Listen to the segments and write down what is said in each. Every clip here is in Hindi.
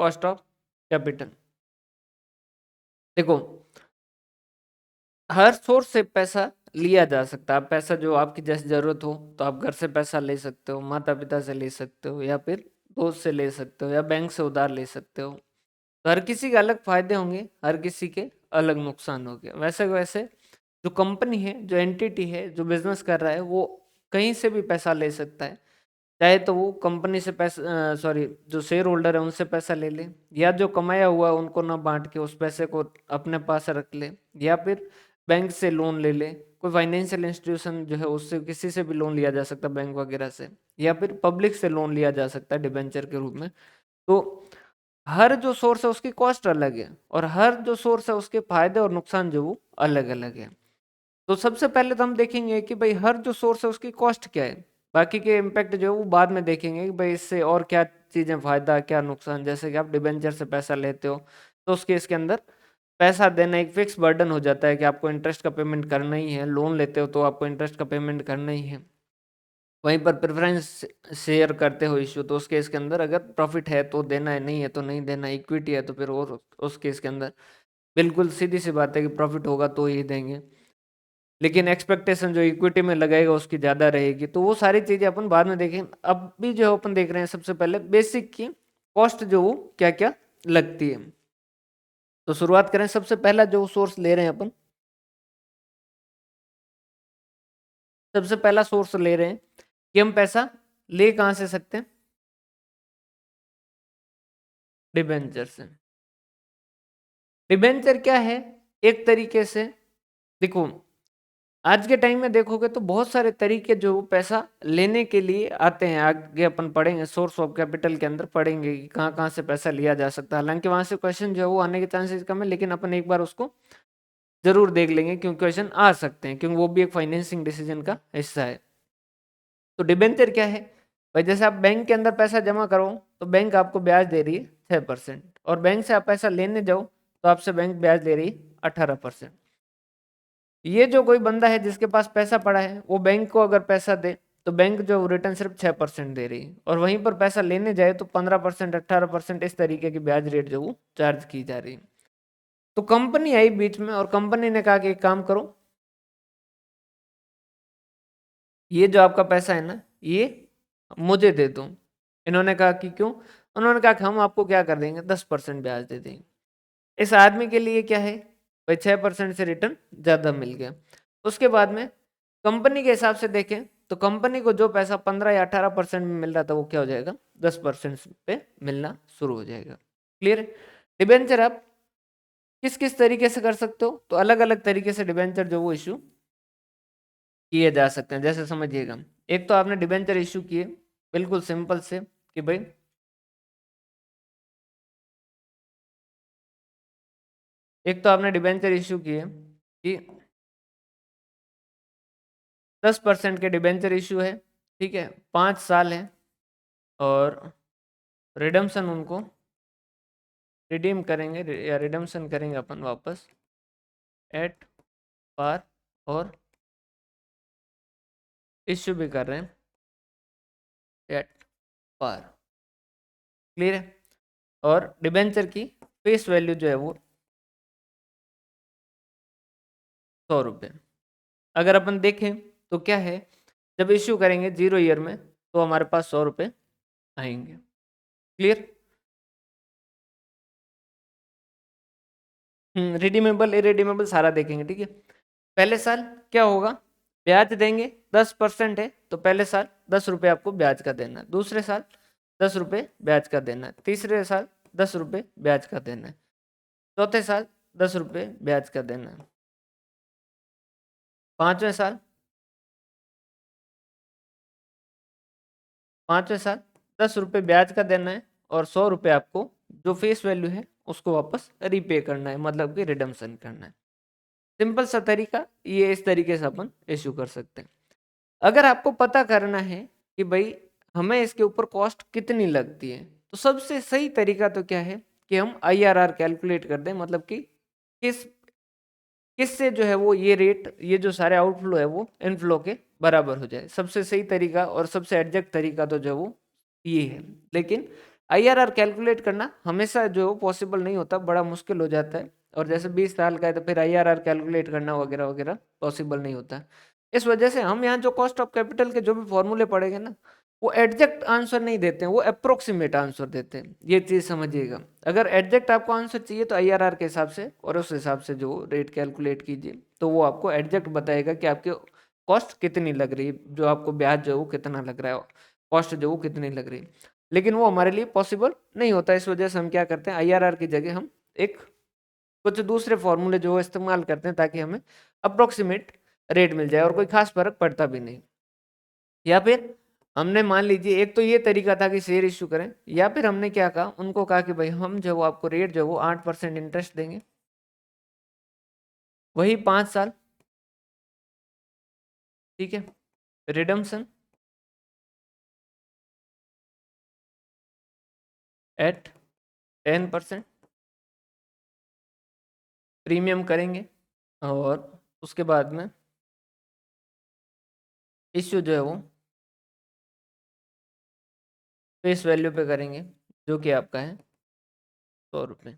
Cost of capital. देखो, हर सोर्स से पैसा लिया जा सकता है। पैसा जो आपकी जैसे जरूरत हो तो आप घर से पैसा ले सकते हो, माता पिता से ले सकते हो, या फिर दोस्त से ले सकते हो, या बैंक से उधार ले सकते हो। तो हर किसी के अलग फायदे होंगे, हर किसी के अलग नुकसान होंगे। वैसे वैसे जो कंपनी है, जो एंटिटी है, जो बिजनेस कर रहा है, वो कहीं से भी पैसा ले सकता है। चाहे तो वो कंपनी से पैसा, सॉरी, जो शेयर होल्डर है उनसे पैसा ले ले, या जो कमाया हुआ है उनको ना बांट के उस पैसे को अपने पास रख ले, या फिर बैंक से लोन ले ले। कोई फाइनेंशियल इंस्टीट्यूशन जो है उससे किसी से भी लोन लिया जा सकता है, बैंक वगैरह से, या फिर पब्लिक से लोन लिया जा सकता है डिबेंचर के रूप में। तो हर जो सोर्स है उसकी कॉस्ट अलग है, और हर जो सोर्स है उसके फायदे और नुकसान जो वो अलग अलग है। तो सबसे पहले तो हम देखेंगे कि भाई हर जो सोर्स है उसकी कॉस्ट क्या है। बाकी के इम्पैक्ट जो है वो बाद में देखेंगे कि भाई इससे और क्या चीजें फायदा, क्या नुकसान। जैसे कि आप डिबेंचर से पैसा लेते हो तो उस केस के अंदर पैसा देना एक फिक्स बर्डन हो जाता है कि आपको इंटरेस्ट का पेमेंट करना ही है। लोन लेते हो तो आपको इंटरेस्ट का पेमेंट करना ही है। वहीं पर प्रेफरेंस शेयर करते हो इश्यू, तो उस केस के अंदर अगर प्रॉफिट है तो देना है, नहीं है तो नहीं देना। इक्विटी है तो फिर और उस केस के अंदर बिल्कुल सीधी सी बात है कि प्रॉफिट होगा तो ही देंगे, लेकिन एक्सपेक्टेशन जो इक्विटी में लगाएगा उसकी ज़्यादा रहेगी। तो वो सारी चीज़ें अपन बाद में देखें। अब भी जो अपन देख रहे हैं सबसे पहले बेसिक की कॉस्ट जो वो क्या क्या लगती है। तो शुरुआत करें, सबसे पहला जो सोर्स ले रहे हैं अपन, सबसे पहला सोर्स ले रहे हैं कि हम पैसा ले कहाँ से सकते हैं, डिबेंचर से। डिबेंचर क्या है, एक तरीके से देखो, आज के टाइम में देखोगे तो बहुत सारे तरीके जो पैसा लेने के लिए आते हैं। आगे अपन पढ़ेंगे सोर्स ऑफ कैपिटल के अंदर, पढ़ेंगे कि कहाँ कहाँ से पैसा लिया जा सकता है। हालांकि वहां से क्वेश्चन जो है वो आने के चांसेस कम है, लेकिन अपन एक बार उसको जरूर देख लेंगे क्योंकि क्वेश्चन आ सकते हैं, क्योंकि वो भी एक फाइनेंसिंग डिसीजन का हिस्सा है। तो डिबेंचर क्या है भाई, जैसे आप बैंक के अंदर पैसा जमा करो तो बैंक आपको ब्याज दे रही है 6%, और बैंक से आप पैसा लेने जाओ तो आपसे बैंक ब्याज दे रही है 18%। ये जो कोई बंदा है जिसके पास पैसा पड़ा है वो बैंक को अगर पैसा दे तो बैंक जो रिटर्न सिर्फ 6% दे रही है, और वहीं पर पैसा लेने जाए तो 15%, 18%, इस तरीके की ब्याज रेट जो वो चार्ज की जा रही है। तो कंपनी आई बीच में और कंपनी ने कहा कि एक काम करो, ये जो आपका पैसा है ना ये मुझे दे दो। इन्होंने कहा कि क्यों? उन्होंने कहा कि हम आपको क्या कर देंगे, 10% ब्याज दे देंगे। इस आदमी के लिए क्या है भाई, 6% से रिटर्न ज्यादा मिल गया। उसके बाद में कंपनी के हिसाब से देखें तो कंपनी को जो पैसा 15 या 18% में मिल रहा था वो क्या हो जाएगा, 10% पे मिलना शुरू हो जाएगा। क्लियर? डिबेंचर आप किस किस तरीके से कर सकते हो, तो अलग अलग तरीके से डिबेंचर जो वो इशू किए जा सकते हैं। जैसे समझिएगा, एक तो आपने डिबेंचर इशू किए बिल्कुल सिंपल से कि भाई, एक तो आपने डिबेंचर इशू किए कि 10% के डिबेंचर इशू है, ठीक है, 5 साल है, और रिडम्शन उनको रिडीम करेंगे या रिडम्शन करेंगे अपन वापस एट पार, और इश्यू भी कर रहे हैं एट पार। क्लियर है? और डिबेंचर की फेस वैल्यू जो है वो 100 रुपये। अगर अपन देखें तो क्या है, जब इश्यू करेंगे 0 ईयर में तो हमारे पास 100 रुपये आएंगे। क्लियर? रिडीमेबल इरेडीमेबल सारा देखेंगे, ठीक है। पहले साल क्या होगा, ब्याज देंगे, 10% है तो पहले साल 10 रुपये आपको ब्याज का देना है। दूसरे साल 10 रुपये ब्याज का देना है। तीसरे साल 10 रुपये ब्याज का देना है। चौथे साल 10 रुपये ब्याज का देना है। पांचवें साल, पांचवें साल 10 रुपये ब्याज का देना है, और 100 रुपये आपको जो फेस वैल्यू है उसको वापस रीपे करना है, मतलब कि रिडम्शन करना है। सिंपल सा तरीका ये, इस तरीके से अपन इश्यू कर सकते हैं। अगर आपको पता करना है कि भाई हमें इसके ऊपर कॉस्ट कितनी लगती है, तो सबसे सही तरीका तो क्या है कि हम आईआरआर कैलकुलेट कर दें, मतलब कि किस किससे जो है वो ये रेट, ये जो सारे आउटफ्लो है वो इनफ्लो के बराबर हो जाए। सबसे सही तरीका और सबसे एग्जैक्ट तरीका तो जो वो ये है। लेकिन आईआरआर कैलकुलेट करना हमेशा जो पॉसिबल नहीं होता, बड़ा मुश्किल हो जाता है। और जैसे 20 साल का है तो फिर आईआरआर कैलकुलेट करना वगैरह वगैरह पॉसिबल नहीं होता। इस वजह से हम यहाँ जो कॉस्ट ऑफ कैपिटल के जो भी फॉर्मूले पढ़ेंगे ना, वो एग्जैक्ट आंसर नहीं देते हैं, वो अप्रोक्सीमेट आंसर देते हैं। ये चीज समझिएगा। अगर एग्जैक्ट आपको आंसर चाहिए तो आईआरआर के हिसाब से और उस हिसाब से जो रेट कैलकुलेट कीजिए, तो वो आपको एग्जैक्ट बताएगा कि आपकी कॉस्ट कितनी लग रही है, जो आपको ब्याज जो है वो कितना लग रहा है, कॉस्ट जो वो कितनी लग रही है। लेकिन वो हमारे लिए पॉसिबल नहीं होता। इस वजह से हम क्या करते हैं, आईआरआर की जगह हम एक कुछ दूसरे फॉर्मूले जो है इस्तेमाल करते हैं, ताकि हमें अप्रोक्सीमेट रेट मिल जाए और कोई खास फर्क पड़ता भी नहीं। या फिर हमने मान लीजिए, एक तो ये तरीका था कि शेयर इश्यू करें, या फिर हमने क्या कहा, उनको कहा कि भाई हम जो वो आपको रेट जो वो 8% इंटरेस्ट देंगे, वही 5 साल, ठीक है। रिडम्सन एट 10% प्रीमियम करेंगे, और उसके बाद में इश्यू जो है वो फेस वैल्यू पे करेंगे, जो कि आपका है 100 रुपये।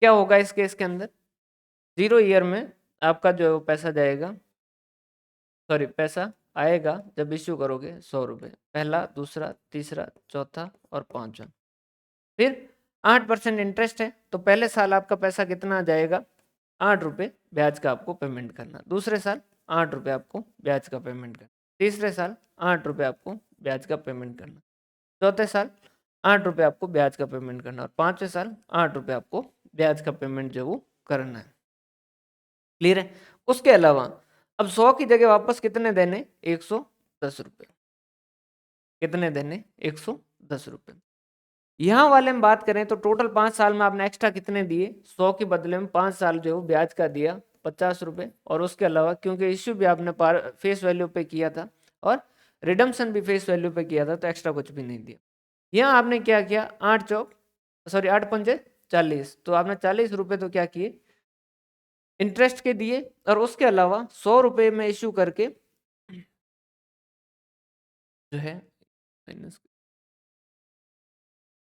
क्या होगा इस केस के अंदर, 0 ईयर में आपका जो पैसा जाएगा, सॉरी पैसा आएगा जब इश्यू करोगे 100 रुपये, पहला, दूसरा, तीसरा, चौथा और पांचवा। फिर 8% इंटरेस्ट है, तो पहले साल आपका पैसा कितना आ जाएगा, 8 रुपये ब्याज का आपको पेमेंट करना। दूसरे साल 8 रुपये आपको ब्याज का पेमेंट करना। तीसरे साल 8 रुपये आपको ब्याज का पेमेंट करना। चौथे साल 8 रुपये आपको ब्याज का पेमेंट करना, और पांचवें साल 8 रुपये आपको ब्याज का पेमेंट जो वो करना है। क्लियर है। उसके अलावा अब 100 की जगह वापस कितने देने, 110 रुपये। कितने देने, 110 रुपये। यहाँ वाले में बात करें तो टोटल 5 साल में आपने एक्स्ट्रा कितने दिए, 100 के बदले में 5 साल जो ब्याज का दिया 50 रुपये, और उसके अलावा क्योंकि इश्यू भी आपने फेस वैल्यू पे किया था और रिडम्शन भी फेस वैल्यू पे किया था, तो एक्स्ट्रा कुछ भी नहीं दिया। यहाँ आपने क्या किया, 8 पंजे 40, तो आपने 40 रुपये तो क्या किए, इंटरेस्ट के दिए, और उसके अलावा 100 रुपये में इश्यू करके जो है माइनस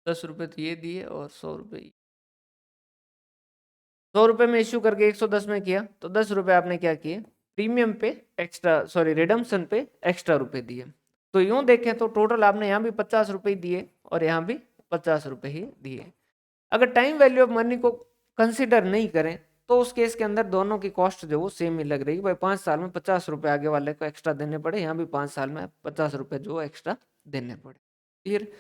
10 रुपये तो ये दिए, और 100 रुपये 100 रुपये में इश्यू करके 110 में किया, तो 10 रुपये आपने क्या किए, प्रीमियम पे एक्स्ट्रा, सॉरी रिडम्शन पे एक्स्ट्रा रुपए दिए। तो यूं देखें तो टोटल आपने यहाँ भी 50 रुपये दिए और यहाँ भी 50 रुपये ही दिए। अगर टाइम वैल्यू ऑफ मनी को कंसिडर नहीं करें तो उस केस के अंदर दोनों की कॉस्ट जो वो सेम ही लग रही है। भाई 5 साल में 50 रुपये आगे वाले को एक्स्ट्रा देने पड़े, यहाँ भी 5 साल में 50 रुपये जो एक्स्ट्रा देने पड़े। फिर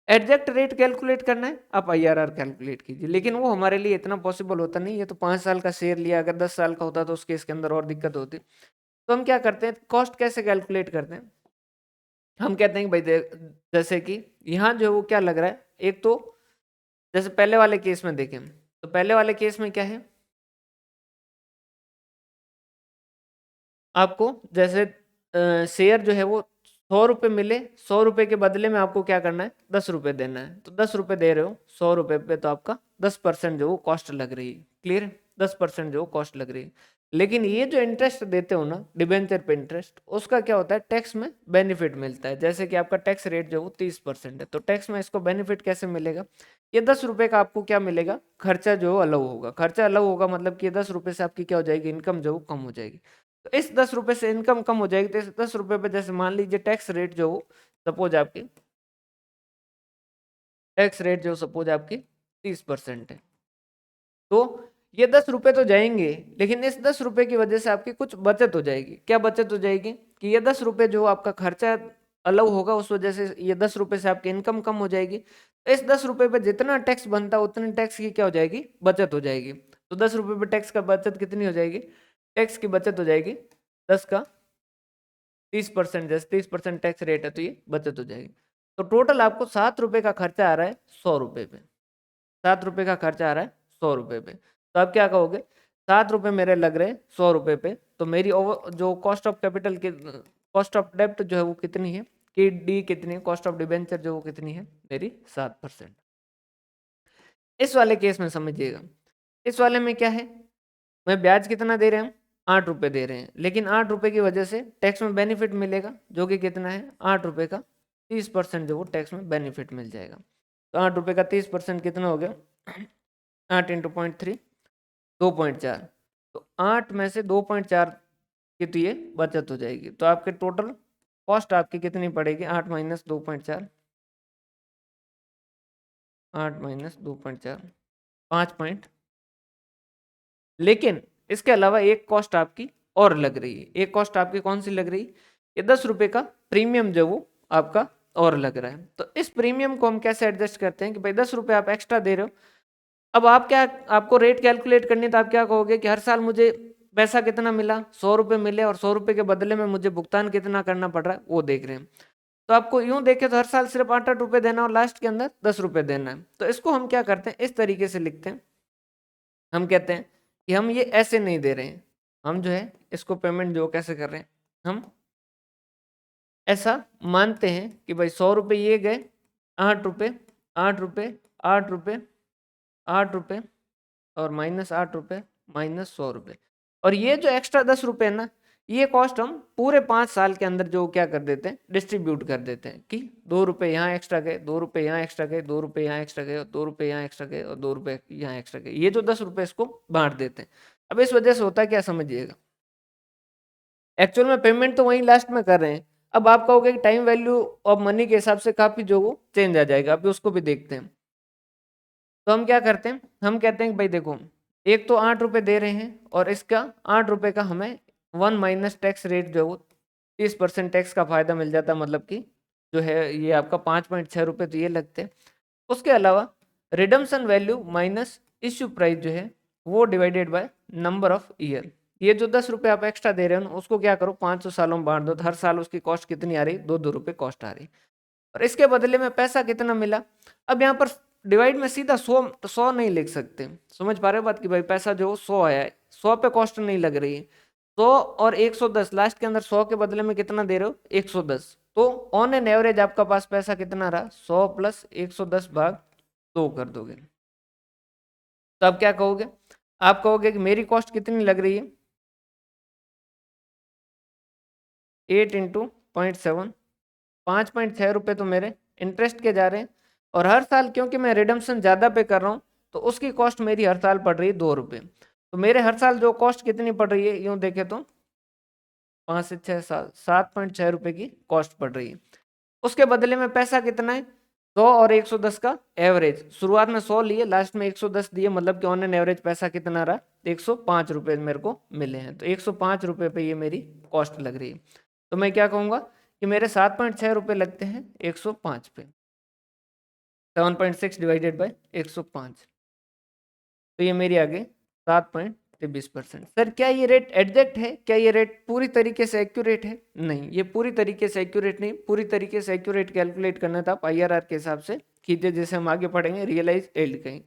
एग्जैक्ट रेट कैलकुलेट करना है, आप आईआरआर कैलकुलेट कीजिए, लेकिन वो हमारे लिए इतना पॉसिबल होता नहीं है। तो 5 साल का शेयर लिया, अगर 10 साल का होता तो उस केस के अंदर और दिक्कत होती। तो हम क्या करते हैं, कॉस्ट कैसे कैलकुलेट करते हैं, हम कहते हैं कि भाई जैसे कि यहाँ जो वो क्या लग रहा है, एक तो जैसे पहले वाले केस में देखें, तो पहले वाले केस में क्या है, आपको जैसे शेयर जो है वो 100 रुपये मिले, 100 रुपये के बदले में आपको क्या करना है, 10 रुपये देना है। तो 10 रुपये दे रहे हो 100 रुपये पे, तो आपका 10% जो वो कॉस्ट लग रही है। क्लियर है, 10% जो कॉस्ट लग रही है। लेकिन ये जो इंटरेस्ट देते हो ना, डिबेंचर पे इंटरेस्ट, उसका क्या होता है, टैक्स में बेनिफिट मिलता है। जैसे कि आपका टैक्स रेट जो वो 30% है, तो टैक्स में इसको बेनिफिट कैसे मिलेगा, ये 10 रुपये का आपको क्या मिलेगा, खर्चा जो अलग होगा। खर्चा अलग होगा मतलब कि 10 रुपये से आपकी क्या हो जाएगी, इनकम जो कम हो जाएगी। तो इस 10 रुपये से इनकम कम हो जाएगी, तो इस 10 रुपये पे जैसे मान लीजिए टैक्स रेट जो सपोज आपकी टैक्स रेट जो सपोज आपकी 30% है, तो ये 10 रुपये तो जाएंगे, लेकिन इस 10 रुपये की वजह से आपकी कुछ बचत हो जाएगी। क्या बचत हो जाएगी कि ये 10 रुपये जो आपका खर्चा अलग होगा, उस वजह से ये 10 रुपये से आपकी इनकम कम हो जाएगी। तो इस 10 रुपये पे जितना टैक्स बनता है उतने टैक्स की क्या हो जाएगी, बचत हो जाएगी। तो 10 रुपये पे टैक्स का बचत कितनी हो जाएगी, टैक्स की बचत हो जाएगी 10 का 30%, जैसे 30% टैक्स रेट है तो ये बचत हो जाएगी। तो टोटल आपको 7 रुपये का खर्चा आ रहा है 100 रुपये पे, 7 रुपये का खर्चा आ रहा है 100 रुपये पे। तो आप क्या कहोगे, 7 रुपये मेरे लग रहे हैं 100 रुपये पे, तो मेरी जो कॉस्ट ऑफ कैपिटल की कॉस्ट ऑफ डेप्ट जो है वो कितनी है, कि डी कितनी है, कॉस्ट ऑफ डिबेंचर जो वो कितनी है, मेरी 7%। इस वाले केस में समझिएगा, इस वाले में क्या है, मैं ब्याज कितना दे रहे हैं, 8 रुपये दे रहे हैं, लेकिन 8 रुपये की वजह से टैक्स में बेनिफिट मिलेगा, जो कि कितना है, 8 रुपये का 30% जो वो टैक्स में बेनिफिट मिल जाएगा। तो 8 रुपये का 30% कितना हो गया? 8 इंटू 0.3 2.4। तो 8 में से 2.4 की तो ये बचत हो जाएगी। तो आपके टोटल कॉस्ट आपकी कितनी पड़ेगी? 8 माइनस 2.4, 8 माइनस 2.4 5 पॉइंट। लेकिन इसके अलावा एक कॉस्ट आपकी और लग रही है। एक कॉस्ट आपकी कौन सी लग रही है? ये 10 रुपये का प्रीमियम जो वो आपका और लग रहा है। तो इस प्रीमियम को हम कैसे एडजस्ट करते हैं कि भाई 10 रुपये आप एक्स्ट्रा दे रहे हो। अब आप क्या, आपको रेट कैलकुलेट करनी है तो आप क्या कहोगे कि हर साल मुझे पैसा कितना मिला? 100 रुपये मिले और 100 रुपये के बदले में मुझे भुगतान कितना करना पड़ रहा है वो देख रहे हैं। तो आपको यूं देखे तो हर साल सिर्फ 8 रुपये देना और लास्ट के अंदर 10 रुपये देना है। तो इसको हम क्या करते हैं, इस तरीके से लिखते हैं। हम कहते हैं कि हम ये ऐसे नहीं दे रहे हैं, हम जो है इसको पेमेंट जो कैसे कर रहे हैं, हम ऐसा मानते हैं कि भाई 100 रुपये ये गए, 8 रुपये, 8 रुपये, 8 रुपये, 8 रुपये और माइनस 8 रुपये माइनस 100 रुपये। और ये जो एक्स्ट्रा 10 रुपये है ना, ये कॉस्ट हम पूरे 5 साल के अंदर जो क्या कर देते हैं, डिस्ट्रीब्यूट कर देते हैं कि 2 रुपये यहाँ एक्स्ट्रा गए, 2 रुपये यहाँ एक्स्ट्रा गए, 2 रुपये यहाँ एक्स्ट्रा गए, 2 रुपये यहाँ एक्स्ट्रा गए और 2 रुपये यहाँ एक्स्ट्रा गए। ये जो 10 रुपये इसको बांट देते हैं। अब इस वजह से होता है क्या, समझिएगा, एक्चुअल में पेमेंट तो वहीं लास्ट में कर रहे हैं। अब आप कहोगे कि टाइम वैल्यू ऑफ मनी के हिसाब से काफी जो वो चेंज आ जाएगा। अभी उसको भी देखते हैं। तो हम क्या करते हैं, हम कहते हैं कि भाई देखो, एक तो 8 रुपये दे रहे हैं और इसका 8 रुपये का हमें 1 माइनस टैक्स रेट जो वो 30% टैक्स का फायदा मिल जाता है। मतलब कि जो है ये आपका 5.6 रुपये तो ये लगते हैं। उसके अलावा redemption value minus issue price जो है वो divided by number of year. ये जो 10 रुपये आप एक्स्ट्रा दे रहे हो ना, उसको क्या करो 500 सालों में बांट दो। तो हर साल उसकी कॉस्ट कितनी आ रही? 2 रुपये कॉस्ट आ रही। और इसके बदले में पैसा कितना मिला? अब यहाँ पर डिवाइड में सीधा 100 नहीं लिख सकते। समझ पा रहे हो बात की भाई, पैसा जो 100 आया है, 100 पे कॉस्ट नहीं लग रही है। 100 और 110 लास्ट के अंदर 100 के बदले में कितना दे रहे हो? 110। तो ऑन एन एवरेज आपका पास पैसा कितना रहा? 100 प्लस 110 भाग 2 कर दोगे। तो अब क्या कहोगे? आप कहोगे कि मेरी कॉस्ट कितनी लग रही है? 8 इंटू 0.7, 5.6 रुपये तो मेरे इंटरेस्ट के जा रहे हैं। और हर साल क्योंकि मैं रिडम्पशन ज़्यादा पे कर रहा हूँ तो उसकी कॉस्ट मेरी हर साल पड़ रही है 2 रुपये। तो मेरे हर साल जो कॉस्ट कितनी पड़ रही है, यूँ देखे तो 5 से 6 साल 7.6 रुपये की कॉस्ट पड़ रही है। उसके बदले में पैसा कितना है? 100 और 110 का एवरेज। शुरुआत में 100 लिए, लास्ट में 110 दिए, मतलब कि ऑन एन एवरेज पैसा कितना रहा? 105 रुपये मेरे को मिले हैं। तो 105 रुपये पे ये मेरी कॉस्ट लग रही है। तो मैं क्या कहूँगा कि मेरे 7.6 रुपये लगते हैं 105 पे। 7.6 डिवाइडेड बाय 105, तो ये मेरी आ गई 7.23%। सर क्या ये रेट एग्जैक्ट है? क्या ये रेट पूरी तरीके से एक्यूरेट है? नहीं, ये पूरी तरीके से एक्यूरेट नहीं। पूरी तरीके से एक्यूरेट कैलकुलेट करना था आप IRR के हिसाब से कीजिए, जैसे हम आगे पढ़ेंगे रियलाइज एल्ड कहीं।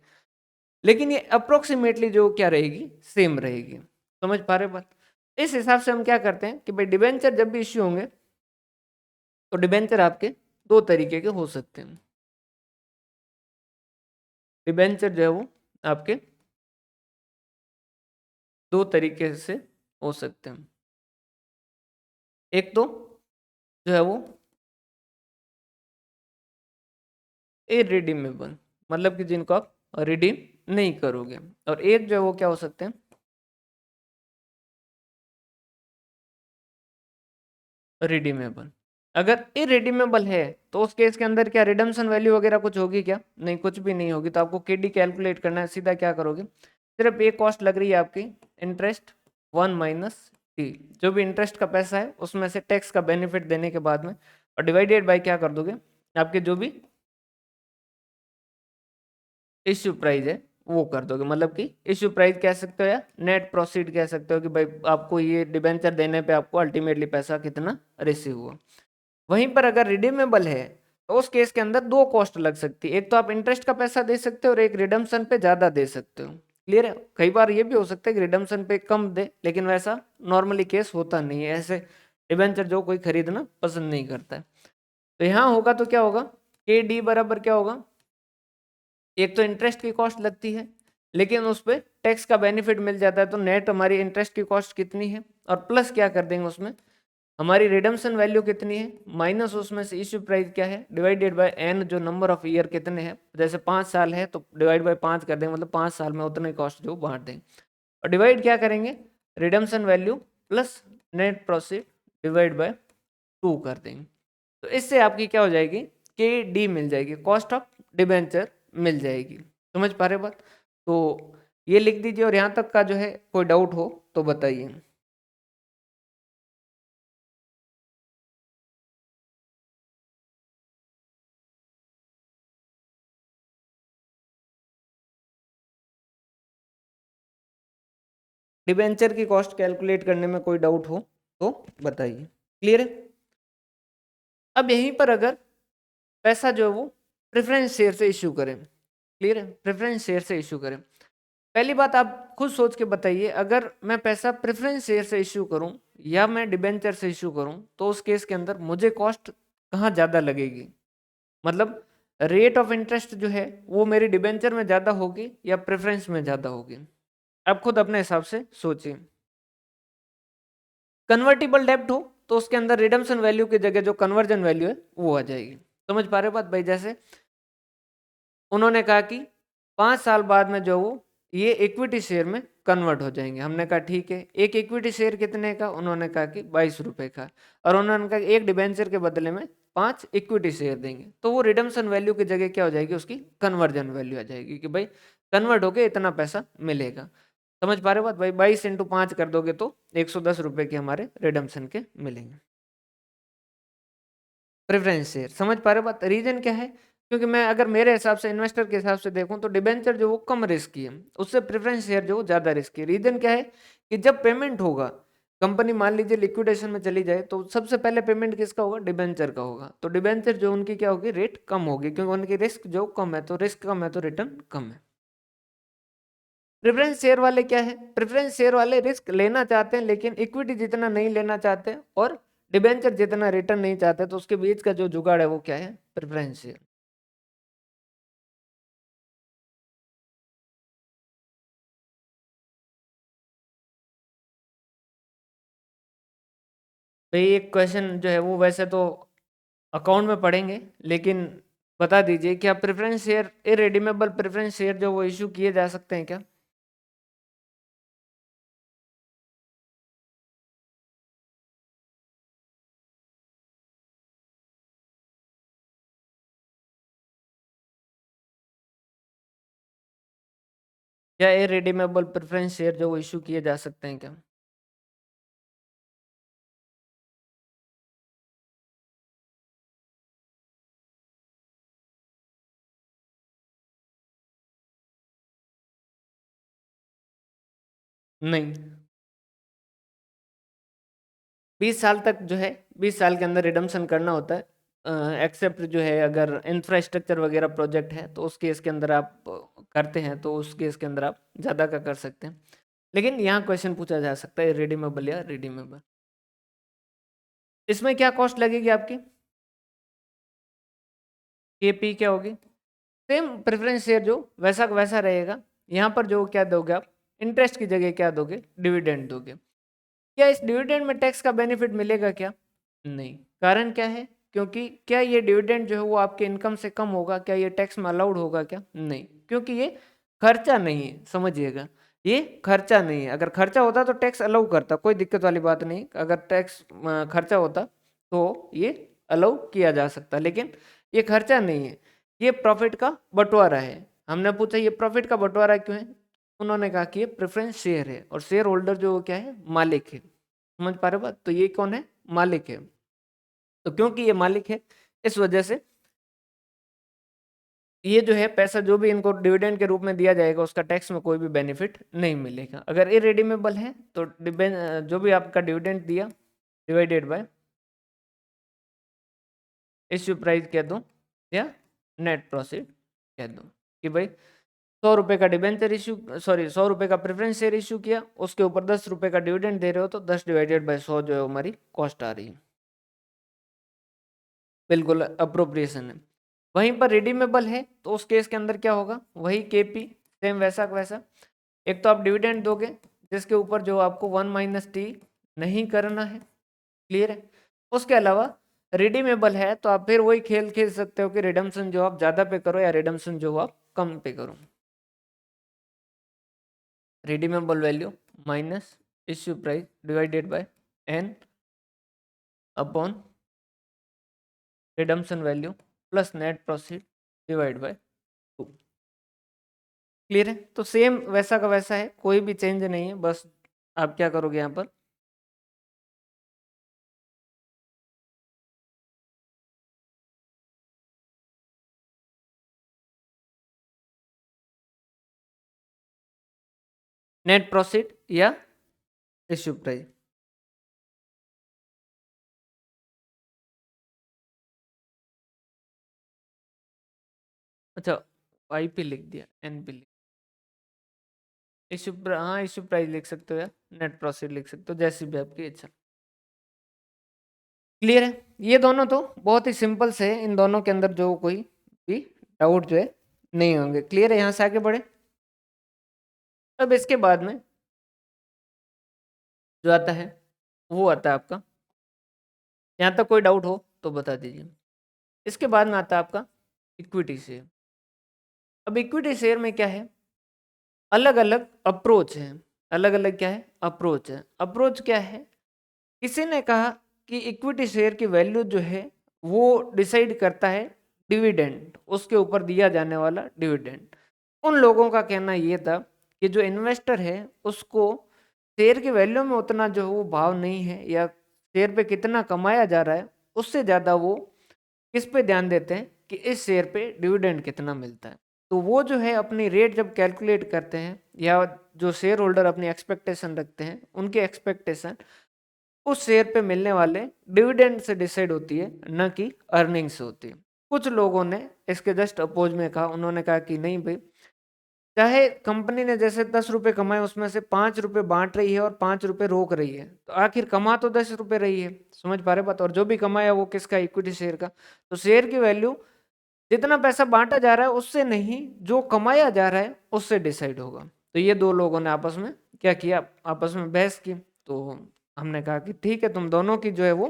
लेकिन ये अप्रोक्सीमेटली जो क्या रहेगी, सेम रहेगी। समझ पा रहे बात? इस हिसाब से हम क्या करते हैं कि भाई डिबेंचर जब भी इश्यू होंगे तो डिबेंचर आपके 2 तरीके के हो सकते हैं। डिबेंचर जो है वो आपके 2 तरीके से हो सकते हैं। एक तो जो है वो इरिडीमेबल, मतलब कि जिनको आप रिडीम नहीं करोगे। और एक जो है वो क्या हो सकते हैं, रिडीमेबल। अगर इरिडीमेबल है तो उस केस के अंदर क्या रिडम्शन वैल्यू वगैरह कुछ होगी क्या? नहीं, कुछ भी नहीं होगी। तो आपको केडी कैलकुलेट करना है। सीधा क्या करोगे, सिर्फ एक कॉस्ट लग रही है आपकी इंटरेस्ट 1 माइनस टी, जो भी इंटरेस्ट का पैसा है उसमें से टैक्स का बेनिफिट देने के बाद में, और डिवाइडेड बाय क्या कर दोगे, आपके जो भी इश्यू प्राइस है वो कर दोगे। मतलब कि इश्यू प्राइस कह सकते हो या नेट प्रोसीड कह सकते हो कि भाई आपको ये डिबेंचर देने पे आपको अल्टीमेटली पैसा कितना रिसीव हुआ। वहीं पर अगर रिडीमेबल है तो उस केस के अंदर 2 कॉस्ट लग सकती है। एक तो आप इंटरेस्ट का पैसा दे सकते हो और एक रिडम्पशन पे ज़्यादा दे सकते हो। क्लियर है? कई बार ये भी हो सकता है कि रिडम्पशन पे कम दे, लेकिन वैसा नॉर्मली केस होता नहीं है। ऐसे डिबेंचर जो कोई खरीदना पसंद नहीं करता है। तो यहाँ होगा तो क्या होगा, के डी बराबर क्या होगा, एक तो इंटरेस्ट की कॉस्ट लगती है लेकिन उस पर टैक्स का बेनिफिट मिल जाता है। तो नेट हमारी इंटरेस्ट की कॉस्ट कितनी है, और प्लस क्या कर देंगे उसमें हमारी रिडम्पशन वैल्यू कितनी है, माइनस उसमें से इश्यू प्राइस क्या है, डिवाइडेड बाय एन, जो नंबर ऑफ ईयर कितने हैं, जैसे 5 साल है तो डिवाइड बाय 5 कर देंगे, मतलब 5 साल में उतने कॉस्ट जो बांट देंगे, और डिवाइड क्या करेंगे, redemption value plus net profit divide by 2 कर देंगे। तो इससे आपकी क्या हो जाएगी, के डी मिल जाएगी, कॉस्ट ऑफ डिबेंचर मिल जाएगी। समझ पा रहे हो बात? तो ये लिख दीजिए, और यहाँ तक का जो है कोई डाउट हो तो बताइए। डिबेंचर की कॉस्ट कैलकुलेट करने में कोई डाउट हो तो बताइए। क्लियर है? अब यहीं पर अगर पैसा जो है वो प्रेफरेंस शेयर से इश्यू करें, क्लियर है, प्रेफरेंस शेयर से इश्यू करें, पहली बात आप खुद सोच के बताइए, अगर मैं पैसा प्रेफरेंस शेयर से इश्यू करूं या मैं डिबेंचर से इश्यू करूं, तो उस केस के अंदर मुझे कॉस्ट कहाँ ज़्यादा लगेगी, मतलब रेट ऑफ इंटरेस्ट जो है वो मेरी डिबेंचर में ज़्यादा होगी या प्रेफरेंस में ज़्यादा होगी, आप खुद अपने हिसाब से सोचिए। कन्वर्टिबल डेब्ट हो तो उसके अंदर रिडम्पशन वैल्यू की जगह जो कन्वर्जन वैल्यू है वो आ जाएगी। समझ पा रहे हो बात भाई? जैसे उन्होंने कहा कि 5 साल बाद में जो वो ये इक्विटी शेयर में कन्वर्ट हो जाएंगे, हमने कहा ठीक है, एक इक्विटी शेयर कितने का, उन्होंने कहा कि 22 रुपए का, और उन्होंने कहा एक डिबेंचर के बदले में 5 इक्विटी शेयर देंगे, तो वो रिडम्पशन वैल्यू की जगह क्या हो जाएगी, उसकी कन्वर्जन वैल्यू आ जाएगी कि भाई कन्वर्ट होके इतना पैसा मिलेगा। समझ पा रहे हो बात भाई? 22 × 5 कर दोगे तो 110 रुपए के हमारे रिडम्पशन के मिलेंगे, प्रेफरेंस शेयर। समझ पा रहे हो बात? रीजन क्या है, क्योंकि मैं अगर मेरे हिसाब से इन्वेस्टर के हिसाब से देखूं तो डिबेंचर जो वो कम रिस्की है, उससे प्रेफरेंस शेयर जो वो ज्यादा रिस्की है। रीजन क्या है कि जब पेमेंट होगा, कंपनी मान लीजिए लिक्विडेशन में चली जाए, तो सबसे पहले पेमेंट किसका होगा, डिबेंचर का होगा, तो डिबेंचर जो उनकी क्या होगी, रेट कम होगी, क्योंकि उनकी रिस्क जो कम है, तो रिस्क कम है तो रिटर्न कम है। प्रेफरेंस शेयर वाले क्या है, प्रेफरेंस शेयर वाले रिस्क लेना चाहते हैं लेकिन इक्विटी जितना नहीं लेना चाहते, और डिबेंचर जितना रिटर्न नहीं चाहते, तो उसके बीच का जो जुगाड़ है वो क्या है, प्रेफरेंस शेयर। तो ये एक क्वेश्चन जो है वो वैसे तो अकाउंट में पढ़ेंगे, लेकिन बता दीजिए, क्या preference share, irredeemable preference share जो वो इशू किए जा सकते हैं क्या? क्या इरेडीमेबल प्रेफरेंस शेयर जो वो इशू किए जा सकते हैं क्या? नहीं, 20 साल तक जो है, 20 साल के अंदर रिडम्पशन करना होता है, एक्सेप्ट जो है अगर इंफ्रास्ट्रक्चर वगैरह प्रोजेक्ट है तो उस केस के अंदर आप करते हैं, तो उस केस के अंदर आप ज़्यादा का कर सकते हैं, लेकिन यहाँ क्वेश्चन पूछा जा सकता है रिडीमेबल या रिडीमेबल। इसमें क्या कॉस्ट लगेगी आपकी, के पी क्या होगी, सेम प्रेफरेंस शेयर जो वैसा का वैसा रहेगा, यहाँ पर जो क्या दोगे आप, इंटरेस्ट की जगह क्या दोगे, डिविडेंड दोगे। क्या इस डिविडेंड में टैक्स का बेनिफिट मिलेगा क्या? नहीं। कारण क्या है, क्योंकि क्या ये डिविडेंड जो है वो आपके इनकम से कम होगा, क्या ये टैक्स में अलाउड होगा क्या? नहीं, क्योंकि ये खर्चा नहीं है, समझिएगा, ये खर्चा नहीं है। अगर खर्चा होता तो टैक्स अलाउ करता, कोई दिक्कत वाली बात नहीं, अगर टैक्स खर्चा होता तो ये अलाउ किया जा सकता, लेकिन ये खर्चा नहीं है, ये प्रॉफिट का बंटवारा है। हमने पूछा ये प्रॉफिट का बंटवारा क्यों है, उन्होंने कहा कि ये प्रेफरेंस शेयर है, और शेयर होल्डर जो क्या है, मालिक है। समझ पा रहे हो बात? तो ये कौन है, मालिक है, तो क्योंकि ये मालिक है, इस वजह से ये जो है पैसा जो भी इनको डिविडेंड के रूप में दिया जाएगा, उसका टैक्स में कोई भी बेनिफिट नहीं मिलेगा। अगर इरेडीमेबल है तो जो भी आपका डिविडेंड दिया डिवाइडेड बाय इश्यू प्राइस कह दो, या नेट प्रॉफिट कह दो, कि भाई 100 रुपए का डिबेंचर इशू, सॉरी 100 रुपए का प्रेफरेंस शेयर इशू किया, उसके ऊपर 10 रुपए का डिविडेंड दे रहे हो, तो 10 डिवाइडेड बाय 100 जो है हमारी कॉस्ट आ रही है। बिल्कुल अप्रोप्रिएशन है। वहीं पर रिडीमेबल है तो उस केस के अंदर क्या होगा, वही केपी, सेम वैसा का वैसा। एक तो आप डिविडेंड दोगे जिसके ऊपर जो आपको 1 - टी नहीं करना है, क्लियर है। उसके अलावा रिडीमेबल है तो आप फिर वही खेल खेल सकते हो कि रिडम्पशन जो आप ज़्यादा पे करो या रिडम्पशन जो आप कम पे करो। Redeemable value minus issue price divided by n upon redemption value plus net proceed divide by 2। Clear है। तो सेम वैसा का वैसा है, कोई भी चेंज नहीं है। बस आप क्या करोगे यहाँ पर, नेट प्रोसीड या इश्यू प्राइस। अच्छा, आई पे लिख दिया, एन पे लिख, इश्यू, हाँ इश्यू प्राइस लिख सकते हो या नेट प्रोसीड लिख सकते हो, जैसी भी आपकी इच्छा। क्लियर है। ये दोनों तो बहुत ही सिंपल से हैं, इन दोनों के अंदर जो कोई भी डाउट जो है नहीं होंगे। क्लियर है। यहाँ से आगे बढ़े। अब इसके बाद में जो आता है वो आता है आपका, यहाँ तक कोई डाउट हो तो बता दीजिए। इसके बाद में आता है आपका इक्विटी शेयर। अब इक्विटी शेयर में क्या है, अलग अलग अप्रोच है। अलग अलग क्या है, अप्रोच है। अप्रोच क्या है, किसी ने कहा कि इक्विटी शेयर की वैल्यू जो है वो डिसाइड करता है डिविडेंड, उसके ऊपर दिया जाने वाला डिविडेंड। उन लोगों का कहना ये था कि जो इन्वेस्टर है उसको शेयर की वैल्यू में उतना जो वो भाव नहीं है, या शेयर पे कितना कमाया जा रहा है उससे ज़्यादा वो किस पे ध्यान देते हैं कि इस शेयर पे डिविडेंड कितना मिलता है। तो वो जो है अपनी रेट जब कैलकुलेट करते हैं, या जो शेयर होल्डर अपनी एक्सपेक्टेशन रखते हैं, उनकी एक्सपेक्टेशन उस शेयर पे मिलने वाले डिविडेंड से डिसाइड होती है, न कि अर्निंग से होती है। कुछ लोगों ने इसके जस्ट अपोज में कहा, उन्होंने कहा कि नहीं भाई, चाहे कंपनी ने जैसे 10 रुपए कमाए उसमें से 5 रुपए बांट रही है और 5 रुपए रोक रही है, तो आखिर कमा तो 10 रुपए रही है। समझ पा रहे बात। और जो भी कमाया वो किसका, इक्विटी शेयर का। तो शेयर की वैल्यू जितना पैसा बांटा जा रहा है उससे नहीं, जो कमाया जा रहा है उससे डिसाइड होगा। तो ये दो लोगों ने आपस में क्या किया, आपस में बहस की। तो हमने कहा कि ठीक है, तुम दोनों की जो है वो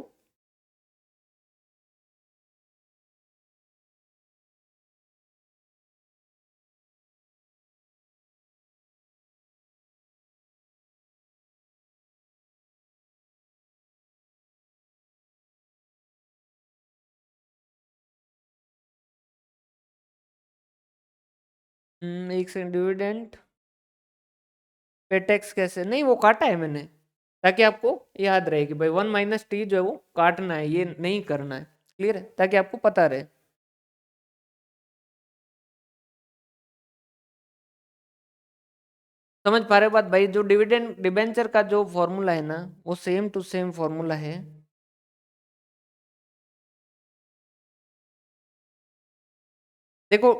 एक सेकंड, डिविडेंड पे टैक्स कैसे, नहीं वो काटा है मैंने, ताकि आपको याद रहे कि भाई 1 - t जो है वो काटना है, ये नहीं करना है। क्लियर है, ताकि आपको पता रहे। समझ पा रहे हो बात भाई। जो डिविडेंड डिबेंचर का जो फॉर्मूला है ना, वो सेम टू सेम फॉर्मूला है। देखो,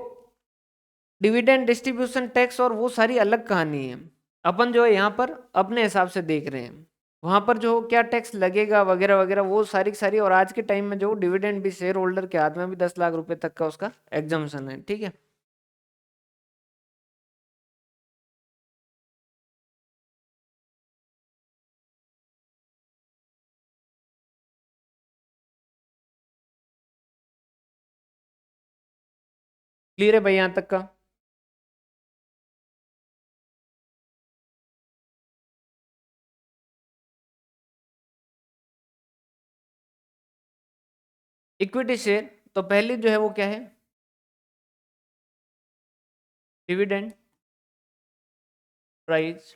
डिविडेंड डिस्ट्रीब्यूशन टैक्स और वो सारी अलग कहानी है। अपन जो है यहाँ पर अपने हिसाब से देख रहे हैं, वहां पर जो क्या टैक्स लगेगा वगैरह वगैरह वो सारी की सारी। और आज के टाइम में जो डिविडेंड भी शेयर होल्डर के हाथ में भी 10 लाख रुपए तक का उसका एग्जाम्पशन है। ठीक है। क्लियर है भाई यहाँ तक का। इक्विटी शेयर तो पहली जो है वो क्या है, dividend price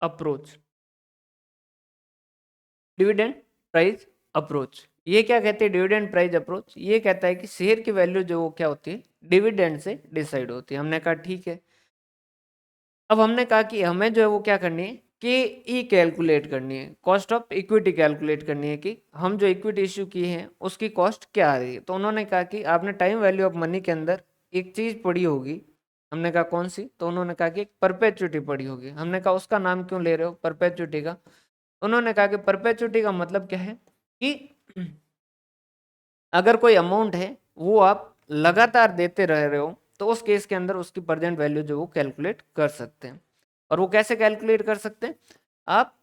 approach. Dividend price approach ये क्या कहते हैं, डिविडेंड प्राइस अप्रोच ये कहता है कि शेयर की वैल्यू जो वो क्या होती है, डिविडेंड से डिसाइड होती है। हमने कहा ठीक है। अब हमने कहा कि हमें जो है वो क्या करनी है, कि ई कैलकुलेट करनी है, कॉस्ट ऑफ इक्विटी कैलकुलेट करनी है, कि हम जो इक्विटी इश्यू की है उसकी कॉस्ट क्या आ रही है। तो उन्होंने कहा कि आपने टाइम वैल्यू ऑफ मनी के अंदर एक चीज पढ़ी होगी। हमने कहा कौन सी, तो उन्होंने कहा कि एक परपेचुटी पढ़ी होगी। हमने कहा उसका नाम क्यों ले रहे हो परपेचुटी का। उन्होंने कहा कि परपेचुटी का मतलब क्या है, कि अगर कोई अमाउंट है वो आप लगातार देते रह रहे हो, तो उस केस के अंदर उसकी प्रेजेंट वैल्यू जो वो कैलकुलेट कर सकते हैं। और वो कैसे कैलकुलेट कर सकते हैं, आप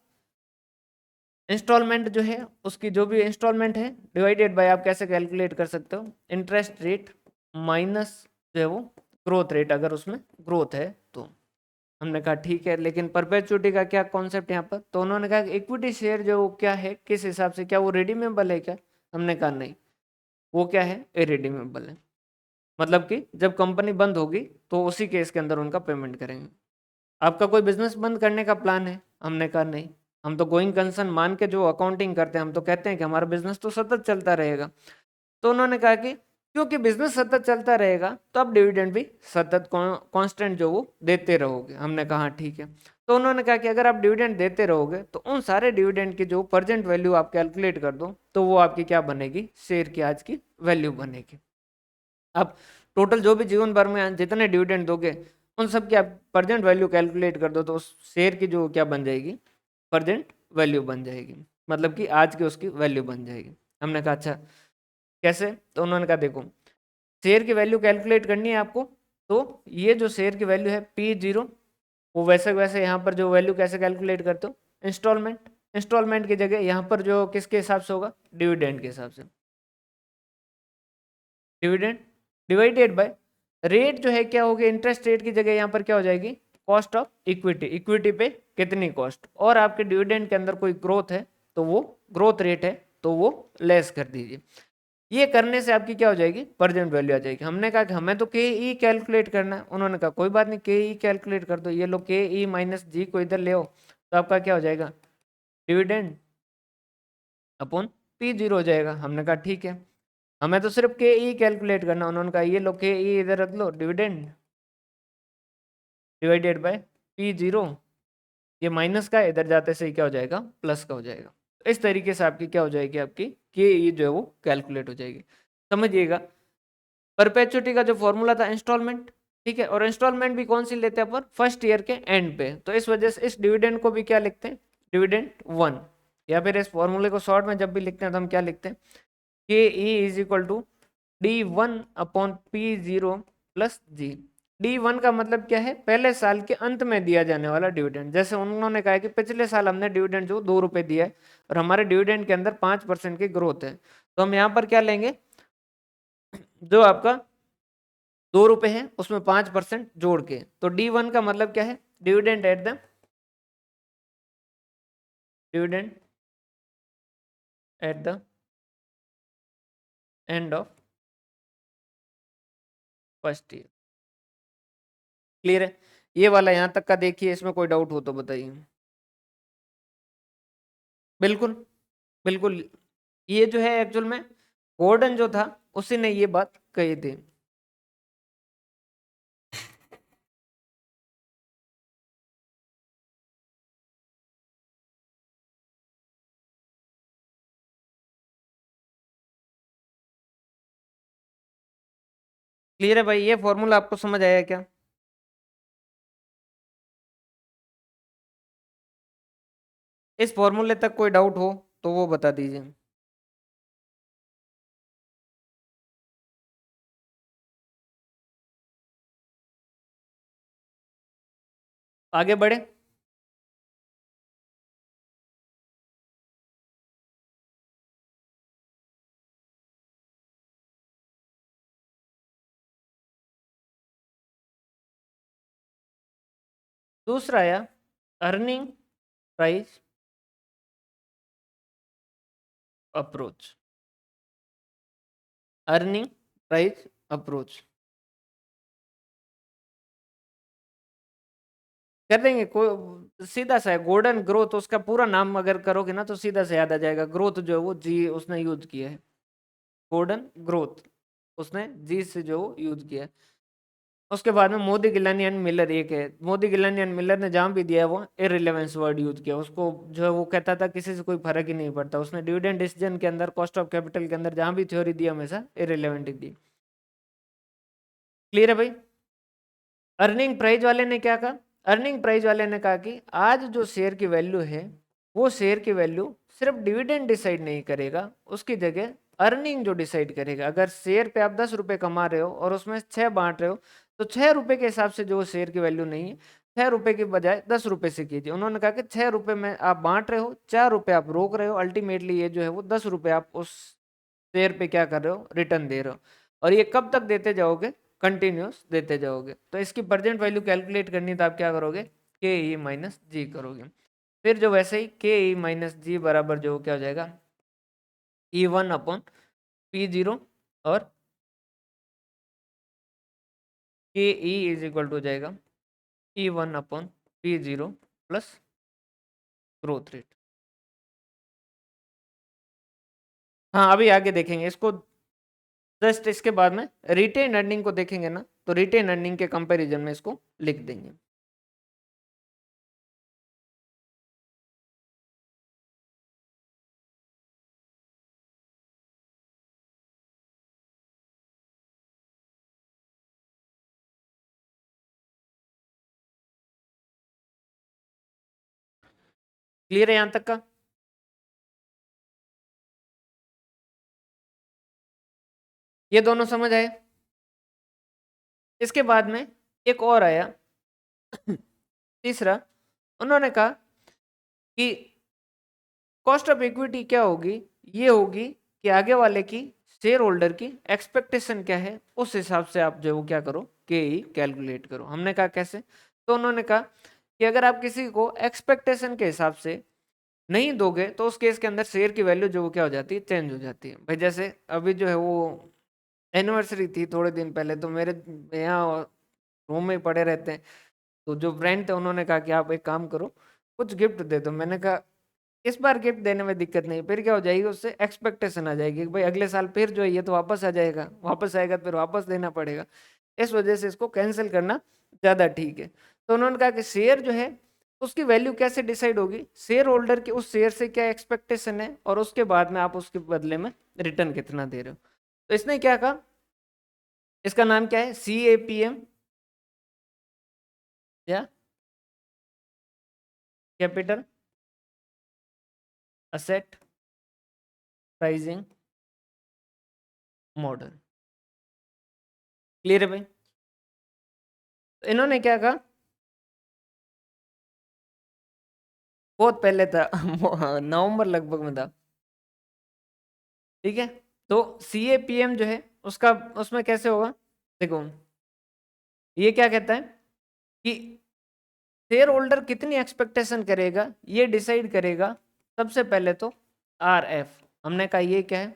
इंस्टॉलमेंट जो है उसकी जो भी इंस्टॉलमेंट है डिवाइडेड बाय आप कैसे कैलकुलेट कर सकते हो, इंटरेस्ट रेट माइनस जो है वो ग्रोथ रेट, अगर उसमें ग्रोथ है तो। हमने कहा ठीक है, लेकिन परपेचुइटी का क्या कॉन्सेप्ट यहाँ पर, तो उन्होंने कहा इक्विटी शेयर जो क्या है, किस हिसाब से, क्या वो रिडीमेबल है क्या? हमने कहा नहीं, वो क्या है, इरिडीमेबल है। मतलब कि जब कंपनी बंद होगी तो उसी केस के अंदर उनका पेमेंट करेंगे। आपका कोई बिजनेस बंद करने का प्लान है? हमने कहा नहीं, हम तो गोइंग कंसर्न मान के जो अकाउंटिंग करते हैं, हम तो कहते हैं कि हमारा बिजनेस तो सतत चलता रहेगा। तो उन्होंने कहा कि क्योंकि बिजनेस सतत चलता रहेगा तो आप डिविडेंड भी सतत कांस्टेंट जो वो देते रहोगे। हमने कहा ठीक है। तो उन्होंने कहा कि अगर आप डिविडेंड देते रहोगे तो उन सारे डिविडेंड की जो प्रेजेंट वैल्यू आप कैलकुलेट कर दो तो वो आपकी क्या बनेगी, शेयर की आज की वैल्यू बनेगी। आप टोटल जो भी जीवन भर में जितने डिविडेंड दोगे उन सब की आप प्रेजेंट वैल्यू कैलकुलेट कर दो तो उस शेयर की जो क्या बन जाएगी, प्रेजेंट वैल्यू बन जाएगी, मतलब कि आज की उसकी वैल्यू बन जाएगी। हमने कहा अच्छा कैसे? तो उन्होंने कहा देखो, शेयर की वैल्यू कैलकुलेट करनी है आपको, तो ये जो शेयर की वैल्यू है P0, वो वैसे वैसे यहाँ पर जो वैल्यू कैसे कैलकुलेट करते हो, इंस्टॉलमेंट, इंस्टॉलमेंट की जगह यहाँ पर जो किसके हिसाब से होगा, डिविडेंड के हिसाब से। डिविडेंड डिवाइडेड बाय रेट जो है क्या होगी, इंटरेस्ट रेट की जगह यहाँ पर क्या हो जाएगी, कॉस्ट ऑफ इक्विटी, इक्विटी पे कितनी कॉस्ट, और आपके डिविडेंड के अंदर कोई ग्रोथ है तो वो ग्रोथ रेट है तो वो लेस कर दीजिए। ये करने से आपकी क्या हो जाएगी, प्रेजेंट वैल्यू आ जाएगी। हमने कहा कि हमें तो के ई कैलकुलेट करना है। उन्होंने कहा कोई बात नहीं, के ई कैलकुलेट कर दो, ये लो के ई माइनस जी को इधर ले आओ तो आपका क्या हो जाएगा, डिविडेंड अपॉन P0 हो जाएगा। हमने कहा ठीक है, हमें तो सिर्फ के ई कैलकुलेट करना। उन्होंने कहा ये लो के ई इधर रख लो, डिविडेंड डिवाइडेड बाय P0, ये माइनस का इधर जाते से क्या हो जाएगा, प्लस का हो जाएगा। तो इस तरीके से आपकी क्या हो जाएगी, आपकी के ई जो है वो कैलकुलेट हो जाएगी। समझिएगा, परपेचुटी का जो फॉर्मूला था इंस्टॉलमेंट, ठीक है, और इंस्टॉलमेंट भी कौन सी लेते हैं अपन, फर्स्ट ईयर के एंड पे। तो इस वजह से इस डिविडेंड को भी क्या लिखते हैं, डिविडेंड 1, या फिर इस फॉर्मूले को शॉर्ट में जब भी लिखते हैं तो हम क्या लिखते हैं, K E is equal to D1 upon P0 plus G. D1 का मतलब क्या है, पहले साल के अंत में दिया जाने वाला डिविडेंड। जैसे उन्होंने कहा कि पिछले साल हमने डिविडेंड जो 2 रुपए दिया है और हमारे डिविडेंड के अंदर 5% की ग्रोथ है, तो हम यहाँ पर क्या लेंगे, जो आपका 2 रुपए है उसमें 5% जोड़ के। तो D1 का मतलब क्या है, dividend at the dividend at the end of first year. Clear है? ये वाला यहाँ तक का देखिए, इसमें कोई डाउट हो तो बताइए। बिल्कुल बिल्कुल, ये जो है एक्चुअल में गॉर्डन जो था उसी ने ये बात कही थी। क्लियर है भाई, ये फॉर्मूला आपको समझ आया क्या? इस फॉर्मूले तक कोई डाउट हो तो वो बता दीजिए। आगे बढ़े। दूसरा आया earning price approach, earning price approach कर देंगे। कोई सीधा सा है, गोल्डन ग्रोथ, उसका पूरा नाम अगर करोगे ना तो सीधा से याद आ जाएगा। ग्रोथ जो है वो जी उसने यूज किया है, गोल्डन ग्रोथ उसने जी से जो यूज किया है। उसके बाद में मोदी गिलानी एंड मिलर एक है, मोदी गिलानी एंड मिलर ने जहां भी दिया है वो इररिलेवेंस वर्ड यूज किया। उसको जो है वो कहता था किसी से कोई फर्क ही नहीं पड़ता, उसने डिविडेंड डिसीजन के अंदर, कॉस्ट ऑफ कैपिटल के अंदर जहां भी थ्योरी दी हमेशा इररिलेवेंट ही दी। क्लियर है भाई? अर्निंग प्राइस वाले ने क्या कहा, अर्निंग प्राइस वाले ने कहा कि आज जो शेयर की वैल्यू है वो शेयर की वैल्यू सिर्फ डिविडेंड डिसाइड नहीं करेगा, उसकी जगह अर्निंग जो डिसाइड करेगा। अगर शेयर पे आप 10 रुपए कमा रहे हो और उसमें 6 बांट रहे हो तो 6 रुपए के हिसाब से जो शेयर की वैल्यू नहीं है, ₹6 के बजाय ₹10 से कीजिए। उन्होंने कहा कि ₹6 में आप बांट रहे हो, ₹4 आप रोक रहे हो, अल्टीमेटली ये जो है वो ₹10 आप उस शेयर पे क्या कर रहे हो, रिटर्न दे रहे हो। और ये कब तक देते जाओगे, कंटिन्यूस देते जाओगे। तो इसकी प्रेजेंट वैल्यू कैलकुलेट करनी तो आप क्या करोगे, के ई माइनस जी करोगे। फिर जो वैसे ही के ई माइनस जी बराबर जो क्या हो जाएगा, E1/P0 और के ई इज इक्वल टू हो जाएगा E1/P0 प्लस ग्रोथ रेट। हाँ अभी आगे देखेंगे इसको, जस्ट इसके बाद में रिटेन अर्निंग को देखेंगे ना, तो रिटेन अर्निंग के कंपैरिजन में इसको लिख देंगे। क्लियर है यहां तक का? ये दोनों समझ आए। इसके बाद में एक और आया तीसरा, उन्होंने कहा कि कॉस्ट ऑफ इक्विटी क्या होगी, ये होगी कि आगे वाले की शेयर होल्डर की एक्सपेक्टेशन क्या है, उस हिसाब से आप जो वो क्या करो, के ई कैलकुलेट करो। हमने कहा कैसे, तो उन्होंने कहा कि अगर आप किसी को एक्सपेक्टेशन के हिसाब से नहीं दोगे तो उस केस के अंदर शेयर की वैल्यू जो वो क्या हो जाती है, चेंज हो जाती है। भाई जैसे अभी जो है वो एनिवर्सरी थी थोड़े दिन पहले, तो मेरे यहाँ रूम में ही पड़े रहते हैं, तो जो फ्रेंड थे उन्होंने कहा कि आप एक काम करो, कुछ गिफ्ट दे दो। मैंने कहा इस बार गिफ्ट देने में दिक्कत नहीं, फिर क्या हो जाएगी, उससे एक्सपेक्टेशन आ जाएगी कि भाई अगले साल फिर जो है ये तो वापस आ जाएगा, वापस आएगा तो फिर वापस देना पड़ेगा। इस वजह से इसको कैंसिल करना ज़्यादा ठीक है। तो उन्होंने कहा कि शेयर जो है उसकी वैल्यू कैसे डिसाइड होगी, शेयर होल्डर की उस शेयर से क्या एक्सपेक्टेशन है, और उसके बाद में आप उसके बदले में रिटर्न कितना दे रहे हो। तो इसने क्या कहा, इसका नाम क्या है, CAPM या capital asset pricing model. Clear है भाई? तो इन्होंने क्या कहा, बहुत पहले था नवंबर लगभग में था, ठीक है। तो CAPM जो है उसका, उसमें कैसे होगा, देखो ये क्या कहता है कि शेयर होल्डर कितनी एक्सपेक्टेशन करेगा, ये डिसाइड करेगा सबसे पहले तो RF। हमने कहा ये क्या है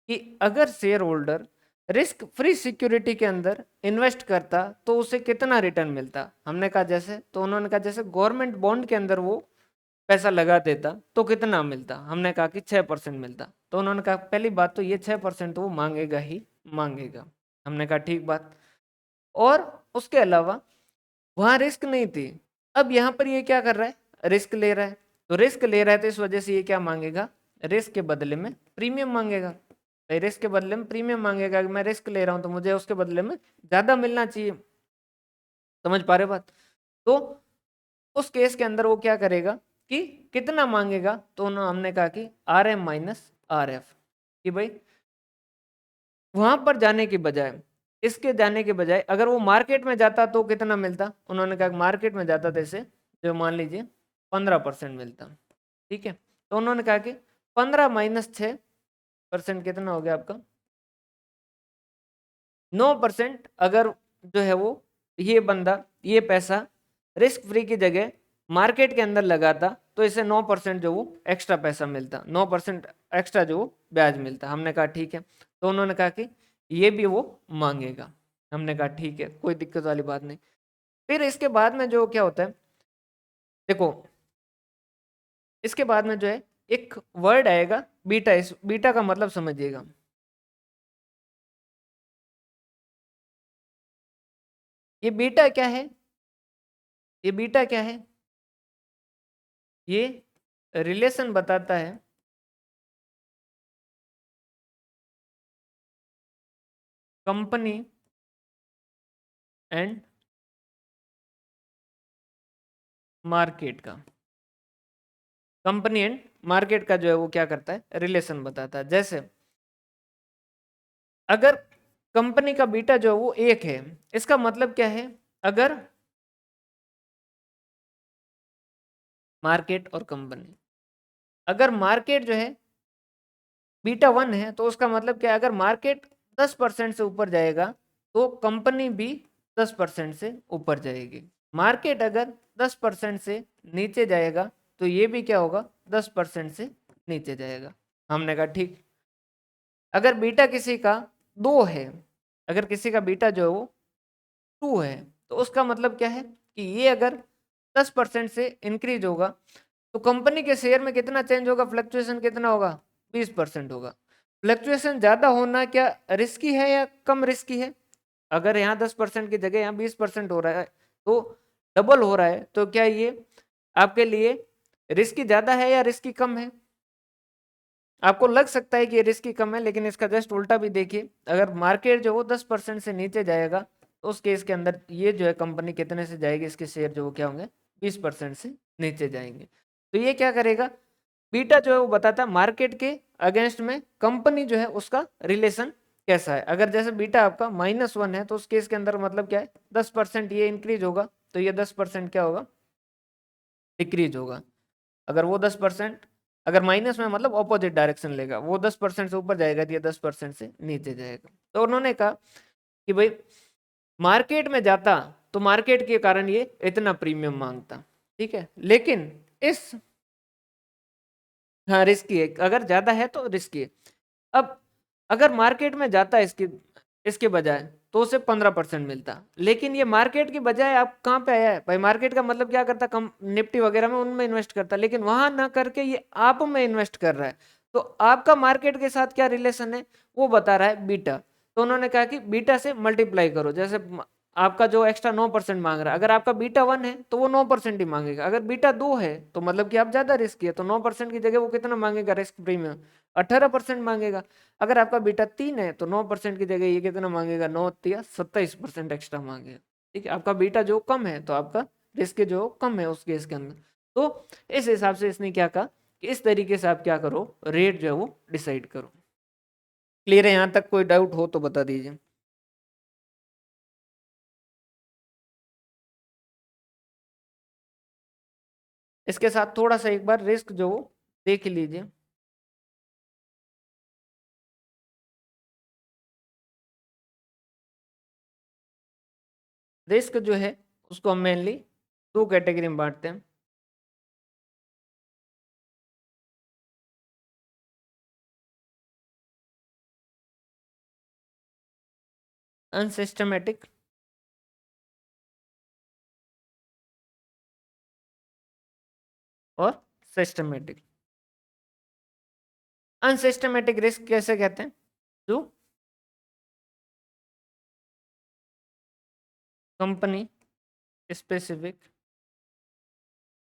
कि अगर share holder risk free security के अंदर इन्वेस्ट करता तो उसे कितना रिटर्न मिलता। हमने कहा जैसे, तो उन्होंने कहा जैसे गवर्नमेंट बॉन्ड के अंदर वो पैसा लगा देता तो कितना मिलता। हमने कहा कि 6% मिलता। तो उन्होंने कहा पहली बात तो ये 6% वो मांगेगा ही मांगेगा। हमने कहा ठीक बात। और उसके अलावा वहां रिस्क नहीं थी, अब यहाँ पर ये क्या कर रहा है, रिस्क ले रहा है। तो रिस्क ले रहा है तो इस वजह से ये क्या मांगेगा, रिस्क के बदले में प्रीमियम मांगेगा। भाई रिस्क के बदले में प्रीमियम मांगेगा, कि मैं रिस्क ले रहा हूं तो मुझे उसके बदले में ज्यादा मिलना चाहिए। समझ पा रहे बात? तो उस केस के अंदर वो क्या करेगा कि कितना मांगेगा, तो हमने कहा कि RM माइनस RF, कि भाई वहां पर जाने के बजाय, इसके जाने के बजाय अगर वो मार्केट में जाता तो कितना मिलता। उन्होंने कहा मार्केट में जाता जैसे जो मान लीजिए 15% मिलता, ठीक है। तो उन्होंने कहा कि 15 - 6% कितना हो गया आपका, 9%। अगर जो है वो ये बंदा ये पैसा रिस्क फ्री की जगह मार्केट के अंदर लगाता तो इसे 9% जो वो एक्स्ट्रा पैसा मिलता, 9% एक्स्ट्रा जो वो ब्याज मिलता। हमने कहा ठीक है। तो उन्होंने कहा कि ये भी वो मांगेगा। हमने कहा ठीक है, कोई दिक्कत वाली बात नहीं। फिर इसके बाद में जो क्या होता है, देखो इसके बाद में जो है एक वर्ड आएगा बीटा। इस बीटा का मतलब समझिएगा, ये बीटा क्या है, ये बीटा क्या है, ये रिलेशन बताता है कंपनी एंड मार्केट का। कंपनी एंड मार्केट का जो है वो क्या करता है, रिलेशन बताता है। जैसे अगर कंपनी का बीटा जो है वो 1 है, इसका मतलब क्या है, अगर मार्केट और कंपनी। अगर मार्केट जो है बीटा 1 है तो उसका मतलब क्या है, अगर मार्केट 10% से ऊपर जाएगा तो कंपनी भी 10% से ऊपर जाएगी। मार्केट अगर 10% से नीचे जाएगा तो ये भी क्या होगा, 10% से नीचे जाएगा। हमने कहा ठीक। अगर बीटा किसी का 2 है, अगर किसी का बीटा जो है वो 2 है तो उसका मतलब क्या है कि ये अगर 10% से इंक्रीज होगा तो कंपनी के शेयर में कितना चेंज होगा, फ्लक्चुएशन कितना होगा, 20% होगा। फ्लक्चुएशन ज्यादा होना क्या रिस्की है या कम रिस्की है? अगर यहाँ 10% की जगह यहाँ 20% हो रहा है तो डबल हो रहा है, तो क्या ये आपके लिए रिस्की ज्यादा है या रिस्की कम है? आपको लग सकता है कि ये रिस्की कम है, लेकिन इसका जस्ट उल्टा भी देखिए। अगर मार्केट जो वो 10% से नीचे जाएगा तो उस केस के अंदर ये जो है कंपनी कितने से जाएगी, इसके शेयर जो वो क्या होंगे, 20% से नीचे जाएंगे। तो ये क्या करेगा, बीटा जो है वो बताता है मार्केट के अगेंस्ट में कंपनी जो है उसका रिलेशन कैसा है। अगर जैसे बीटा आपका -1 है तो उस केस के अंदर मतलब क्या है, 10% ये इंक्रीज होगा तो ये 10% क्या होगा, डिक्रीज होगा। अगर वो 10%, अगर माइनस में मतलब ऑपोजिट डायरेक्शन लेगा, वो 10% से ऊपर जाएगा तो ये 10% से नीचे जाएगा। तो उन्होंने कहा कि भाई मार्केट में जाता तो मार्केट के कारण ये इतना प्रीमियम मांगता, ठीक है, लेकिन इस, हाँ रिस्की है, अगर ज्यादा है तो रिस्की है। अब अगर मार्केट में जाता है इसके इसके बजाय तो उसे 15% मिलता, लेकिन ये मार्केट की बजाय आप कहाँ पे आया है भाई, मार्केट का मतलब क्या करता, कम निफ्टी वगैरह में उनमें इन्वेस्ट करता, लेकिन वहां ना करके ये आप में इन्वेस्ट कर रहा है। तो आपका मार्केट के साथ क्या रिलेशन है वो बता रहा है बीटा। तो उन्होंने कहा कि बीटा से मल्टीप्लाई करो, जैसे आपका जो एक्स्ट्रा 9% मांग रहा है, अगर आपका बीटा 1 है तो वो 9% ही मांगेगा। अगर बीटा 2 है तो मतलब कि आप ज्यादा रिस्क है, तो 9% की जगह वो कितना मांगेगा रिस्क प्रीमियम, 18% मांगेगा। अगर आपका बीटा 3 है तो 9% की जगह ये कितना मांगेगा, 9 या 27% एक्स्ट्रा मांगेगा। ठीक है, आपका बीटा जो कम है तो आपका रिस्क जो कम है उस केस के अंदर। तो इस हिसाब से इसने क्या कहा कि इस तरीके से आप क्या करो, रेट जो है वो डिसाइड करो। क्लियर है? यहाँ तक कोई डाउट हो तो बता दीजिए। इसके साथ थोड़ा सा एक बार रिस्क जो वो देख लीजिए। रिस्क जो है उसको हम मेनली 2 कैटेगरी में बांटते हैं। अनसिस्टमेटिक और सिस्टमेटिक। अनसिस्टमेटिक रिस्क कैसे कहते हैं, जो कंपनी स्पेसिफिक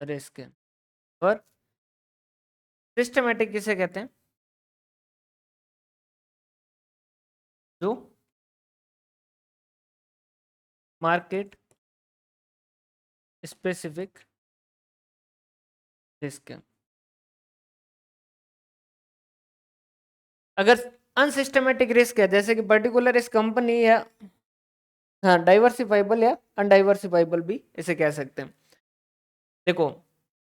रिस्क है। और सिस्टमेटिक किसे कहते हैं, जो मार्केट स्पेसिफिक रिस्क है। अगर अनसिस्टमेटिक रिस्क है जैसे कि पर्टिकुलर इस कंपनी या, हाँ डाइवर्सिफाइबल या अनडाइवर्सिफाइबल भी इसे कह सकते हैं। देखो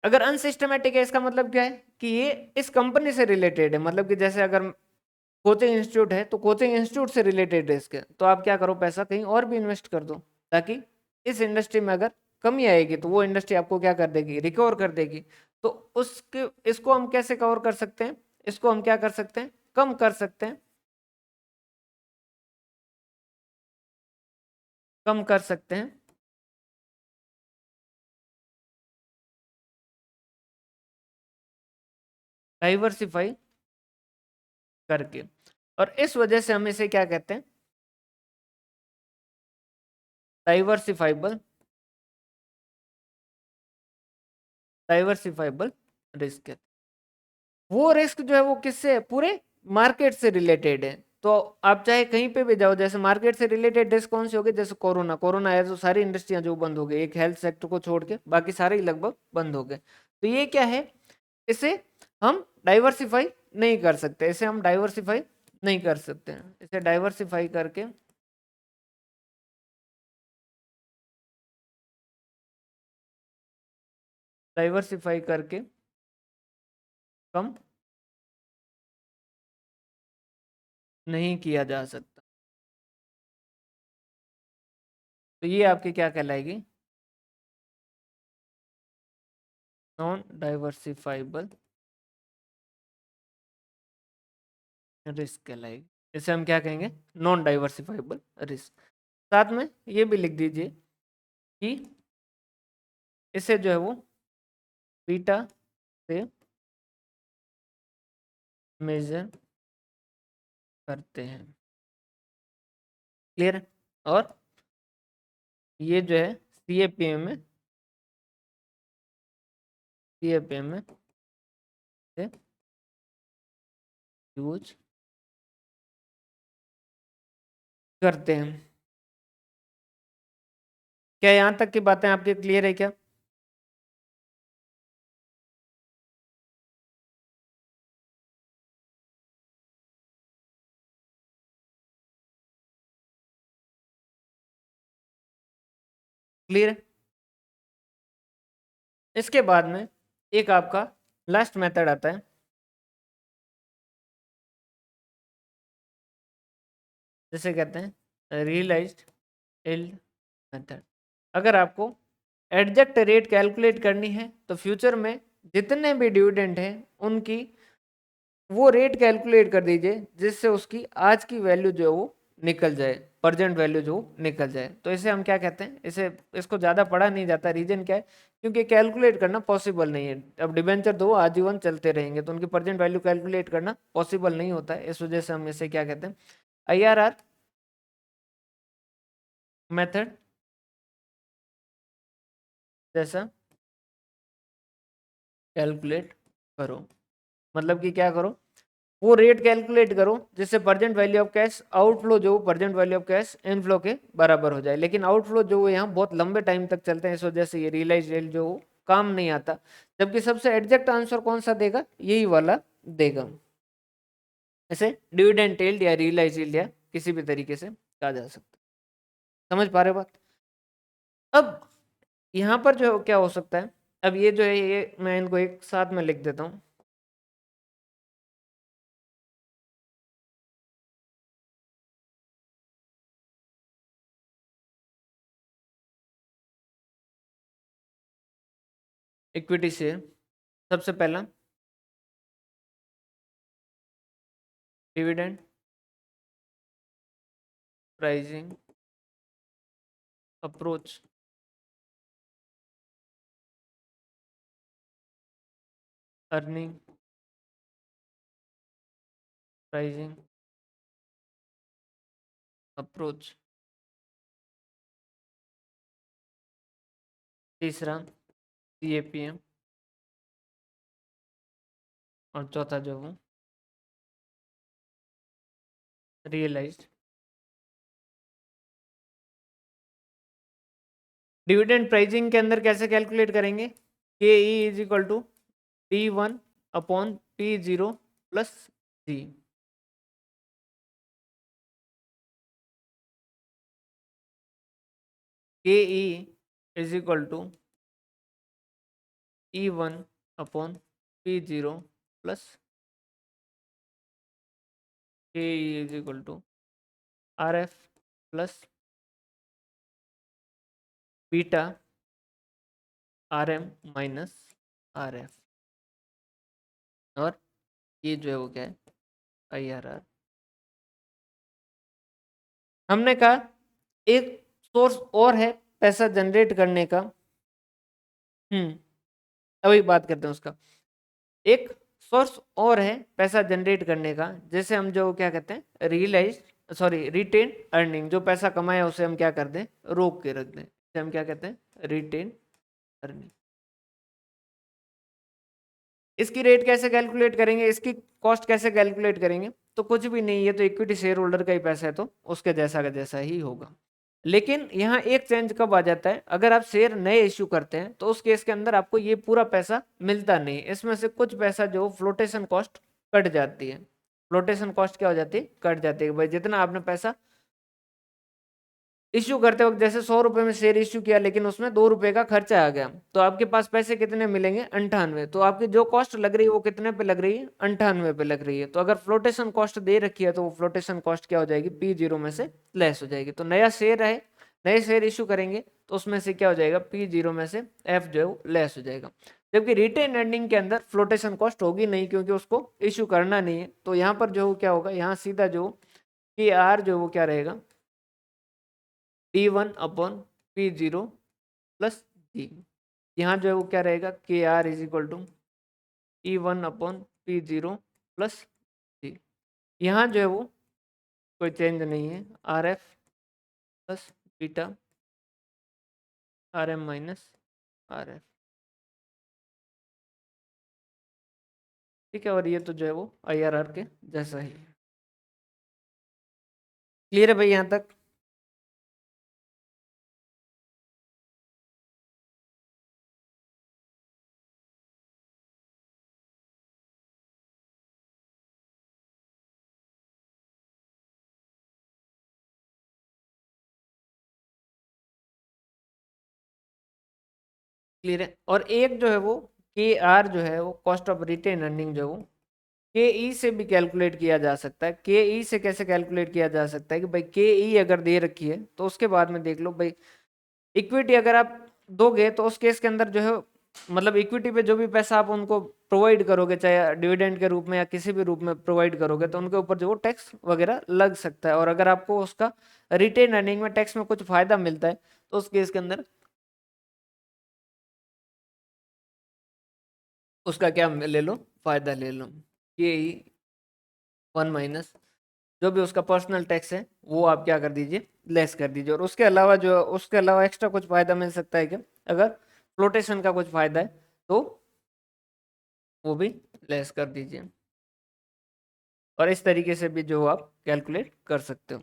अगर अनसिस्टमेटिक है इसका मतलब क्या है कि ये इस कंपनी से रिलेटेड है, मतलब कि जैसे अगर कोचिंग इंस्टीट्यूट है तो कोचिंग इंस्टीट्यूट से रिलेटेड रिस्क है, तो आप क्या करो, पैसा कहीं और भी इन्वेस्ट कर दो, ताकि इस इंडस्ट्री में अगर कमी आएगी तो वो इंडस्ट्री आपको क्या कर देगी, रिकवर कर देगी। तो उसके इसको हम कैसे कवर कर सकते हैं, इसको हम क्या कर सकते हैं, कम कर सकते हैं, कम कर सकते हैं डाइवर्सिफाई करके। और इस वजह से हम इसे क्या कहते हैं, डाइवर्सिफाइबल, डाइवर्सिफाइबल रिस्क है। वो रिस्क जो है वो किससे है, पूरे मार्केट से रिलेटेड है। तो आप चाहे कहीं पे भी जाओ, जैसे मार्केट से रिलेटेड रिस्क कौन सी होगी, जैसे कोरोना, कोरोना आया तो सारी इंडस्ट्रियां जो बंद हो गई, एक हेल्थ सेक्टर को छोड़ के बाकी सारे ही लगभग बंद हो गए। तो ये क्या है, इसे हम डाइवर्सिफाई नहीं कर सकते, इसे हम डाइवर्सिफाई नहीं कर सकते हैं। इसे डाइवर्सिफाई करके डाइवर्सिफाई करके कम नहीं किया जा सकता। तो ये आपकी क्या कहलाएगी? नॉन डाइवर्सिफाइबल रिस्क कहलाएगी। इसे हम क्या कहेंगे? Non diversifiable risk. साथ में ये भी लिख दीजिए कि इसे जो है वो बीटा से मेजर करते हैं। क्लियर है? और ये जो है सीएपीएम में से यूज करते हैं। क्या यहाँ तक की बातें आपके क्लियर है क्या? क्लियर है? इसके बाद में एक आपका लास्ट मेथड आता है, जिसे कहते हैं रियलाइज्ड यील्ड मेथड। अगर आपको एडजस्ट रेट कैलकुलेट करनी है तो फ्यूचर में जितने भी डिविडेंड हैं उनकी वो रेट कैलकुलेट कर दीजिए, जिससे उसकी आज की वैल्यू जो है वो निकल जाए, प्रेजेंट वैल्यू जो निकल जाए। तो इसे हम क्या कहते हैं? इसको ज़्यादा पढ़ा नहीं जाता। रीजन क्या है? क्योंकि कैलकुलेट करना पॉसिबल नहीं है। अब डिबेंचर दो आजीवन चलते रहेंगे तो उनकी प्रेजेंट वैल्यू कैलकुलेट करना पॉसिबल नहीं होता है। इस वजह से हम इसे क्या कहते हैं? IRR मेथड जैसा कैलकुलेट करो। मतलब कि क्या करो? वो रेट कैलकुलेट करो जिससे present value of cash outflow जो present value of cash inflow के बराबर हो जाए। लेकिन आउटफ्लो जो यहाँ बहुत लंबे टाइम तक चलते हैं, इस वजह से ये रियलाइज रेट जो काम नहीं आता। जबकि सबसे एग्जैक्ट आंसर कौन सा देगा? यही वाला देगा। इसे डिविडेंड यील्ड या रियलाइज यील्ड या किसी भी तरीके से कहा जा सकता है। समझ पा रहे हो बात? अब यहाँ पर जो क्या हो सकता है, अब ये जो है ये मैं इनको एक साथ में लिख देता हूँ। इक्विटी शेयर सबसे पहला, dividend pricing approach, earning pricing approach. तीसरा CAPM। और चौथा जो हूँ रियलाइज्ड। डिविडेंड प्राइसिंग के अंदर कैसे कैलकुलेट करेंगे? KE is equal to P1/P0 plus C। KE is equal to E1/P0 plus KE is equal to RF plus beta RM minus RF। और ये जो है वो क्या है? IRR। हमने कहा एक सोर्स और है पैसा जनरेट करने का। अभी बात करते हैं उसका। एक सोर्स और है पैसा जनरेट करने का, जैसे हम जो क्या कहते हैं रियलाइज सॉरी रिटेन अर्निंग, जो पैसा कमाया उसे हम क्या कर दें? रोक के रख दें। इसे हम क्या कहते हैं? Retain earning. इसकी रेट कैसे कैलकुलेट करेंगे? इसकी कॉस्ट कैसे कैलकुलेट करेंगे? तो कुछ भी नहीं, ये तो इक्विटी शेयर होल्डर का ही पैसा है तो उसके जैसा का जैसा ही होगा। लेकिन यहाँ एक चेंज कब आ जाता है? अगर आप शेयर नए इश्यू करते हैं तो उस केस के अंदर आपको ये पूरा पैसा मिलता नहीं, इसमें से कुछ पैसा जो फ्लोटेशन कॉस्ट कट जाती है। फ्लोटेशन कॉस्ट क्या हो जाती है? कट जाती है। भाई जितना आपने पैसा इश्यू करते वक्त जैसे 100 रुपए में शेयर इश्यू किया, लेकिन उसमें 2 रुपए का खर्चा आ गया, तो आपके पास पैसे कितने मिलेंगे? 98। तो आपकी जो कॉस्ट लग रही है वो कितने पे लग रही है? 98 पे लग रही है। तो अगर फ्लोटेशन कॉस्ट दे रखी है तो वो फ्लोटेशन कॉस्ट क्या हो जाएगी? P0 में से लेस हो जाएगी। तो नया शेयर है, नए शेयर इश्यू करेंगे तो उसमें से क्या हो जाएगा? P0 में से F जो है वो लेस हो जाएगा। जबकि रिटेन अर्निंग के अंदर फ्लोटेशन कॉस्ट होगी नहीं, क्योंकि उसको इश्यू करना नहीं है। तो यहाँ पर जो क्या होगा, यहाँ सीधा जो KR जो वो क्या रहेगा? P1/P0 प्लस जी। यहाँ जो है वो क्या रहेगा? KR=P1/P0 प्लस जी। यहाँ जो है वो कोई चेंज नहीं है, RF plus beta RM minus RF। ठीक है, और ये तो जो है वो IRR के जैसा ही है। क्लियर है भाई यहाँ तक? क्लियर है। और एक जो है वो KR जो है वो कॉस्ट ऑफ रिटेन अर्निंग जो है वो KE से भी कैलकुलेट किया जा सकता है। KE से कैसे कैलकुलेट किया जा सकता है कि भाई KE अगर दे रखी है तो उसके बाद में देख लो भाई, इक्विटी अगर आप दोगे तो उस केस के अंदर जो है, मतलब इक्विटी पे जो भी पैसा आप उनको प्रोवाइड करोगे, चाहे डिविडेंड के रूप में या किसी भी रूप में प्रोवाइड करोगे, तो उनके ऊपर जो वो टैक्स वगैरह लग सकता है। और अगर आपको उसका रिटेन अर्निंग में टैक्स में कुछ फायदा मिलता है तो उस केस के अंदर उसका क्या ले लो? फायदा ले लो। ये 1 माइनस जो भी उसका पर्सनल टैक्स है वो आप क्या कर दीजिए? लेस कर दीजिए। और उसके अलावा एक्स्ट्रा कुछ फायदा मिल सकता है क्या? अगर फ्लोटेशन का कुछ फायदा है तो वो भी लेस कर दीजिए। और इस तरीके से भी जो आप कैलकुलेट कर सकते हो।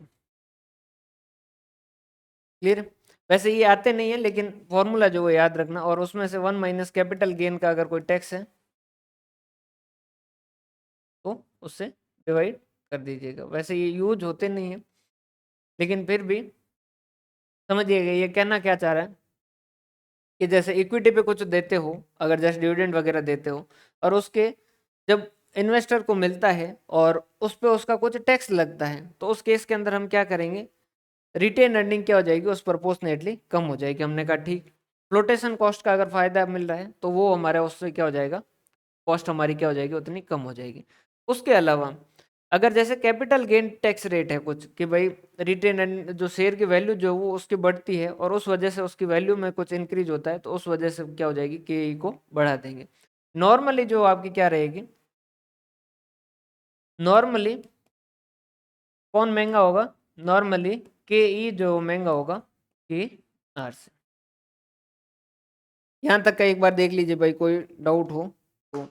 क्लियर? वैसे ये आते नहीं है, लेकिन फॉर्मूला जो वो याद रखना, और उसमें से 1 माइनस कैपिटल गेन का अगर कोई टैक्स है तो उससे डिवाइड कर दीजिएगा। वैसे ये यूज होते नहीं है, लेकिन फिर भी समझिएगा ये कहना क्या चाह रहा है कि जैसे इक्विटी पे कुछ देते हो, अगर जैसे डिविडेंड वगैरह देते हो, और उसके जब इन्वेस्टर को मिलता है और उस पे उसका कुछ टैक्स लगता है, तो उस केस के अंदर हम क्या करेंगे? रिटेन अर्निंग क्या हो जाएगी? उस प्रोपोर्शनेटली कम हो जाएगी। हमने कहा ठीक। फ्लोटेशन कॉस्ट का अगर फायदा मिल रहा है तो वो हमारे उससे क्या हो जाएगा? कॉस्ट हमारी क्या हो जाएगी? उतनी कम हो जाएगी। उसके अलावा अगर जैसे कैपिटल गेन टैक्स रेट है कुछ, कि भाई रिटेन जो शेयर की वैल्यू जो वो उसकी बढ़ती है और उस वजह से उसकी वैल्यू में कुछ इंक्रीज होता है, तो उस वजह से क्या हो जाएगी? KE को बढ़ा देंगे। नॉर्मली जो आपकी क्या रहेगी? नॉर्मली कौन महंगा होगा? नॉर्मली KE जो महंगा होगा KR से। यहाँ तक का एक बार देख लीजिए भाई, कोई डाउट हो तो।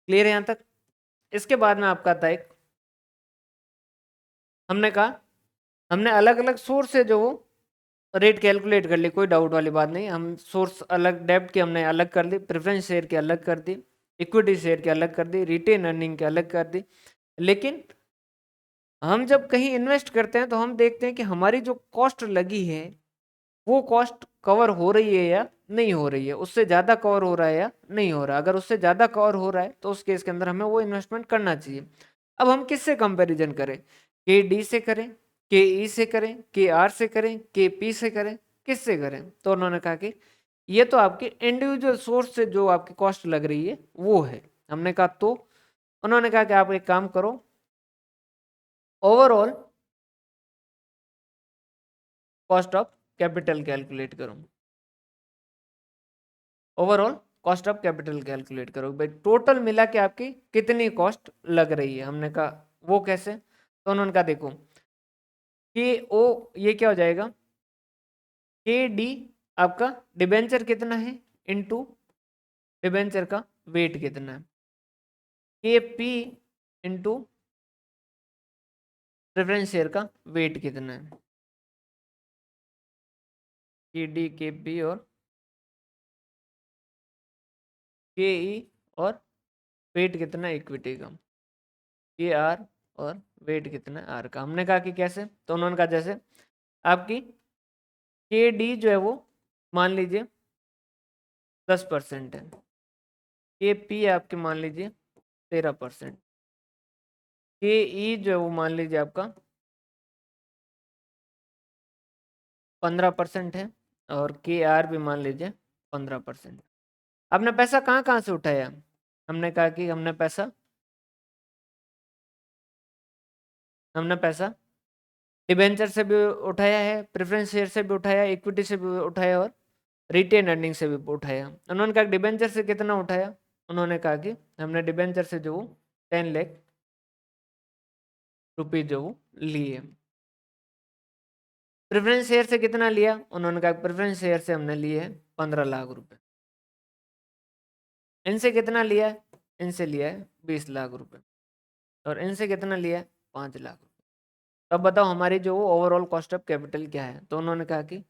क्लियर है यहाँ तक? इसके बाद में आपका आता है हमने कहा हमने अलग अलग सोर्स से जो रेट कैलकुलेट कर ली, कोई डाउट वाली बात नहीं। हम सोर्स अलग, डेब्ट के हमने अलग कर ली, प्रेफरेंस शेयर के अलग कर दी, इक्विटी शेयर के अलग कर दी, रिटेन अर्निंग के अलग कर दी। लेकिन हम जब कहीं इन्वेस्ट करते हैं तो हम देखते हैं कि हमारी जो कॉस्ट लगी है वो कॉस्ट कवर हो रही है या नहीं हो रही है, उससे ज़्यादा कवर हो रहा है या नहीं हो रहा। अगर उससे ज़्यादा कवर हो रहा है तो उस केस के अंदर हमें वो इन्वेस्टमेंट करना चाहिए। अब हम किससे कंपैरिजन करें? KD से करें, KE से करें, KR से करें, KP से करें, किससे करें? तो उन्होंने कहा कि ये तो आपके इंडिविजुअल सोर्स से जो आपकी कॉस्ट लग रही है वो है। हमने कहा तो उन्होंने कहा कि आप एक काम करो, overall cost of capital calculate करो। Overall cost of capital calculate करो भाई, टोटल मिला के आपकी कितनी कॉस्ट लग रही है। हमने कहा वो कैसे? तो उन्होंने कहा देखो कि ओ ये क्या हो जाएगा? KD आपका डिबेंचर कितना है इनटू डिबेंचर का वेट कितना है, KP इनटू प्रेफरेंस शेयर का वेट कितना है, के डी के पी और के ई, और वेट कितना इक्विटी का, के आर, और वेट कितना आर का। हमने कहा कि कैसे, तो उन्होंने कहा जैसे आपकी के डी जो है वो मान लीजिए 10% है, के पी आपके मान लीजिए 13%, के ई जो है वो मान लीजिए आपका 15% है, और के आर भी मान लीजिए 15%। आपने पैसा कहाँ कहाँ से उठाया, हमने कहा कि हमने पैसा डिबेंचर से भी उठाया है, प्रेफरेंस शेयर से भी उठाया, इक्विटी से भी उठाया, और रिटेन अर्निंग से भी उठाया। उन्होंने कहा डिबेंचर से कितना उठाया, उन्होंने कहा कि हमने डिबेंचर से जो 10 लाख रुपये जो लिए। प्रेफरेंस शेयर से कितना लिया, उन्होंने कहा प्रेफरेंस शेयर से हमने लिए 15 लाख रुपए। इनसे कितना लिया है, इनसे लिया है 20 लाख रुपए, और इनसे कितना लिया है 5 लाख रुपए। तब बताओ हमारी जो ओवरऑल कॉस्ट ऑफ कैपिटल क्या है, तो उन्होंने कहा कि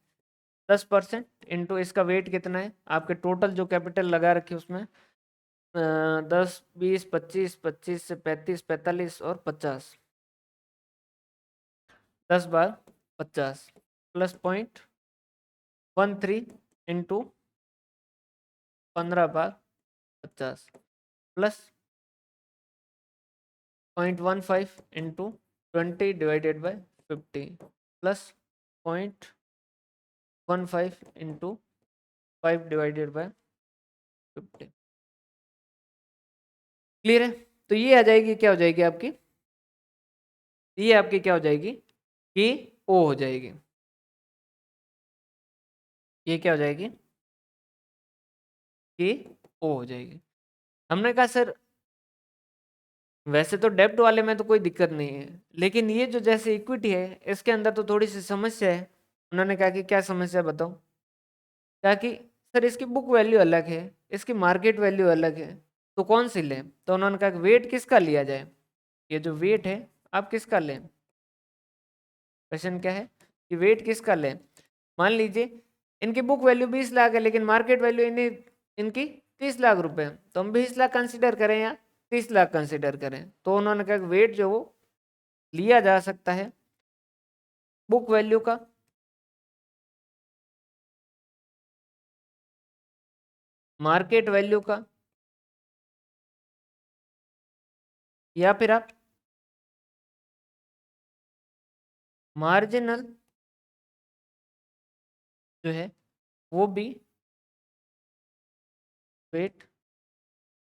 10% इंटू इसका वेट कितना है, आपके टोटल जो कैपिटल लगा रखी है उसमें 10 20 25, 25 से 35, 45 और 50, 10/50 plus 0.13 into 15/50 plus 0.15 into 20/50 plus 0.15 into 5/50। Clear है, तो ये आ जाएगी, क्या हो जाएगी आपकी, ये आपकी क्या हो जाएगी, कि ओ हो जाएगी। ये क्या हो जाएगी, कि ओ हो जाएगी। हमने कहा सर वैसे तो डेब्ट वाले में तो कोई दिक्कत नहीं है, लेकिन ये जो जैसे इक्विटी है इसके अंदर तो थोड़ी सी समस्या है। उन्होंने कहा कि क्या समस्या बताओ, क्या कि सर इसकी बुक वैल्यू अलग है, इसकी मार्केट वैल्यू अलग है, तो कौन सी लें। तो उन्होंने कहा कि वेट किसका लिया जाए, ये जो वेट है आप किसका लें। क्वेश्चन क्या है कि वेट किसका लें। मान लीजिए इनकी बुक वैल्यू 20 लाख है, लेकिन मार्केट वैल्यू इनकी 30 लाख रुपए है, तो हम 20 लाख कंसिडर करें या 30 लाख कंसिडर करें। तो उन्होंने कहा वेट जो वो लिया जा सकता है बुक वैल्यू का, मार्केट वैल्यू का, या फिर आप मार्जिनल जो है वो भी वेट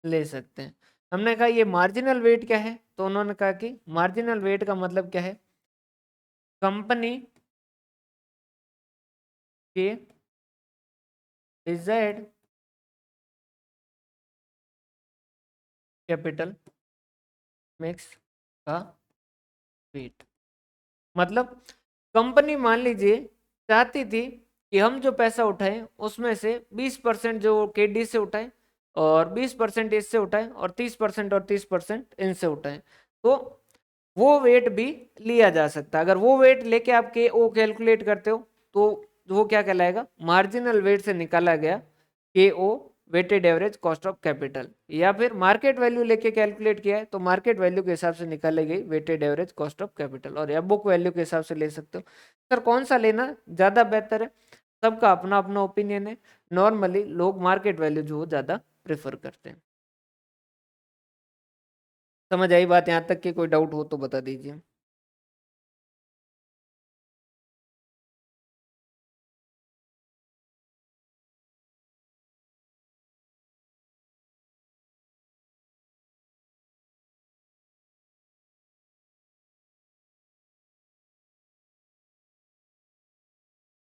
ले सकते हैं। हमने कहा ये मार्जिनल वेट क्या है, तो उन्होंने कहा कि मार्जिनल वेट का मतलब क्या है, कंपनी के डिजायर्ड कैपिटल मिक्स का वेट। मतलब कंपनी मान लीजिए चाहती थी कि हम जो पैसा उठाएं उसमें से 20% जो केडी से उठाएं, और 20% इससे उठाएं, और 30% और 30% इनसे उठाएं, तो वो वेट भी लिया जा सकता है। अगर वो वेट लेके आप के ओ कैलकुलेट करते हो तो वो क्या कहलाएगा, मार्जिनल वेट से निकाला गया के ओ, weighted average cost of capital. या फिर मार्केट वैल्यू लेके कैलकुलेट किया है तो मार्केट वैल्यू के हिसाब से निकाली गई weighted average cost of capital, और या बुक वैल्यू के हिसाब से ले सकते हो। सर कौन सा लेना ज्यादा बेहतर है, सबका अपना अपना ओपिनियन है। नॉर्मली लोग मार्केट वैल्यू जो ज्यादा प्रेफर करते हैं। समझ आई बात यहाँ तक, कि कोई डाउट हो तो बता दीजिए।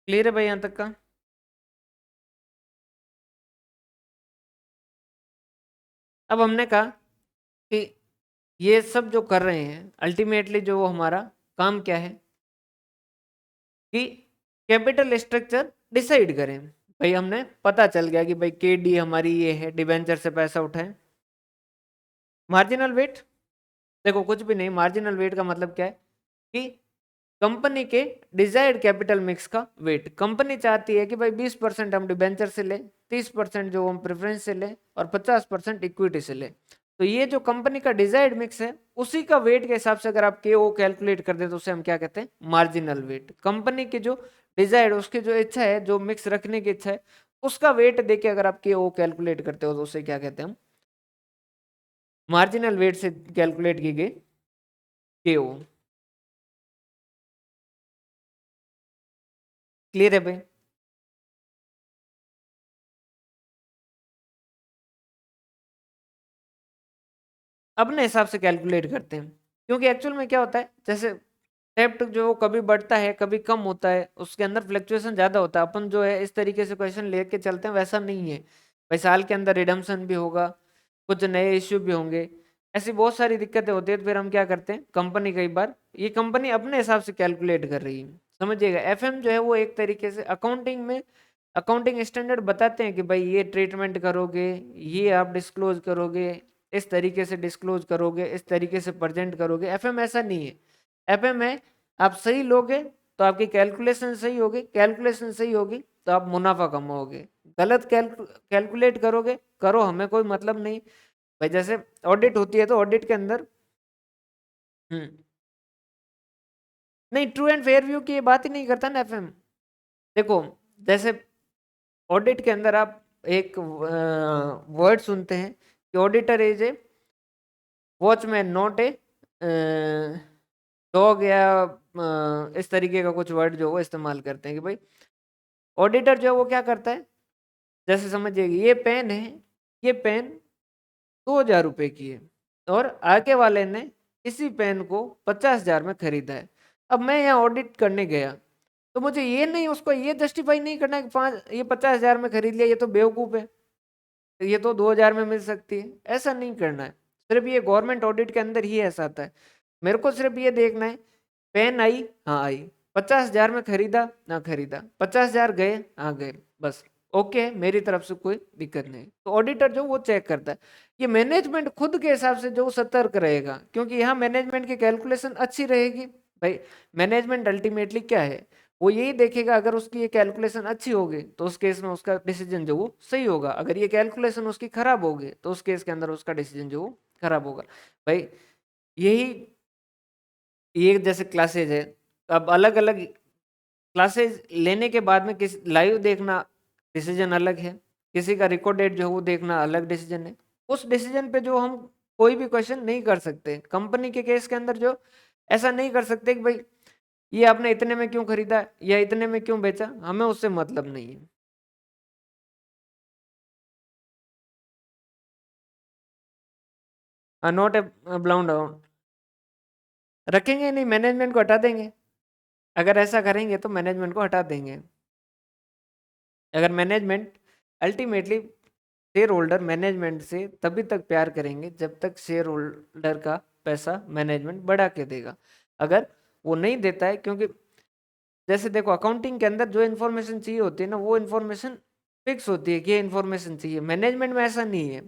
क्लियर है भाई यहाँ तक का। अब हमने कहा कि ये सब जो कर रहे हैं अल्टीमेटली जो वो हमारा काम क्या है कि कैपिटल स्ट्रक्चर डिसाइड करें। भाई हमने पता चल गया कि भाई के डी हमारी ये है, डिबेंचर से पैसा उठाएं। मार्जिनल वेट देखो कुछ भी नहीं, मार्जिनल वेट का मतलब क्या है, कि कंपनी के डिजायर्ड कैपिटल मिक्स का वेट। कंपनी चाहती है कि भाई 20% हम डिबेंचर से ले, 30% जो हम प्रेफरेंस से ले और 50% इक्विटी से ले। तो ये जो कंपनी का डिजायर्ड मिक्स है उसी का वेट के हिसाब से अगर आप के ओ कैलकुलेट कर दे तो उसे हम क्या कहते हैं, मार्जिनल वेट। कंपनी की जो डिजायर्ड, उसकी जो इच्छा है, जो मिक्स रखने की इच्छा है, उसका वेट देके अगर आप के ओ कैलकुलेट करते हो तो उसे क्या कहते हैं हम, मार्जिनल वेट से कैलकुलेट की गई के ओ। क्लियर है भाई? अपने हिसाब से कैलकुलेट करते हैं, क्योंकि एक्चुअल में क्या होता है, जैसे थेफ्ट जो वो कभी बढ़ता है कभी कम होता है, उसके अंदर फ्लक्चुएशन ज्यादा होता है। अपन जो है इस तरीके से क्वेश्चन लेके चलते हैं, वैसा नहीं है भाई। साल के अंदर रिडम्पशन भी होगा, कुछ नए इश्यू भी होंगे, ऐसी बहुत सारी दिक्कतें होती है। तो फिर हम क्या करते हैं, कंपनी कई बार ये कंपनी अपने हिसाब से कैलकुलेट कर रही है, समझिएगा। एफएम जो है वो एक तरीके से अकाउंटिंग में अकाउंटिंग स्टैंडर्ड बताते हैं कि भाई ये ट्रीटमेंट करोगे, ये आप डिस्क्लोज करोगे, इस तरीके से डिस्क्लोज करोगे, इस तरीके से प्रेजेंट करोगे। एफएम ऐसा नहीं है। एफएम है आप सही लोगे तो आपकी कैलकुलेशन सही होगी, कैलकुलेशन सही होगी तो आप मुनाफा कमाओगे। गलत कैलकुलेट करोगे, करो, हमें कोई मतलब नहीं भाई। जैसे ऑडिट होती है तो ऑडिट के अंदर हम्म नहीं, ट्रू एंड फेयर व्यू की ये बात ही नहीं करता ना एफएम। देखो, जैसे ऑडिट के अंदर आप एक वर्ड सुनते हैं कि auditor is a watchman not a dog, या इस तरीके का कुछ वर्ड जो वो इस्तेमाल करते हैं कि भाई ऑडिटर जो है वो क्या करता है। जैसे समझिए ये पेन है, ये पेन 2,000 रुपए की है और आगे वाले ने इसी पेन को 50,000 में खरीदा है। अब मैं यहाँ ऑडिट करने गया तो मुझे ये नहीं, उसको ये जस्टिफाई नहीं करना है कि पाँच ये 50,000 में खरीद लिया, ये तो बेवकूफ़ है, ये तो 2,000 में मिल सकती है। ऐसा नहीं करना है। सिर्फ ये गवर्नमेंट ऑडिट के अंदर ही ऐसा आता है। मेरे को सिर्फ ये देखना है, पेन आई, हाँ आई, 50,000 में खरीदा ना खरीदा, 50,000 गए, हाँ गए, बस ओके, मेरी तरफ से कोई दिक्कत नहीं। तो ऑडिटर जो वो चेक करता है। ये मैनेजमेंट खुद के हिसाब से जो सतर्क रहेगा, क्योंकि यहाँ मैनेजमेंट की कैलकुलेशन अच्छी रहेगी भाई। मैनेजमेंट अल्टीमेटली क्या है, वो यही देखेगा अगर उसकी ये कैलकुलेशन अच्छी होगी तो उस केस में उसका डिसीजन जो वो सही होगा, अगर ये कैलकुलेशन उसकी खराब होगी तो उस केस के अंदर उसका डिसीजन जो वो खराब होगा भाई। यही ये जैसे क्लासेज है, अब अलग अलग क्लासेज लेने के बाद में किस लाइव देखना डिसीजन अलग है, किसी का रिकॉर्डेड जो है वो देखना अलग डिसीजन है। उस डिसीजन पे जो हम कोई भी क्वेश्चन नहीं कर सकते। कंपनी के केस के अंदर जो ऐसा नहीं कर सकते कि भाई ये आपने इतने में क्यों खरीदा या इतने में क्यों बेचा, हमें उससे मतलब नहीं है। नॉट ए ब्लाउंड अमाउंट रखेंगे नहीं, मैनेजमेंट को हटा देंगे। अगर ऐसा करेंगे तो मैनेजमेंट को हटा देंगे। अगर management ultimately share holder management से तभी तक प्यार करेंगे जब तक शेयर होल्डर का पैसा मैनेजमेंट बढ़ा के देगा। अगर वो नहीं देता है, क्योंकि जैसे देखो अकाउंटिंग के अंदर जो इन्फॉर्मेशन चाहिए होती है ना, वो इन्फॉर्मेशन फिक्स होती है कि ये इन्फॉर्मेशन चाहिए। मैनेजमेंट में ऐसा नहीं है।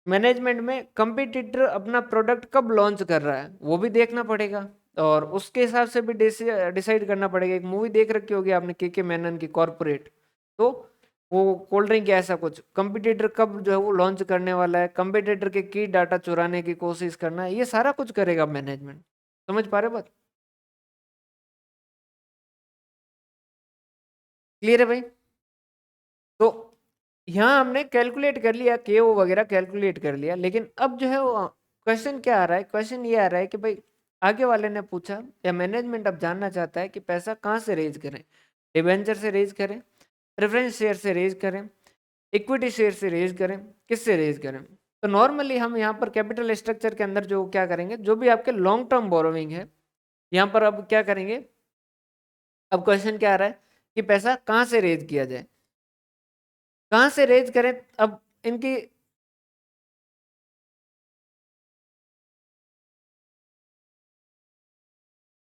मैनेजमेंट में कंपटीटर अपना प्रोडक्ट कब लॉन्च कर रहा है वो भी देखना पड़ेगा, और उसके हिसाब से भी डिसाइड करना पड़ेगा। एक मूवी देख रखी होगी आपने, के मेनन की, कॉर्पोरेट। तो वो कोल्ड ड्रिंक या ऐसा कुछ, कंपटीटर कब जो है वो लॉन्च करने वाला है, कंपटीटर के की डाटा चुराने की कोशिश करना है, ये सारा कुछ करेगा मैनेजमेंट। समझ पा रहे बात? क्लियर है भाई? तो यहाँ हमने कैलकुलेट कर लिया, के ओ वगैरह कैलकुलेट कर लिया, लेकिन अब जो है वो क्वेश्चन क्या आ रहा है, क्वेश्चन ये आ रहा है कि भाई आगे वाले ने पूछा या मैनेजमेंट अब जानना चाहता है कि पैसा कहाँ से रेज करें। डिबेंचर से रेज करें, प्रेफरेंस शेयर से रेज करें, इक्विटी शेयर से रेज करें, किससे रेज करें। तो नॉर्मली हम यहाँ पर कैपिटल स्ट्रक्चर के अंदर जो क्या करेंगे, जो भी आपके लॉन्ग टर्म बोरोविंग है, यहाँ पर अब क्या करेंगे। अब क्वेश्चन क्या आ रहा है कि पैसा कहाँ से रेज किया जाए, कहाँ से रेज करें। अब इनकी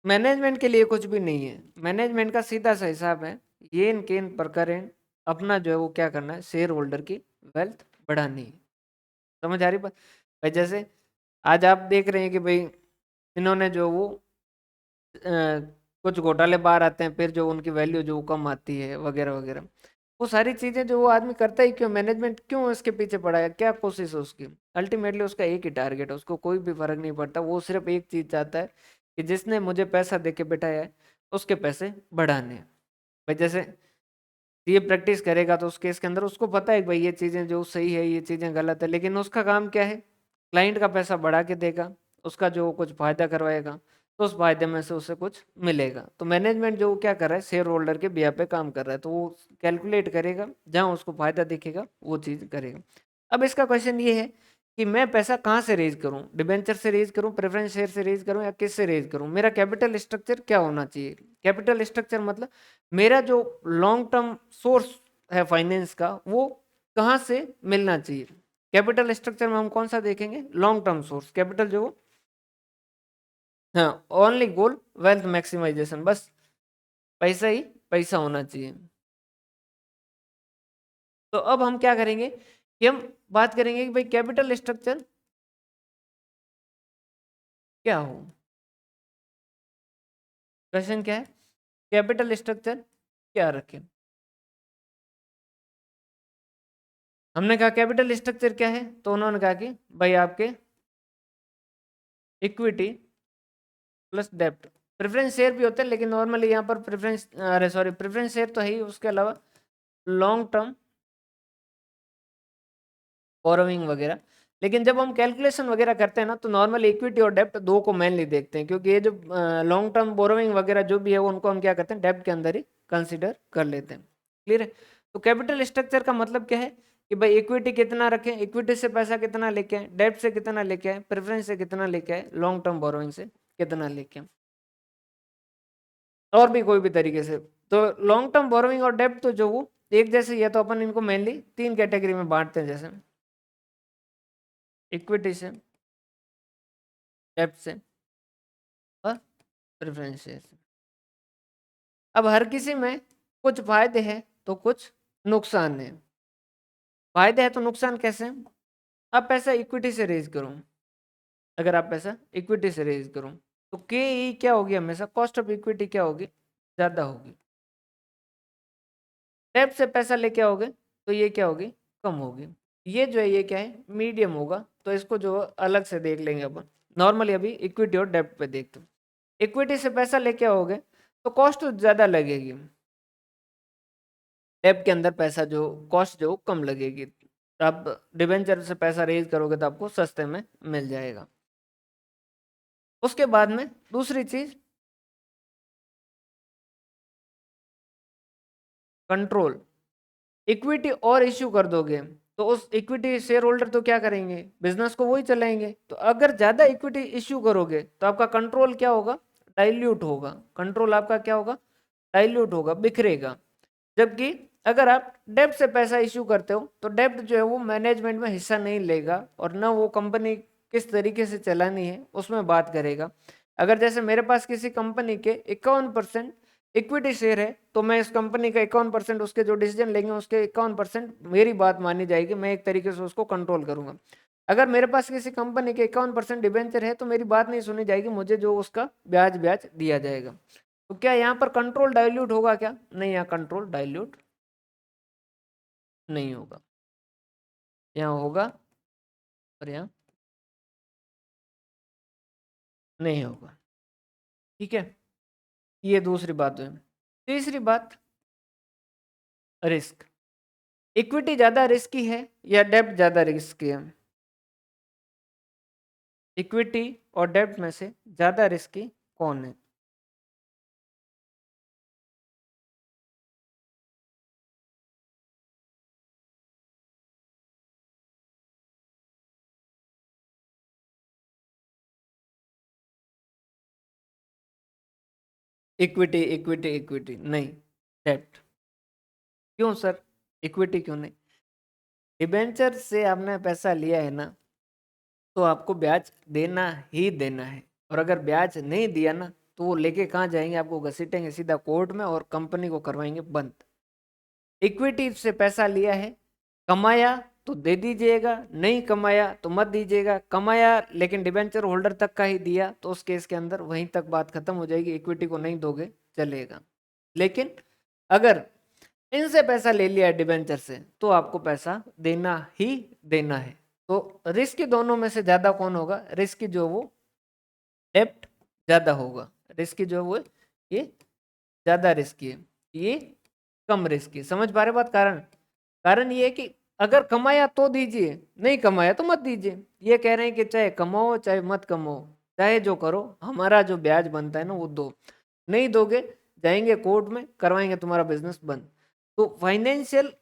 मैनेजमेंट के लिए कुछ भी नहीं है। मैनेजमेंट का सीधा सा हिसाब है, ये इन के इन प्रकारेण अपना जो है वो क्या करना है, शेयर होल्डर की वेल्थ बढ़ानी है। समझ आ रही बात? भाई जैसे आज आप देख रहे हैं कि भाई इन्होंने जो वो कुछ घोटाले बाहर आते हैं, फिर जो उनकी वैल्यू जो कम आती है वगैरह वगैरह। वो सारी चीजें जो वो आदमी करता ही क्यों, मैनेजमेंट क्यों उसके पीछे पड़ा है, क्या कोशिश है उसकी? अल्टीमेटली उसका एक ही टारगेट है, उसको कोई भी फर्क नहीं पड़ता, वो सिर्फ एक चीज चाहता है कि जिसने मुझे पैसा दे के बिठाया है उसके पैसे बढ़ाने हैं। भाई जैसे ये प्रैक्टिस करेगा तो उस केस के अंदर उसको पता है कि भाई ये चीजें जो सही है ये चीजें गलत है, लेकिन उसका काम क्या है, क्लाइंट का पैसा बढ़ा के देगा, उसका जो कुछ फायदा करवाएगा तो उस फायदे में से उसे कुछ मिलेगा। तो मैनेजमेंट जो क्या कर रहा है, शेयर होल्डर के बिहा पे काम कर रहा है, तो वो कैलकुलेट करेगा, जहां उसको फायदा दिखेगा वो चीज करेगा। अब इसका क्वेश्चन ये है कि मैं पैसा कहाँ से रेज करूं, डिबेंचर से रेज करूं, प्रेफरेंस शेयर से रेज करूं, या किस से रेज करूं, मेरा कैपिटल स्ट्रक्चर क्या होना चाहिए? कैपिटल स्ट्रक्चर मतलब मेरा जो लॉन्ग टर्म सोर्स है फाइनेंस का वो कहाँ से मिलना चाहिए। कैपिटल स्ट्रक्चर में हम कौन सा देखेंगे, लॉन्ग टर्म सोर्स, कैपिटल जो, हाँ, ओनली गोल वेल्थ मैक्सिमाइजेशन, बस पैसा ही पैसा होना चाहिए। तो अब हम क्या करेंगे कि हम बात करेंगे कि भाई कैपिटल स्ट्रक्चर क्या हो। क्वेश्चन क्या है, कैपिटल स्ट्रक्चर क्या रखें। हमने कहा कैपिटल स्ट्रक्चर क्या है, तो उन्होंने कहा कि भाई आपके इक्विटी प्लस डेप्ट, प्रेफरेंस शेयर भी होते हैं लेकिन नॉर्मली यहाँ पर प्रेफरेंस, अरे सॉरी, प्रेफरेंस शेयर तो है ही, उसके अलावा लॉन्ग टर्म बोरोइंग वगैरह। लेकिन जब हम कैलकुलेशन वगैरह करते हैं ना तो नॉर्मली इक्विटी और डेप्ट दो को मेनली देखते हैं, क्योंकि ये जो लॉन्ग टर्म बोरोइंग वगैरह जो भी है वो उनको हम क्या करते हैं, डेप्ट के अंदर ही कंसिडर कर लेते हैं। क्लियर है? तो कैपिटल स्ट्रक्चर का मतलब क्या है कि भाई इक्विटी कितना रखें, इक्विटी से पैसा कितना लेके आए, डेप्ट से कितना लेके आए, प्रेफरेंस से कितना लेके आए, लॉन्ग टर्म बोरोइंग से कितना लेके आए, और भी कोई भी तरीके से। तो लॉन्ग टर्म बोरोइंग और डेप्ट तो जो वो एक जैसे ही है, तो अपन इनको मेनली तीन कैटेगरी में बांटते हैं, जैसे इक्विटी से, डेप्ट से और प्रेफरेंस से। अब हर किसी में कुछ फायदे हैं तो कुछ नुकसान है। फायदे है तो नुकसान कैसे हैं? आप पैसा इक्विटी से रेज करो, अगर आप पैसा इक्विटी से रेज करो तो के ई क्या होगी, हमेशा कॉस्ट ऑफ इक्विटी क्या होगी, ज्यादा होगी। डेप्ट से पैसा लेके आओगे तो ये क्या होगी, कम होगी। ये जो है ये क्या है, मीडियम होगा, तो इसको जो अलग से देख लेंगे अपन। नॉर्मली अभी इक्विटी और डेप्ट पे देखते हैं। इक्विटी से पैसा लेके आओगे तो कॉस्ट ज्यादा लगेगी, डेब्ट के अंदर पैसा जो कॉस्ट जो कम लगेगी। आप डिबेंचर से पैसा रेज करोगे तो आपको सस्ते में मिल जाएगा। उसके बाद में दूसरी चीज, कंट्रोल। इक्विटी और इश्यू कर दोगे तो उस इक्विटी शेयर होल्डर तो क्या करेंगे, बिजनेस को वही चलाएंगे। तो अगर ज्यादा इक्विटी इश्यू करोगे तो आपका कंट्रोल क्या होगा, डाइल्यूट होगा। कंट्रोल आपका क्या होगा, डाइल्यूट होगा, बिखरेगा। जबकि अगर आप डेब्ट से पैसा इश्यू करते हो तो डेब्ट जो है वो मैनेजमेंट में हिस्सा नहीं लेगा, और ना वो कंपनी किस तरीके से चलानी है उसमें बात करेगा। अगर जैसे मेरे पास किसी कंपनी के 51% इक्विटी शेयर है तो मैं इस कंपनी का 51%, उसके जो डिसीजन लेंगे उसके 51% मेरी बात मानी जाएगी, मैं एक तरीके से उसको कंट्रोल करूंगा। अगर मेरे पास किसी कंपनी के 51% डिबेंचर है तो मेरी बात नहीं सुनी जाएगी, मुझे जो उसका ब्याज ब्याज दिया जाएगा। तो क्या यहाँ पर कंट्रोल डाइल्यूट होगा क्या? नहीं, यहाँ कंट्रोल डाइल्यूट नहीं होगा, यहाँ होगा और यहाँ नहीं होगा। ठीक है, ये दूसरी बात है। तीसरी बात, रिस्क। इक्विटी ज्यादा रिस्की है या डेब्ट ज्यादा रिस्की है? इक्विटी और डेब्ट में से ज्यादा रिस्की कौन है? इक्विटी इक्विटी इक्विटी नहीं, डेब्ट। क्यों सर, इक्विटी क्यों नहीं? डिबेंचर से आपने पैसा लिया है ना, तो आपको ब्याज देना ही देना है, और अगर ब्याज नहीं दिया ना तो वो लेके कहाँ जाएंगे, आपको घसीटेंगे सीधा कोर्ट में और कंपनी को करवाएंगे बंद। इक्विटी से पैसा लिया है, कमाया तो दे दीजिएगा, नहीं कमाया तो मत दीजिएगा। कमाया लेकिन डिबेंचर होल्डर तक का ही दिया तो उस केस के अंदर वहीं तक बात खत्म हो जाएगी, इक्विटी को नहीं दोगे चलेगा। लेकिन अगर इनसे पैसा ले लिया डिबेंचर से तो आपको पैसा देना ही देना है। तो रिस्क दोनों में से ज्यादा कौन होगा? रिस्क जो वो डेप्ट ज्यादा होगा, रिस्क जो वो ये ज्यादा रिस्की है, ये कम रिस्की। समझ पा रहे बात? कारण कारण ये है कि अगर कमाया तो दीजिए, नहीं कमाया तो मत दीजिए। ये कह रहे हैं कि चाहे कमाओ चाहे मत कमाओ, चाहे जो करो, हमारा जो ब्याज बनता है ना वो दो। नहीं दोगे जाएंगे कोर्ट में, करवाएंगे तुम्हारा बिजनेस बंद। तो फाइनेंशियल,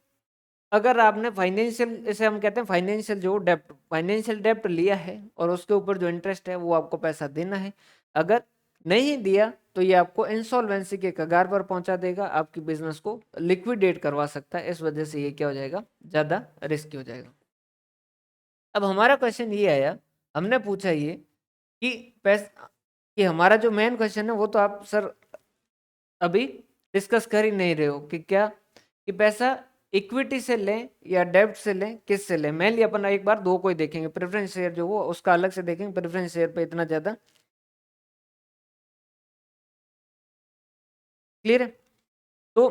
अगर आपने फाइनेंशियल, इसे हम कहते हैं फाइनेंशियल जो डेप्ट, फाइनेंशियल डेप्ट लिया है और उसके ऊपर जो इंटरेस्ट है वो आपको पैसा देना है। अगर नहीं दिया तो ये आपको इंसॉल्वेंसी के कगार पर पहुंचा देगा, आपकी बिजनेस को लिक्विडेट करवा सकता है। इस वजह से ये क्या हो जाएगा? ज्यादा रिस्की हो जाएगा। अब हमारा क्वेश्चन ये आया, हमने पूछा ये कि पैसा, कि हमारा जो मेन क्वेश्चन है वो तो आप सर अभी डिस्कस कर ही नहीं रहे हो कि क्या, कि पैसा इक्विटी से लें या डेब्ट से लें, किस से लें। मेनली अपन एक बार दो को ही देखेंगे, प्रेफरेंस शेयर जो वो उसका अलग से देखेंगे, प्रेफरेंस शेयर पे इतना ज्यादा क्लियर है। तो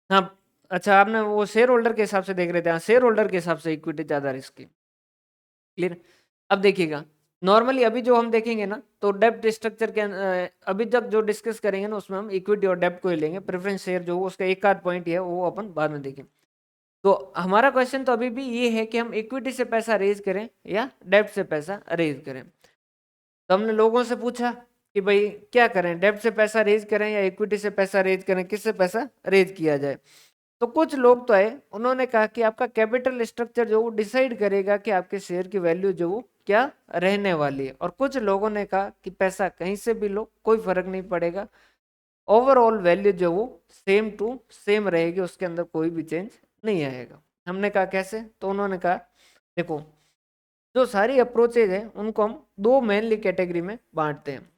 हाँ, अच्छा आपने वो शेयर होल्डर के हिसाब से देख रहे थे, हाँ शेयर होल्डर के हिसाब से इक्विटी ज्यादा रिस्की, क्लियर। अब देखिएगा, नॉर्मली अभी जो हम देखेंगे ना तो डेब्ट स्ट्रक्चर के अभी तक जो डिस्कस करेंगे ना उसमें हम इक्विटी और डेब्ट को ही लेंगे, प्रेफरेंस शेयर जो उसका एक आध पॉइंट है वो अपन बाद में देखेंगे। तो हमारा क्वेश्चन तो अभी भी ये है कि हम इक्विटी से पैसा रेज करें या डेब्ट से पैसा रेज करें। तो हमने लोगों से पूछा कि भाई क्या करें, डेब्ट से पैसा रेज करें या इक्विटी से पैसा रेज करें, किससे पैसा रेज किया जाए। तो कुछ लोग तो आए, उन्होंने कहा कि आपका कैपिटल स्ट्रक्चर जो वो डिसाइड करेगा कि आपके शेयर की वैल्यू जो वो क्या रहने वाली है। और कुछ लोगों ने कहा कि पैसा कहीं से भी लो कोई फर्क नहीं पड़ेगा, ओवरऑल वैल्यू जो वो सेम टू सेम रहेगी, उसके अंदर कोई भी चेंज नहीं आएगा। हमने कहा कैसे? तो उन्होंने कहा देखो, जो सारी अप्रोचेज है उनको हम दो मेनली कैटेगरी में बांटते हैं।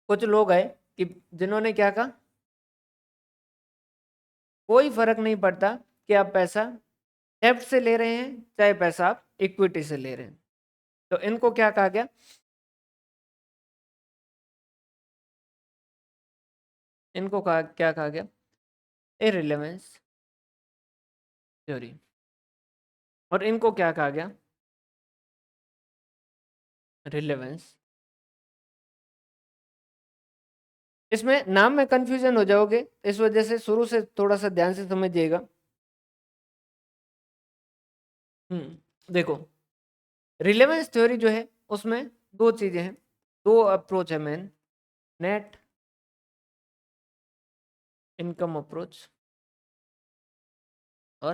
कुछ लोग आए कि जिन्होंने क्या कहा, कोई फर्क नहीं पड़ता कि आप पैसा डेब्ट से ले रहे हैं चाहे पैसा आप इक्विटी से ले रहे हैं। तो इनको क्या कहा गया? इनको कहा क्या कहा गया? इररिलेवेंस थ्योरी। और इनको क्या कहा गया? रिलेवेंस। इसमें नाम में कंफ्यूजन हो जाओगे, इस वजह से शुरू से थोड़ा सा ध्यान से समझिएगा। देखो, रिलेवेंस थ्योरी जो है उसमें दो चीजें हैं, दो अप्रोच है मेन, नेट इनकम अप्रोच और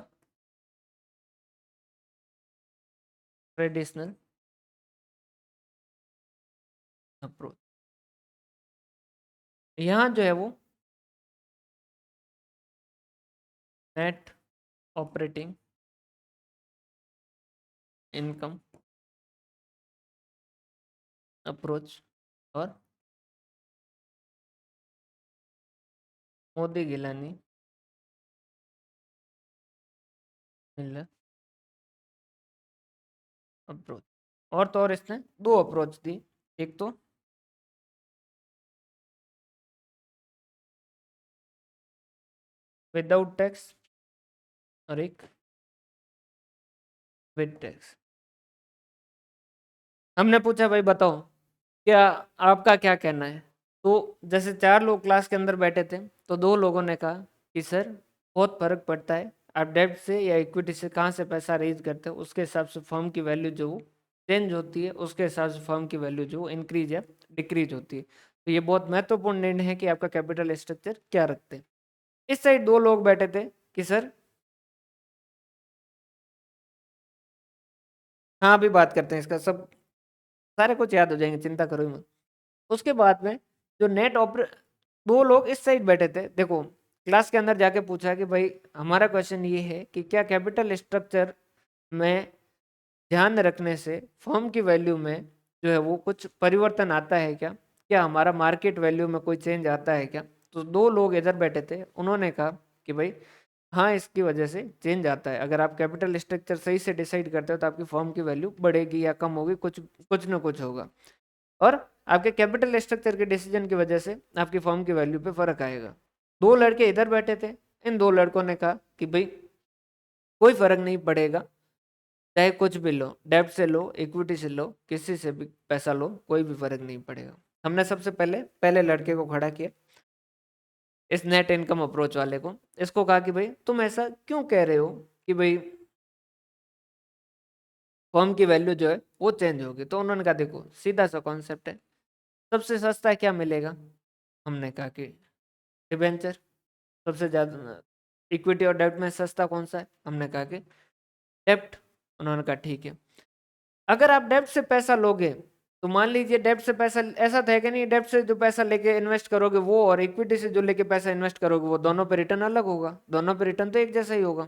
ट्रेडिशनल अप्रोच। यहाँ जो है वो नेट ऑपरेटिंग इनकम अप्रोच और मोदी गिलानी मिलर अप्रोच। और तो और इसने दो अप्रोच दी, एक तो विदाउट टैक्स और एक विद टैक्स। हमने पूछा भाई बताओ क्या आपका क्या कहना है। तो जैसे चार लोग क्लास के अंदर बैठे थे तो दो लोगों ने कहा कि सर बहुत फर्क पड़ता है, आप डेब्ट से या इक्विटी से कहाँ से पैसा रेज करते हो उसके हिसाब से फर्म की वैल्यू जो वो चेंज होती है, उसके हिसाब से फर्म की वैल्यू जो इंक्रीज या डिक्रीज होती है। तो ये बहुत महत्वपूर्ण निर्णय है कि आपका कैपिटल स्ट्रक्चर क्या रखते हैं। इस साइड दो लोग बैठे थे कि सर, हाँ अभी बात करते हैं इसका, सब सारे कुछ याद हो जाएंगे, चिंता करो ही मत। उसके बाद में जो नेट ऑपरे दो लोग इस साइड बैठे थे, देखो क्लास के अंदर जाके पूछा कि भाई हमारा क्वेश्चन ये है कि क्या कैपिटल स्ट्रक्चर में ध्यान रखने से फर्म की वैल्यू में जो है वो कुछ परिवर्तन आता है क्या, क्या हमारा मार्केट वैल्यू में कोई चेंज आता है क्या। तो दो लोग इधर बैठे थे, उन्होंने कहा कि भाई हाँ, इसकी वजह से चेंज आता है। अगर आप कैपिटल स्ट्रक्चर सही से डिसाइड करते हो तो आपकी फर्म की वैल्यू बढ़ेगी या कम होगी, कुछ कुछ ना कुछ होगा। और आपके कैपिटल स्ट्रक्चर के डिसीजन की वजह से आपकी फर्म की वैल्यू पे फर्क आएगा। दो लड़के इधर बैठे थे, इन दो लड़कों ने कहा कि भाई कोई फर्क नहीं पड़ेगा, चाहे कुछ भी लो, डेब्ट से लो, इक्विटी से लो, किसी से भी पैसा लो, कोई भी फर्क नहीं पड़ेगा। हमने सबसे पहले पहले लड़के को खड़ा किया, इस नेट इनकम अप्रोच वाले को। इसको कहा कि भाई तुम ऐसा क्यों कह रहे हो कि भाई फर्म की वैल्यू जो है वो चेंज होगी। तो उन्होंने कहा देखो सीधा सा कॉन्सेप्ट है, सबसे सस्ता क्या मिलेगा। हमने कहा कि डिबेंचर। सबसे ज्यादा इक्विटी और डेब्ट में सस्ता कौन सा है। हमने कहा कि डेब्ट। उन्होंने कहा ठीक है, अगर आप डेब्ट से पैसा लोगे तो मान लीजिए डेब्ट से पैसा ऐसा था कि नहीं, डेब्ट से जो पैसा लेके इन्वेस्ट करोगे वो और इक्विटी से जो लेके पैसा इन्वेस्ट करोगे वो दोनों पे रिटर्न अलग होगा, दोनों पे रिटर्न तो एक जैसा ही होगा।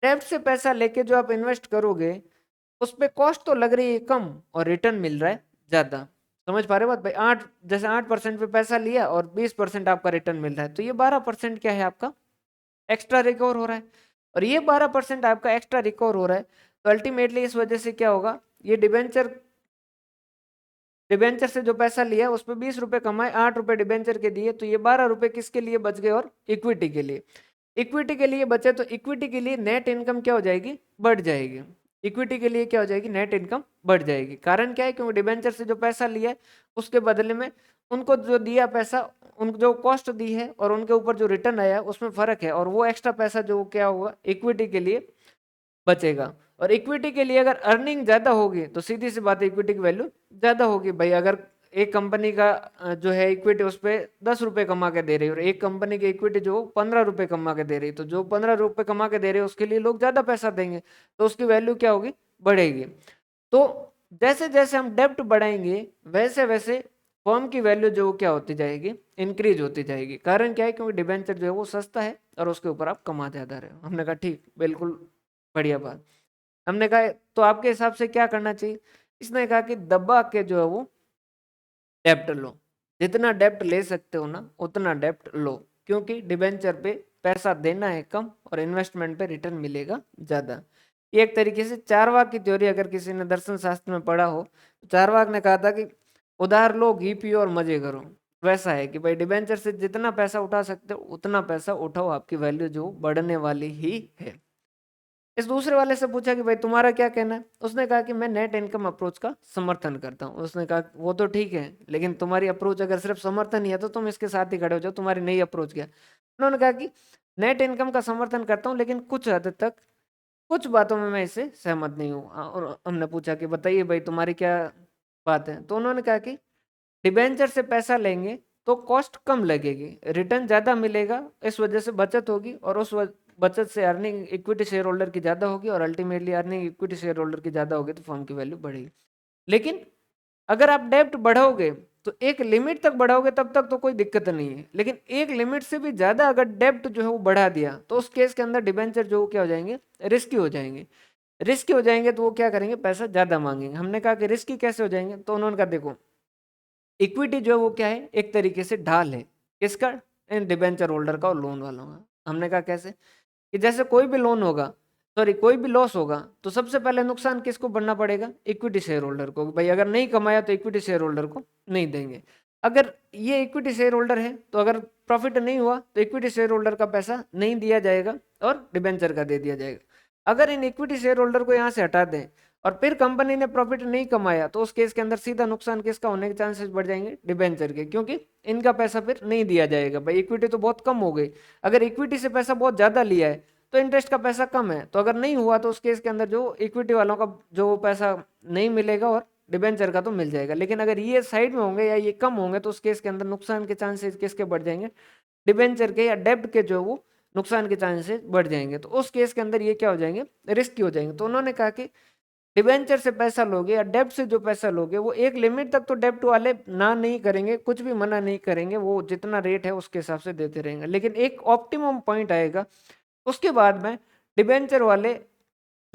डेब्ट से पैसा लेके जो आप इन्वेस्ट करोगे उस पे कॉस्ट तो लग रही है कम और रिटर्न मिल रहा है ज्यादा। समझ पा रहे हो बात भाई। 8% पे पैसा लिया और 20% आपका रिटर्न मिल रहा है, तो ये 12% क्या है आपका एक्स्ट्रा रिकवर हो रहा है। और ये 12% आपका एक्स्ट्रा रिकवर हो रहा है, तो अल्टीमेटली इस वजह से क्या होगा, ये डिबेंचर डिबेंचर से जो पैसा लिया उस पर 20 रुपए कमाए, 8 रुपए डिबेंचर के दिए, तो ये 12 रुपए किसके लिए बच गए, और इक्विटी के लिए। इक्विटी के लिए बचे, तो इक्विटी के लिए नेट इनकम क्या हो जाएगी, बढ़ जाएगी। इक्विटी के लिए क्या हो जाएगी, नेट इनकम बढ़ जाएगी। कारण क्या है, क्योंकि डिबेंचर से जो पैसा लिया है उसके बदले में उनको जो दिया पैसा, उनको जो कॉस्ट दी है और उनके ऊपर जो रिटर्न आया उसमें फर्क है, और वो एक्स्ट्रा पैसा जो क्या होगा इक्विटी के लिए बचेगा। और इक्विटी के लिए अगर अर्निंग ज्यादा होगी तो सीधी सी बात है इक्विटी की वैल्यू ज्यादा होगी। भाई अगर एक कंपनी का जो है इक्विटी उस पर 10 रुपए कमा के दे रही है और एक कंपनी की इक्विटी जो 15 रुपए कमा के दे रही है, तो जो 15 रुपए कमा के दे रही है उसके लिए लोग ज्यादा पैसा देंगे, तो उसकी वैल्यू क्या होगी, बढ़ेगी। तो जैसे जैसे हम डेब्ट बढ़ाएंगे वैसे वैसे फर्म की वैल्यू जो क्या होती जाएगी, इंक्रीज होती जाएगी। कारण क्या है, क्योंकि डिबेंचर जो है वो सस्ता है और उसके ऊपर आप कमा ज्यादा रहे हो। हमने कहा ठीक, बिल्कुल बढ़िया बात। हमने कहा तो आपके हिसाब से क्या करना चाहिए। इसने कहा कि दबा के जो है वो डेप्ट लो, जितना डेप्ट ले सकते हो ना उतना डेप्ट लो, क्योंकि डिबेंचर पे पैसा देना है कम और इन्वेस्टमेंट पे रिटर्न मिलेगा ज्यादा। ये एक तरीके से चारवाक की थ्योरी, अगर किसी ने दर्शन शास्त्र में पढ़ा हो तो चारवाक ने कहा था कि उधार लो, घी पियो और मजे करो। वैसा है कि भाई डिबेंचर से जितना पैसा उठा सकते हो उतना पैसा उठाओ, आपकी वैल्यू जो बढ़ने वाली ही है। इस दूसरे वाले से पूछा कि भाई तुम्हारा क्या कहना है। उसने कहा कि मैं नेट इनकम अप्रोच का समर्थन करता हूँ। उसने कहा वो तो ठीक है, लेकिन तुम्हारी अप्रोच अगर सिर्फ समर्थन ही है तो तुम इसके साथ ही खड़े हो जाओ, तुम्हारी नई अप्रोच क्या। उन्होंने कहा कि नेट इनकम का समर्थन करता हूँ लेकिन कुछ हद तक, कुछ बातों में मैं इससे सहमत नहीं हूँ। और हमने पूछा कि बताइए भाई तुम्हारी क्या बात है। तो उन्होंने कहा कि डिबेंचर से पैसा लेंगे तो कॉस्ट कम लगेगी, रिटर्न ज्यादा मिलेगा, इस वजह से बचत होगी, और उस बचत से अर्निंग इक्विटी शेयर होल्डर की ज्यादा होगी, और ultimately earning equity share holder की ज्यादा होगी तो फर्म की वैल्यू बढ़ेगी। लेकिन अगर आप डेब्ट बढ़ाओगे तो एक लिमिट तक बढ़ाओगे तब तक तो कोई दिक्कत नहीं है, लेकिन एक लिमिट से भी ज्यादा अगर डेब्ट जो है वो बढ़ा दिया तो उस केस के अंदर डिबेंचर जो क्या हो जाएंगे, रिस्की हो जाएंगे। रिस्की हो जाएंगे तो वो क्या करेंगे, पैसा ज्यादा मांगेंगे। हमने कहा कि रिस्की कैसे हो जाएंगे, तो उन्होंने कहा देखो इक्विटी जो है वो क्या है, एक तरीके से ढाल है, किसका, इन डिबेंचर होल्डर का और लोन वालों का। हमने कहा कैसे, कि जैसे कोई भी लोन होगा, सॉरी कोई भी लॉस होगा तो सबसे पहले नुकसान किसको बढ़ना पड़ेगा, इक्विटी शेयर होल्डर को। भाई अगर नहीं कमाया तो इक्विटी शेयर होल्डर को नहीं देंगे। अगर ये इक्विटी शेयर होल्डर है तो अगर प्रॉफिट नहीं हुआ तो इक्विटी शेयर होल्डर का पैसा नहीं दिया जाएगा और डिबेंचर का दे दिया जाएगा। अगर इन इक्विटी शेयर होल्डर को यहाँ से हटा दें और फिर कंपनी ने प्रॉफिट नहीं कमाया तो उस केस के अंदर सीधा नुकसान किसका होने के चांसेस बढ़ जाएंगे, डिबेंचर के, क्योंकि इनका पैसा फिर नहीं दिया जाएगा। भाई इक्विटी तो बहुत कम हो गई, अगर इक्विटी से पैसा बहुत ज्यादा लिया है तो इंटरेस्ट का पैसा कम है, तो अगर नहीं हुआ तो उस केस के अंदर जो इक्विटी वालों का जो पैसा नहीं मिलेगा और डिबेंचर का तो मिल जाएगा। लेकिन अगर ये साइड में होंगे या ये कम होंगे तो उस केस के अंदर नुकसान के चांसेस किसके बढ़ जाएंगे, डिबेंचर के या डेब्ट के जो वो नुकसान के चांसेस बढ़ जाएंगे। तो उस केस के अंदर ये क्या हो जाएंगे, रिस्की हो जाएंगे। तो उन्होंने कहा कि डिबेंचर से पैसा लोगे या डेब्ट से जो पैसा लोगे वो एक लिमिट तक तो डेब्ट वाले ना नहीं करेंगे, कुछ भी मना नहीं करेंगे, वो जितना रेट है उसके हिसाब से देते रहेंगे। लेकिन एक ऑप्टिमम पॉइंट आएगा उसके बाद में डिबेंचर वाले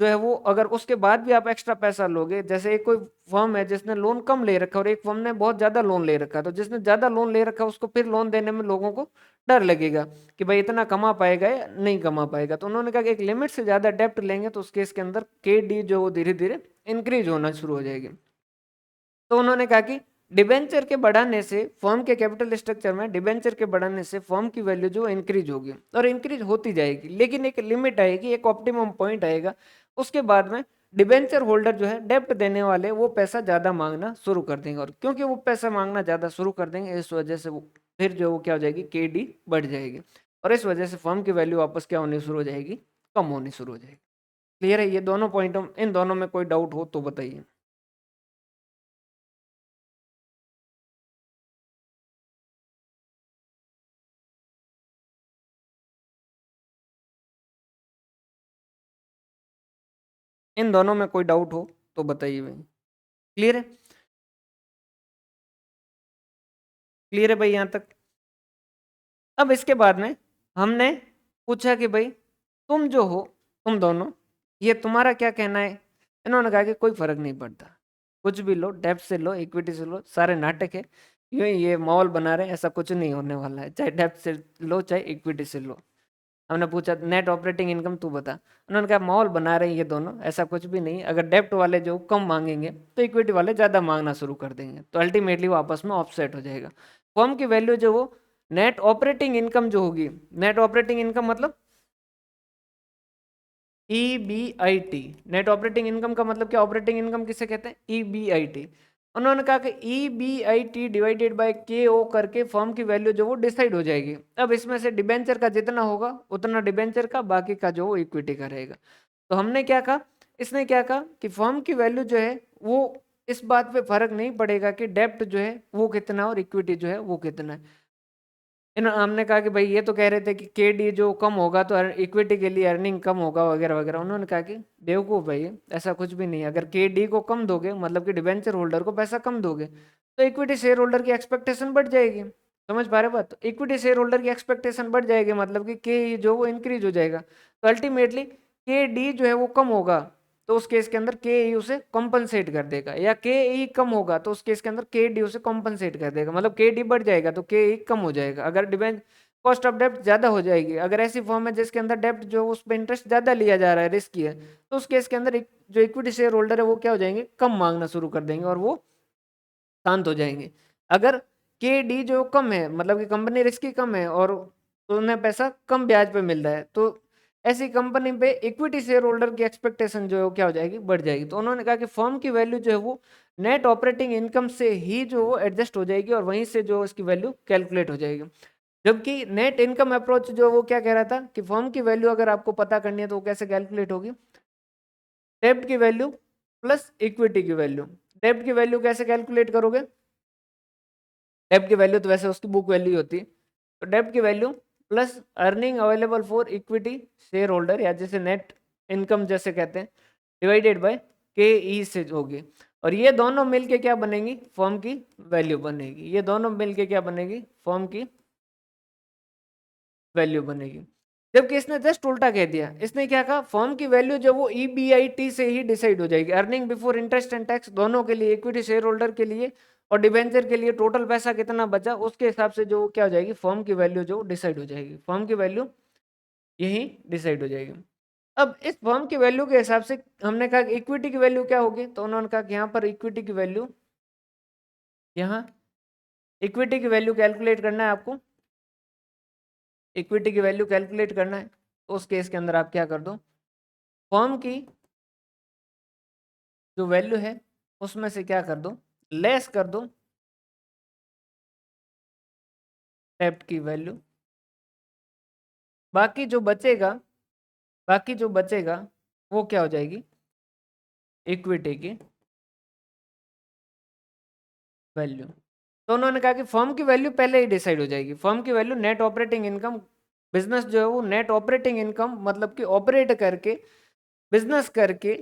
जो है वो अगर उसके बाद भी आप एक्स्ट्रा पैसा लोगे, जैसे एक कोई फर्म है जिसने लोन कम ले रखा है और एक फर्म ने बहुत ज्यादा लोन ले रखा है, तो जिसने ज्यादा लोन ले रखा है उसको फिर लोन देने में लोगों को डर लगेगा कि भाई इतना कमा पाएगा या नहीं कमा पाएगा। तो उन्होंने कहा कि एक लिमिट से ज्यादा डेप्ट लेंगे तो उस केस के अंदर KD जो वो धीरे धीरे इंक्रीज होना शुरू हो जाएगी। तो उन्होंने कहा कि डिबेंचर के बढ़ाने से फर्म के कैपिटल स्ट्रक्चर में डिबेंचर के बढ़ाने से फर्म की वैल्यू जो इंक्रीज होगी और इंक्रीज होती जाएगी, लेकिन एक लिमिट आएगी, एक ऑप्टिमम पॉइंट आएगा। उसके बाद में डिबेंचर होल्डर जो है डेप्ट देने वाले वो पैसा ज्यादा मांगना शुरू कर देंगे, और क्योंकि वो पैसा मांगना ज्यादा शुरू कर देंगे इस वजह से वो फिर जो वो क्या हो जाएगी, KD बढ़ जाएगी, और इस वजह से फर्म की वैल्यू वापस क्या होनी शुरू हो जाएगी, कम होनी शुरू हो जाएगी। क्लियर है ये दोनों पॉइंट? इन दोनों में कोई डाउट हो तो बताइए। इन दोनों में कोई डाउट हो तो बताइए भाई। क्लियर है? क्लियर है भाई यहाँ तक? अब इसके बाद में हमने पूछा कि भाई तुम जो हो, तुम दोनों, ये तुम्हारा क्या कहना है? इन्होंने कहा कि कोई फर्क नहीं पड़ता, कुछ भी लो, डेब्ट से लो, इक्विटी से लो, सारे नाटक है, यूं ही ये माहौल बना रहे हैं, ऐसा कुछ नहीं होने वाला है, चाहे डेब्ट से लो चाहे इक्विटी से लो। हमने पूछा नेट ऑपरेटिंग इनकम तू बता, उन्होंने कहा माहौल बना रहे हैं ये दोनों, ऐसा कुछ भी नहीं, अगर डेब्ट वाले जो कम मांगेंगे तो इक्विटी वाले ज़्यादा मांगना शुरू कर देंगे, तो अल्टीमेटली वो आपस में ऑफसेट हो जाएगा। फर्म की वैल्यू जो वो नेट ऑपरेटिंग इनकम जो होगी, नेट ऑपरेटिंग इनकम मतलब EBIT, नेट ऑपरेटिंग इनकम का मतलब क्या, ऑपरेटिंग इनकम किसे कहते हैं, EBIT। उन्होंने कहा कि EBIT डिवाइडेड बाय KO करके फर्म की वैल्यू जो वो डिसाइड हो जाएगी। अब इसमें से डिबेंचर का जितना होगा उतना डिबेंचर का, बाकी का जो वो इक्विटी का रहेगा। तो हमने क्या कहा, इसने क्या कहा कि फर्म की वैल्यू जो है वो इस बात पे फर्क नहीं पड़ेगा कि डेप्ट जो है वो कितना और इक्विटी जो है वो कितना है। हमने कहा कि भाई ये तो कह रहे थे कि KD जो कम होगा तो इक्विटी के लिए अर्निंग कम होगा वगैरह वगैरह। उन्होंने कहा कि बेवकूफ़ भाई, ऐसा कुछ भी नहीं है। अगर KD को कम दोगे मतलब कि डिबेंचर होल्डर को पैसा कम दोगे तो इक्विटी शेयर होल्डर की एक्सपेक्टेशन बढ़ जाएगी। समझ पा रहे बात? तो इक्विटी शेयर होल्डर की एक्सपेक्टेशन बढ़ जाएगी मतलब कि KE जो वो इंक्रीज हो जाएगा, तो अल्टीमेटली KD जो है वो कम होगा तो उस केस के अंदर KE उसे कॉम्पनसेट कर देगा, या KE कम होगा तो उस केस के अंदर KD उसे कॉम्पनसेट कर देगा। मतलब KD बढ़ जाएगा तो KE कम हो जाएगा। अगर डिबेंच कॉस्ट ऑफ डेप्ट ज्यादा हो जाएगी, अगर ऐसी फॉर्म है जिसके अंदर डेप्ट जो उस पर इंटरेस्ट ज्यादा लिया जा रहा है, रिस्की है, तो उस केस के अंदर जो इक्विटी शेयर होल्डर है वो क्या हो जाएंगे, कम मांगना शुरू कर देंगे और वो शांत हो जाएंगे। अगर KD जो कम है मतलब कि कंपनी रिस्की कम है और उन्हें पैसा कम ब्याज पे मिल रहा है, तो ऐसी कंपनी पे इक्विटी शेयर होल्डर की एक्सपेक्टेशन जो है वो क्या हो जाएगी, बढ़ जाएगी। तो उन्होंने कहा कि फर्म की वैल्यू जो है वो नेट ऑपरेटिंग इनकम से ही जो वो एडजस्ट हो जाएगी और वहीं से जो इसकी वैल्यू कैलकुलेट हो जाएगी। जबकि नेट इनकम अप्रोच जो वो क्या कह रहा था कि फर्म की वैल्यू अगर आपको पता करनी है तो वो कैसे कैलकुलेट होगी, डेब्ट की वैल्यू प्लस इक्विटी की वैल्यू। डेब्ट की वैल्यू कैसे कैलकुलेट करोगे, डेब्ट की वैल्यू तो वैसे उसकी बुक वैल्यू होती है, तो डेब्ट की value plus earning available for equity share holder या जैसे नेट इनकम जैसे कहते हैं, डिवाइडेड बाय KE से होगी। और ये दोनों मिलके क्या बनेंगी, फर्म की वैल्यू बनेगी। ये दोनों मिलके क्या बनेगी, फर्म की वैल्यू बनेगी। जबकि इसने जस्ट उल्टा कह दिया, इसने क्या कहा, फर्म की वैल्यू जो वो EBIT से ही डिसाइड हो जाएगी, earning before interest and tax दोनों के लिए, इक्विटी शेयर होल्डर के लिए और डिबेंचर के लिए टोटल पैसा कितना बचा उसके हिसाब से जो क्या हो जाएगी, फर्म की वैल्यू जो डिसाइड हो जाएगी। फर्म की वैल्यू यही डिसाइड हो जाएगी। अब इस फर्म की वैल्यू के हिसाब से हमने कहा इक्विटी की वैल्यू क्या होगी, तो उन्होंने कहा कि यहाँ पर इक्विटी की वैल्यू, यहाँ इक्विटी की वैल्यू कैलकुलेट करना है आपको, इक्विटी की वैल्यू कैलकुलेट करना है, तो उस केस के अंदर आप क्या कर दो, फर्म की जो वैल्यू है उसमें से क्या कर दो, लेस कर दो डेब्ट की वैल्यू। बाकी जो बचेगा, बाकी जो बचेगा वो क्या हो जाएगी, इक्विटी की वैल्यू। तो उन्होंने कहा कि फर्म की वैल्यू पहले ही डिसाइड हो जाएगी। फर्म की value net operating income, business जो है वो नेट ऑपरेटिंग इनकम मतलब कि ऑपरेट करके, बिजनेस करके,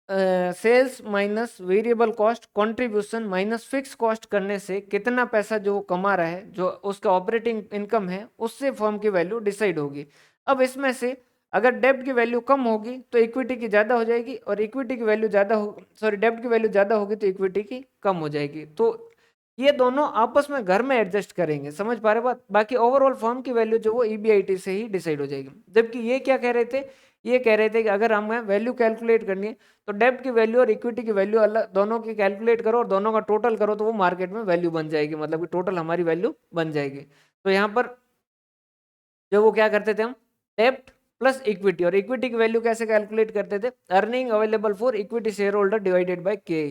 sales minus variable cost, contribution minus fix cost करने से कितना पैसा जो वो कमा रहा है, जो उसका ऑपरेटिंग इनकम है, उससे फर्म की वैल्यू डिसाइड होगी। अब इसमें से अगर डेब्ट की वैल्यू कम होगी तो इक्विटी की ज़्यादा हो जाएगी, और इक्विटी की वैल्यू ज़्यादा हो सॉरी डेब्ट की वैल्यू ज़्यादा होगी तो इक्विटी की कम हो जाएगी। तो ये दोनों आपस में घर में एडजस्ट करेंगे, समझ पा रहे बात। बाकी ओवरऑल फर्म की वैल्यू जो वो ईबीआईटी से ही डिसाइड हो जाएगी। जबकि ये क्या कह रहे थे, ये कह रहे थे कि अगर हमें वैल्यू कैलकुलेट करनी है तो डेब्ट की वैल्यू और इक्विटी की वैल्यू अलग, दोनों की कैलकुलेट करो और दोनों का टोटल करो तो वो मार्केट में वैल्यू बन जाएगी, मतलब कि टोटल हमारी वैल्यू बन जाएगी। तो यहाँ पर जो वो क्या करते थे हम, डेब्ट प्लस इक्विटी, और इक्विटी की वैल्यू कैसे कैलकुलेट करते थे, earning available for equity share holder divided by के।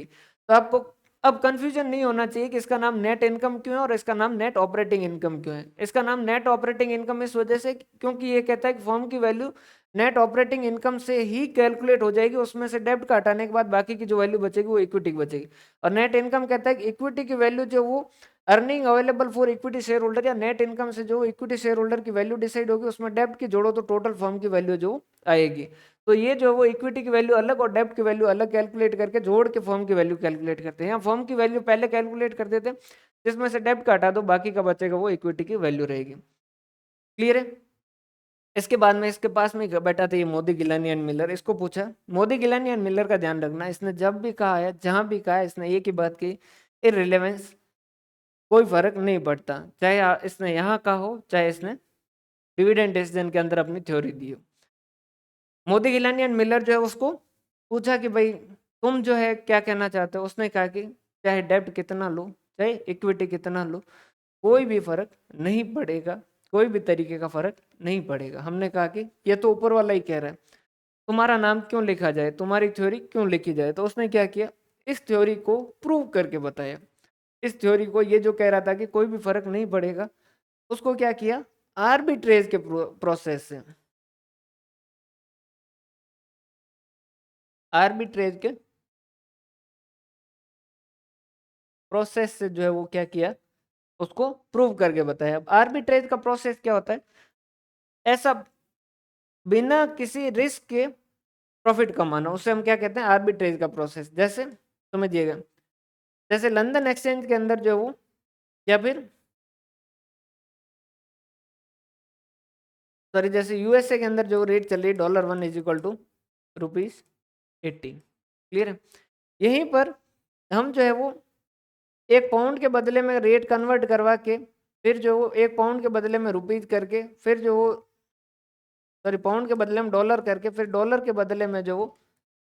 तो आपको अब कंफ्यूजन नहीं होना चाहिए कि इसका नाम नेट इनकम क्यों है और इसका नाम नेट ऑपरेटिंग इनकम क्यों है। इसका नाम नेट ऑपरेटिंग इनकम इस वजह से क्योंकि ये कहता है कि फर्म की वैल्यू नेट ऑपरेटिंग इनकम से ही कैलकुलेट हो जाएगी, उसमें से डेब्ट का हटाने के बाद बाकी की जो वैल्यू बचेगी वो इक्विटी की बचेगी। और नेट इनकम कहता है कि इक्विटी की वैल्यू जो वो earning available for equity share holder या नेट इनकम से जो इक्विटी शेयर होल्डर की वैल्यू डिसाइड होगी उसमें डेब्ट की जोड़ो तो टोटल फर्म की वैल्यू जो आएगी। तो ये जो वो इक्विटी की वैल्यू अलग और डेब्ट की वैल्यू अलग कैलकुलेट करके जोड़ के फर्म की वैल्यू कैलकुलेट करते हैं। यहाँ फर्म की वैल्यू पहले कैलकुलेट करते थे, जिसमें से डेब्ट का हटा दो बाकी का बचेगा वो इक्विटी की वैल्यू रहेगी। क्लियर है। इसके बाद में इसके पास में बैठा था ये मोदी, गिलानी एंड मिलर। इसको पूछा, मोदी, गिलानी एंड मिलर का ध्यान रखना, इसने जब भी कहा है जहां भी कहा है इसने एक ही बात की, इररिलेवेंस, कोई फर्क नहीं पड़ता, चाहे इसने यहाँ कहा हो चाहे इसने डिविडेंड डिसीजन के अंदर अपनी थ्योरी दी हो। मोदी, गिलानी एंड मिलर जो है उसको पूछा कि भाई तुम जो है क्या कहना चाहते हो। उसने कहा कि चाहे डेब्ट कितना लो चाहे इक्विटी कितना लो कोई भी फर्क नहीं पड़ेगा, कोई भी तरीके का फर्क नहीं पड़ेगा। हमने कहा कि ये तो ऊपर वाला ही कह रहा है, तुम्हारा नाम क्यों लिखा जाए, तुम्हारी थ्योरी क्यों लिखी जाए। तो उसने क्या किया, इस थ्योरी को प्रूव करके बताया। इस थ्योरी को, ये जो कह रहा था कि कोई भी फर्क नहीं पड़ेगा, उसको क्या किया, आर्बिट्रेज के प्रोसेस से, आर्बिट्रेज के प्रोसेस से जो है वो क्या किया, उसको प्रूव करके बताया। अब आर्बिट्रेज का प्रोसेस क्या होता है, ऐसा बिना किसी रिस्क के प्रॉफिट कमाना, उसे हम क्या कहते हैं, आर्बिट्रेज का प्रोसेस। जैसे समझिएगा, जैसे लंदन एक्सचेंज के अंदर जो वो, या फिर सॉरी जैसे यूएसए के अंदर जो रेट चल रही है $1 इज इक्वल टू ₹80। क्लियर है। यहीं पर हम जो है वो एक पाउंड के बदले में रेट कन्वर्ट करवा के, फिर जो वो एक पाउंड के बदले में रुपीज करके, फिर जो वो सॉरी पाउंड के बदले में डॉलर करके, फिर डॉलर के बदले में जो वो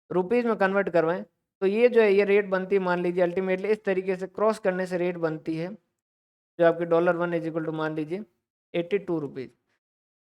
रुपीज में कन्वर्ट करवाएं, तो ये जो है ये रेट बनती है, मान लीजिए अल्टीमेटली इस तरीके से क्रॉस करने से रेट बनती है जो आपकी $1 इज इक्वल टू मान लीजिए ₹82।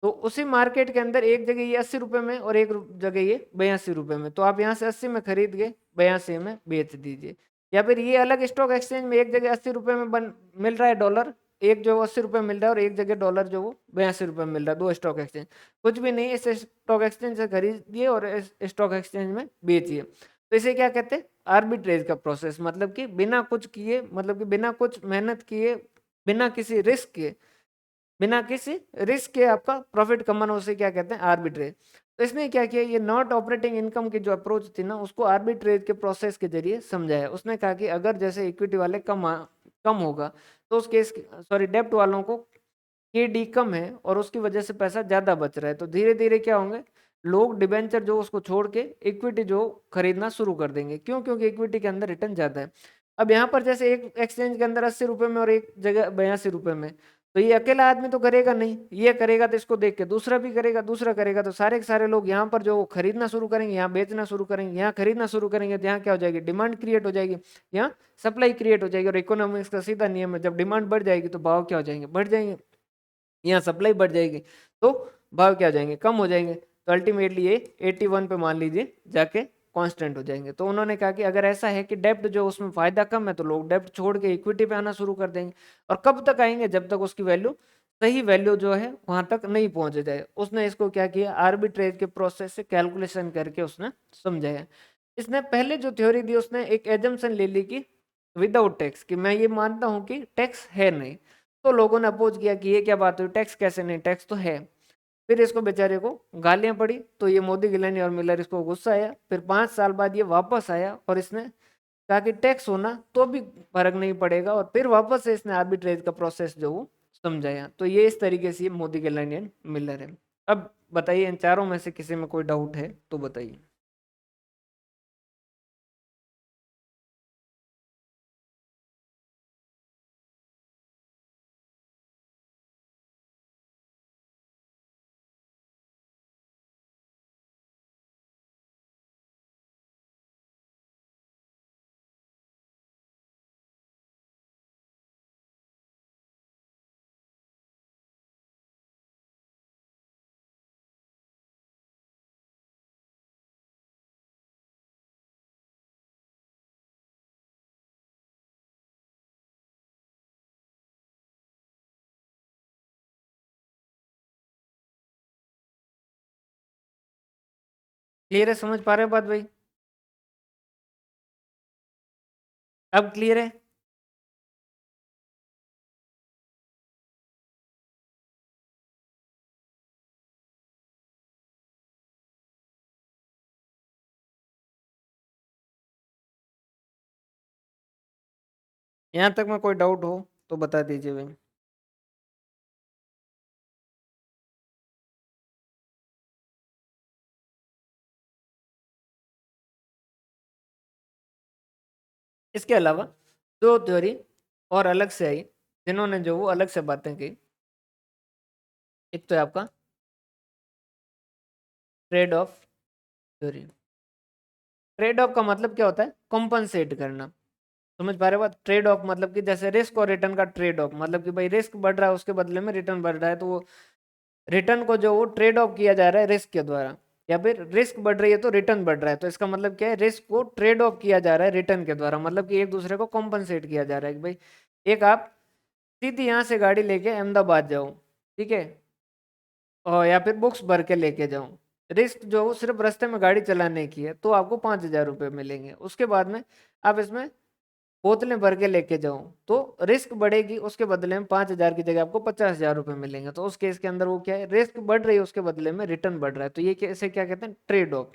तो उसी मार्केट के अंदर एक जगह ये ₹80 में और एक जगह ये ₹82 में, तो आप यहाँ से 80 में खरीद के 82 में बेच दीजिए। या फिर ये अलग स्टॉक एक्सचेंज में एक जगह ₹80 में मिल रहा है डॉलर, एक जो ₹80 मिल रहा है और एक जगह डॉलर जो वो ₹82 मिल रहा है, दो स्टॉक एक्सचेंज। कुछ भी नहीं, इस स्टॉक एक्सचेंज से खरीदिए और इस स्टॉक एक्सचेंज में बेचिए। तो इसे क्या कहते हैं, आर्बिट्रेज का प्रोसेस। मतलब कि बिना कुछ किए, मतलब कि बिना कुछ मेहनत किए, बिना किसी रिस्क के, बिना किसी रिस्क के आपका प्रॉफिट कमाना, उसे क्या कहते हैं, आर्बिट्रेज। तो इसने क्या किया, ये नॉट ऑपरेटिंग इनकम की जो अप्रोच थी ना, उसको आर्बिट्रेज के प्रोसेस के जरिए समझाया। उसने कहा कि अगर जैसे इक्विटी वाले कम होगा तो उस केस सॉरी डेब्ट वालों को के डी कम है और उसकी वजह से पैसा ज्यादा बच रहा है, तो धीरे धीरे क्या होंगे, लोग डिबेंचर जो उसको छोड़ के इक्विटी जो खरीदना शुरू कर देंगे। क्यों, क्योंकि इक्विटी के अंदर रिटर्न ज्यादा है। अब यहाँ पर जैसे एक एक्सचेंज के अंदर ₹80 में और एक जगह ₹82 में, तो ये अकेला आदमी तो करेगा नहीं, ये करेगा तो इसको देख के दूसरा भी करेगा, दूसरा करेगा तो सारे के सारे लोग यहाँ पर जो खरीदना शुरू करेंगे, यहाँ बेचना शुरू करेंगे, यहाँ खरीदना शुरू करेंगे, तो यहाँ क्या हो जाएगी, डिमांड क्रिएट हो जाएगी, यहाँ सप्लाई क्रिएट हो जाएगी। और इकोनॉमिक्स का सीधा नियम है, जब डिमांड बढ़ जाएगी तो भाव क्या हो जाएंगे, बढ़ जाएंगे। यहाँ सप्लाई बढ़ जाएगी तो भाव क्या हो जाएंगे, कम हो जाएंगे। तो अल्टीमेटली ये 81 पे मान लीजिए जाके कांस्टेंट हो जाएंगे। तो उन्होंने कहा कि अगर ऐसा है कि डेब्ट जो उसमें फायदा कम है तो लोग डेब्ट छोड़ के इक्विटी पे आना शुरू कर देंगे। और कब तक आएंगे, जब तक उसकी वैल्यू, सही वैल्यू जो है वहां तक नहीं पहुंच जाए। उसने इसको क्या किया, आर्बिट्रेज के प्रोसेस से कैलकुलेशन करके उसने समझाया। इसने पहले जो थ्योरी दी उसने एक एजम्पशन ले ली कि विदाउट टैक्स, कि मैं ये मानता हूं कि टैक्स है नहीं। तो लोगों ने अपोज किया कि ये क्या बात हुई, टैक्स कैसे नहीं, टैक्स तो है। फिर इसको बेचारे को गालियां पड़ी, तो ये मोदी, गिलानी और मिलर, इसको गुस्सा आया। फिर 5 साल बाद ये वापस आया और इसने कहा कि टैक्स होना तो भी फर्क नहीं पड़ेगा, और फिर वापस से इसने आर्बिट्रेज का प्रोसेस जो वो समझाया। तो ये इस तरीके से ये मोदी, गिलानी एंड मिलर है। अब बताइए, इन चारों में से किसी में कोई डाउट है तो बताइए। क्लियर है? समझ पा रहे हो बात भाई? अब क्लियर है? यहाँ तक में कोई डाउट हो तो बता दीजिए भाई। इसके अलावा दो थ्योरी और अलग से आई, जिन्होंने जो वो अलग से बातें की। एक तो है आपका trade off theory. Trade off का मतलब क्या होता है? कॉम्पनसेट करना। समझ पा रहे हो बात? ट्रेड ऑफ मतलब कि जैसे रिस्क और रिटर्न का ट्रेड ऑफ, मतलब कि भाई रिस्क बढ़ रहा है उसके बदले में रिटर्न बढ़ रहा है, तो वो रिटर्न को जो वो ट्रेड ऑफ किया जा रहा है रिस्क के द्वारा, या फिर रिस्क बढ़ रही है तो रिटर्न बढ़ रहा है, तो इसका मतलब क्या है? रिस्क को ट्रेड ऑफ किया जा रहा है रिटर्न के द्वारा, मतलब कि एक दूसरे को कॉम्पनसेट किया जा रहा है कि भाई एक आप सीधी यहाँ से गाड़ी लेके अहमदाबाद जाओ, ठीक है, और या फिर बुक्स भर के लेके जाओ, रिस्क जो वो सिर्फ रास्ते में गाड़ी चलाने की है, तो आपको 5,000 रुपये मिलेंगे। उसके बाद में आप इसमें बोतलें भर के लेके जाओ तो रिस्क बढ़ेगी, उसके बदले में 5,000 की जगह आपको 50,000 रुपये मिलेंगे। तो उस केस के अंदर वो क्या है? रिस्क बढ़ रही है, उसके बदले में रिटर्न बढ़ रहा है, तो ये कैसे क्या कहते हैं? Trade off.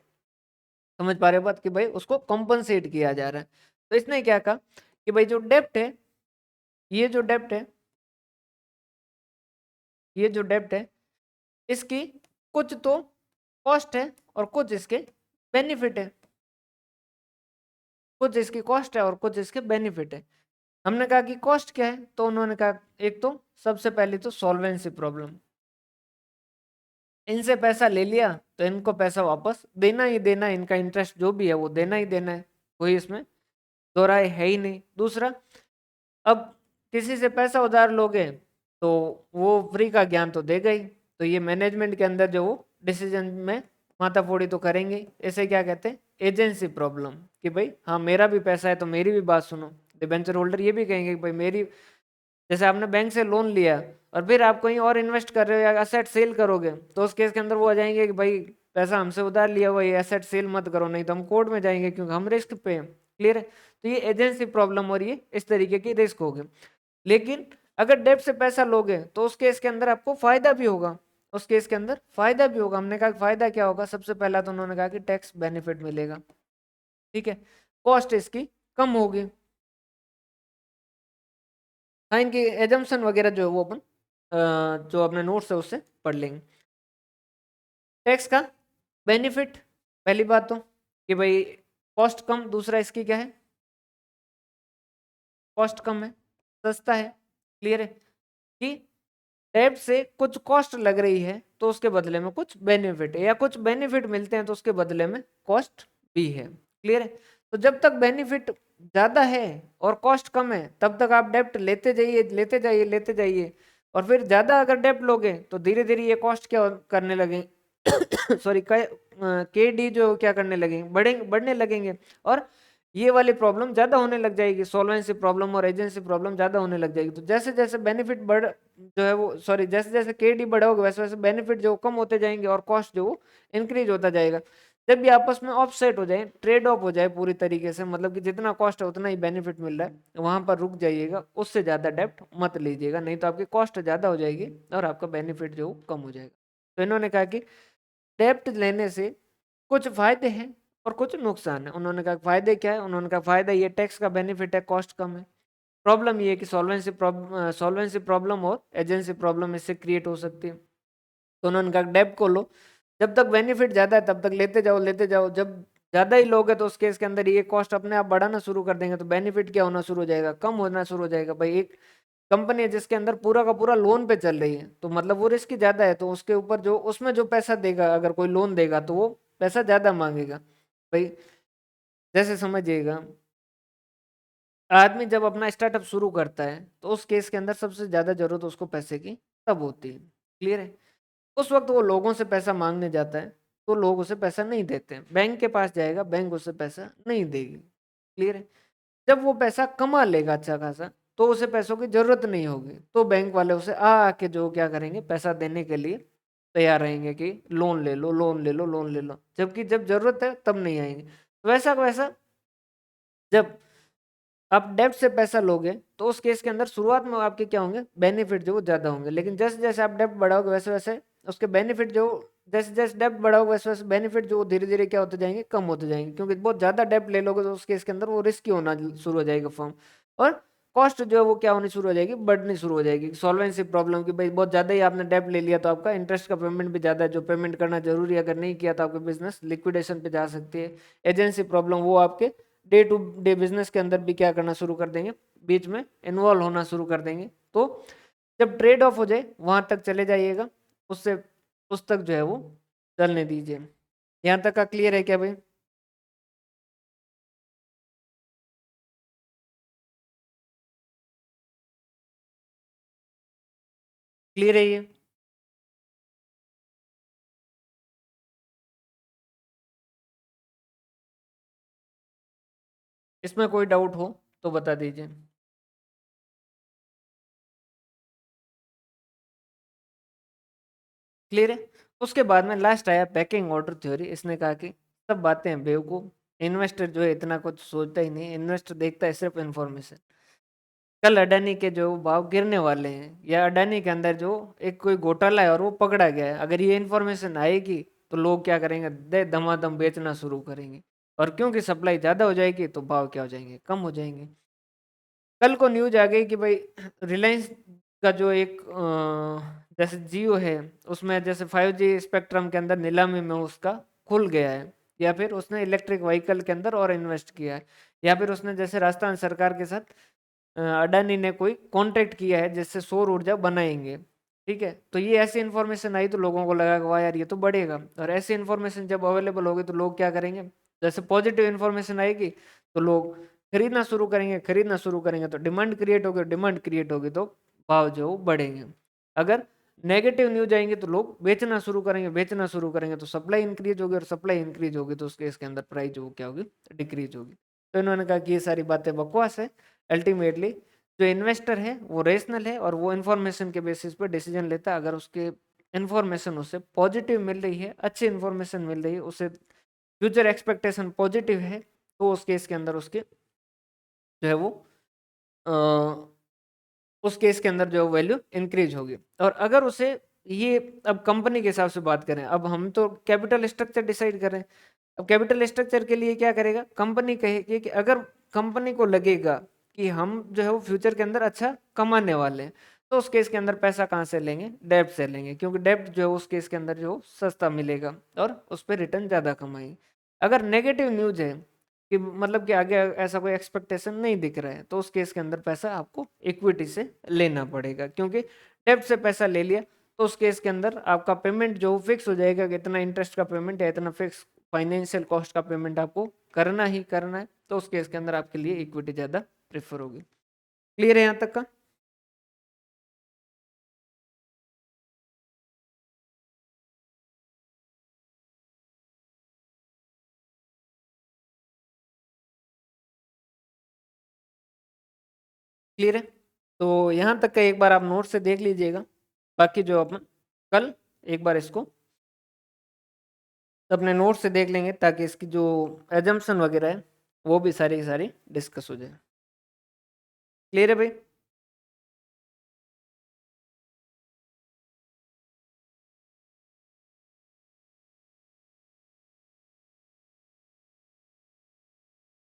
समझ पा रहे हो बात कि भाई उसको कॉम्पनसेट किया जा रहा है। तो इसने क्या कहा कि भाई जो डेप्ट है, ये जो डेप्ट है, ये जो डेप्ट है, इसकी कुछ तो कॉस्ट है और कुछ इसके बेनिफिट है, कुछ इसकी कॉस्ट है और कुछ इसके बेनिफिट है। हमने कहा कि कॉस्ट क्या है, तो उन्होंने कहा एक तो सबसे पहले तो सॉल्वेंसी प्रॉब्लम, इनसे पैसा ले लिया तो इनको पैसा वापस देना ही देना है, इनका इंटरेस्ट जो भी है वो देना ही देना है, कोई इसमें दो राय है ही नहीं। दूसरा, अब किसी से पैसा उधार लोगे तो वो फ्री का ज्ञान तो देगा ही, तो ये मैनेजमेंट के अंदर जो वो डिसीजन में माथाफोड़ी तो करेंगे। ऐसे क्या कहते हैं? एजेंसी प्रॉब्लम, कि भाई हाँ मेरा भी पैसा है तो मेरी भी बात सुनो। डिबेंचर होल्डर ये भी कहेंगे कि भाई मेरी, जैसे आपने बैंक से लोन लिया और फिर आप कहीं और इन्वेस्ट कर रहे हो या एसेट सेल करोगे, तो उस केस के अंदर वो आ जाएंगे कि भाई पैसा हमसे उधार लिया हुआ, ये एसेट सेल मत करो नहीं तो हम कोर्ट में जाएंगे क्योंकि हम रिस्क पे हैं। क्लियर है? तो ये एजेंसी प्रॉब्लम और ये इस तरीके की रिस्क हो गए। लेकिन अगर डेब्ट से पैसा लोगे तो उस केस के अंदर आपको फायदा भी होगा, उस केस के अंदर फायदा भी होगा। हमने कहा फायदा क्या होगा? सबसे पहला तो उन्होंने कहा कि टैक्स बेनिफिट मिलेगा, ठीक है, कॉस्ट इसकी कम होगी। हाँ, इनकी एजम्पशन वगैरह जो है वो अपन जो अपने नोट्स है उससे पढ़ लेंगे। टैक्स का बेनिफिट, पहली बात तो कि भाई कॉस्ट कम, दूसरा इसकी क्या है? कॉस्ट कम है, सस्ता है। क्लियर है कि डेब्ट से कुछ कॉस्ट लग रही है तो उसके बदले में कुछ बेनिफिट है, या कुछ बेनिफिट मिलते हैं तो उसके बदले में कॉस्ट भी है। क्लियर है? तो जब तक बेनिफिट ज्यादा है और कॉस्ट कम है तब तक आप डेब्ट लेते जाइए लेते जाइए लेते जाइए, और फिर ज्यादा अगर डेब्ट लोगे तो धीरे धीरे ये कॉस्ट क्या करने लगे सॉरी, के डी जो क्या करने लगेंगे, बढ़ने लगेंगे, और ये वाली प्रॉब्लम ज्यादा होने लग जाएगी, सॉल्वेंसी प्रॉब्लम और एजेंसी प्रॉब्लम ज्यादा होने लग जाएगी। तो जैसे जैसे बेनिफिट बढ़ जो है वो सॉरी जैसे जैसे केडी बढ़ा होगा वैसे वैसे बेनिफिट जो कम होते जाएंगे और कॉस्ट जो वो इंक्रीज होता जाएगा। जब भी आपस में ऑफसेट हो जाए, ट्रेड ऑफ हो जाए पूरी तरीके से, मतलब कि जितना कॉस्ट है उतना ही बेनिफिट मिल रहा है, वहां पर रुक जाइएगा, उससे ज्यादा डेप्ट मत लीजिएगा, नहीं तो आपकी कॉस्ट ज्यादा हो जाएगी और आपका बेनिफिट जो कम हो जाएगा। तो इन्होंने कहा कि डेप्ट लेने से कुछ फायदे हैं और कुछ नुकसान है। उन्होंने कहा फायदे क्या है? उन्होंने कहा फायदा ये टैक्स का बेनिफिट है, कॉस्ट कम है। प्रॉब्लम ये है कि सॉल्वेंसी प्रॉब्लम और एजेंसी प्रॉब्लम इससे क्रिएट हो सकती है। तो उन्होंने कहा डेब्ट को लो, जब तक बेनिफिट ज्यादा है तब तक लेते जाओ लेते जाओ, जब ज्यादा ही लोगे तो उस केस के अंदर ये कॉस्ट अपने आप बढ़ाना शुरू कर देंगे, तो बेनिफिट क्या होना शुरू हो जाएगा, कम होना शुरू हो जाएगा। भाई एक कंपनी है जिसके अंदर पूरा का पूरा लोन पे चल रही है, तो मतलब वो रिस्क ज्यादा है, तो उसके ऊपर जो उसमें जो पैसा देगा, अगर कोई लोन देगा तो वो पैसा ज्यादा मांगेगा। भाई जैसे समझिएगा, आदमी जब अपना स्टार्टअप शुरू करता है तो उस केस के अंदर सबसे ज्यादा जरूरत उसको पैसे की तब होती है। क्लियर है? उस वक्त वो लोगों से पैसा मांगने जाता है तो लोग उसे पैसा नहीं देते हैं, बैंक के पास जाएगा, बैंक उसे पैसा नहीं देगी। क्लियर है? जब वो पैसा कमा लेगा अच्छा खासा, तो उसे पैसों की जरूरत नहीं होगी, तो बैंक वाले उसे आ आके जो क्या करेंगे, पैसा देने के लिए तैयार रहेंगे कि लोन ले लो लोन ले लो लोन ले लो, जबकि जब जरूरत है तब नहीं आएंगे। वैसा वैसा जब आप डेब्ट से पैसा लोगे तो उस केस के अंदर शुरुआत में आपके क्या होंगे, बेनिफिट जो वो ज्यादा होंगे, लेकिन जैसे जैसे आप डेब्ट बढ़ाओगे वैसे वैसे उसके बेनिफिट जो, जैसे जैसे डेब्ट बढ़ाओगे वैसे वैसे बेनिफिट जो धीरे धीरे क्या होते जाएंगे, कम होते जाएंगे, क्योंकि बहुत ज्यादा डेब्ट ले लोगे तो उस केस के अंदर वो रिस्की होना शुरू हो जाएगा फॉर्म, और कॉस्ट जो है वो क्या होनी शुरू हो जाएगी, बढ़नी शुरू हो जाएगी। सॉल्वेंसी प्रॉब्लम की, भाई बहुत ज्यादा ही आपने डेब्ट ले लिया तो आपका इंटरेस्ट का पेमेंट भी ज्यादा है, जो पेमेंट करना जरूरी है, अगर नहीं किया तो आपकी बिजनेस लिक्विडेशन पे जा सकती है। एजेंसी प्रॉब्लम, वो आपके डे टू डे बिजनेस के अंदर भी क्या करना शुरू कर देंगे, बीच में इन्वॉल्व होना शुरू कर देंगे। तो जब ट्रेड ऑफ हो जाए वहां तक चले जाइएगा, उससे उस तक जो है वो चलने दीजिए। यहाँ तक का क्लियर है क्या भाई? क्लियर है ये? इसमें कोई डाउट हो तो बता दीजिए। क्लियर है? उसके बाद में लास्ट आया पैकिंग ऑर्डर थ्योरी। इसने कहा कि सब बातें हैं बेवकूफ, इन्वेस्टर जो है इतना कुछ सोचता ही नहीं, इन्वेस्टर देखता है सिर्फ इन्फॉर्मेशन। कल अडानी के जो भाव गिरने वाले हैं, या अडानी के अंदर जो एक कोई घोटाला है और वो पकड़ा गया है, अगर ये इन्फॉर्मेशन आएगी तो लोग क्या करेंगे, दे धमाधम बेचना शुरू करेंगे, और क्योंकि सप्लाई ज्यादा हो जाएगी तो भाव क्या हो जाएंगे, कम हो जाएंगे। कल को न्यूज आ गई कि भाई रिलायंस का जो एक जैसे जियो है, उसमें जैसे 5G स्पेक्ट्रम के अंदर नीलामी में उसका खुल गया है, या फिर उसने इलेक्ट्रिक व्हीकल के अंदर और इन्वेस्ट किया है, या फिर उसने जैसे राजस्थान सरकार के साथ अडानी ने कोई कॉन्ट्रैक्ट किया है जिससे सौर ऊर्जा बनाएंगे। ठीक है, तो ये ऐसी इन्फॉर्मेशन आई तो लोगों को लगा कि वाह यार ये तो बढ़ेगा, और ऐसी इन्फॉर्मेशन जब अवेलेबल होगी तो लोग क्या करेंगे, जैसे पॉजिटिव इन्फॉर्मेशन आएगी तो लोग खरीदना शुरू करेंगे, खरीदना शुरू करेंगे तो डिमांड क्रिएट होगी, डिमांड क्रिएट होगी तो भाव जो है वो बढ़ेंगे। अगर नेगेटिव न्यूज आएंगे तो लोग बेचना शुरू करेंगे, बेचना शुरू करेंगे तो सप्लाई इंक्रीज होगी, और सप्लाई इंक्रीज होगी तो उसके इसके अंदर प्राइस जो क्या होगी, डिक्रीज होगी। तो इन्होंने कहा कि ये सारी बातें बकवास है। अल्टीमेटली जो इन्वेस्टर है वो रेशनल है, और वो इन्फॉर्मेशन के बेसिस पे डिसीजन लेता है। अगर उसके इन्फॉर्मेशन उसे पॉजिटिव मिल रही है, अच्छी इन्फॉर्मेशन मिल रही है, उसे फ्यूचर एक्सपेक्टेशन पॉजिटिव है, तो उस केस के अंदर उसके जो है वो अ, उस केस के अंदर जो वैल्यू इंक्रीज होगी। और अगर उसे ये, अब कंपनी के हिसाब से बात करें, अब हम तो कैपिटल स्ट्रक्चर डिसाइड कर रहे हैं, अब कैपिटल स्ट्रक्चर के लिए क्या करेगा, कंपनी कहेगी कि अगर कंपनी को लगेगा कि हम जो है वो फ्यूचर के अंदर अच्छा कमाने वाले हैं, तो उस केस के अंदर पैसा कहाँ से लेंगे, डेब्ट से लेंगे, क्योंकि डेब्ट जो है उस केस के अंदर जो सस्ता मिलेगा और उस पर रिटर्न ज्यादा कमाएंगे। अगर नेगेटिव न्यूज है कि मतलब कि आगे ऐसा कोई एक्सपेक्टेशन नहीं दिख रहा है, तो उस केस के अंदर पैसा आपको इक्विटी से लेना पड़ेगा, क्योंकि डेब्ट से पैसा ले लिया तो उस केस के अंदर आपका पेमेंट जो फिक्स हो जाएगा कि इतना इंटरेस्ट का पेमेंट है, इतना फिक्स फाइनेंशियल कॉस्ट का पेमेंट आपको करना ही करना है, तो उस केस के अंदर आपके लिए इक्विटी ज्यादा प्रेफर होगी। क्लियर है यहाँ तक का? क्लियर है? तो यहाँ तक का एक बार आप नोट से देख लीजिएगा, बाकी जो अपन कल एक बार इसको अपने नोट से देख लेंगे, ताकि इसकी जो एजम्पशन वगैरह है वो भी सारी की सारी डिस्कस हो जाए। क्लियर है भाई?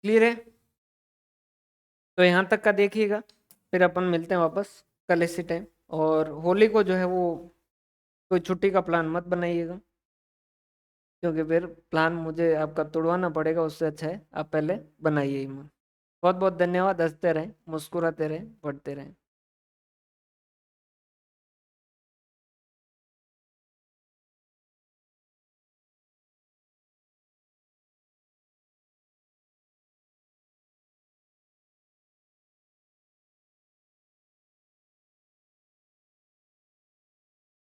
क्लियर है? तो यहाँ तक का देखिएगा, फिर अपन मिलते हैं वापस कल इसी टाइम। और होली को जो है वो कोई छुट्टी का प्लान मत बनाइएगा, क्योंकि फिर प्लान मुझे आपका तोड़वाना पड़ेगा, उससे अच्छा है आप पहले बनाइए ही मत। बहुत बहुत धन्यवाद। हंसते रहें, मुस्कुराते रहें, पढ़ते रहें।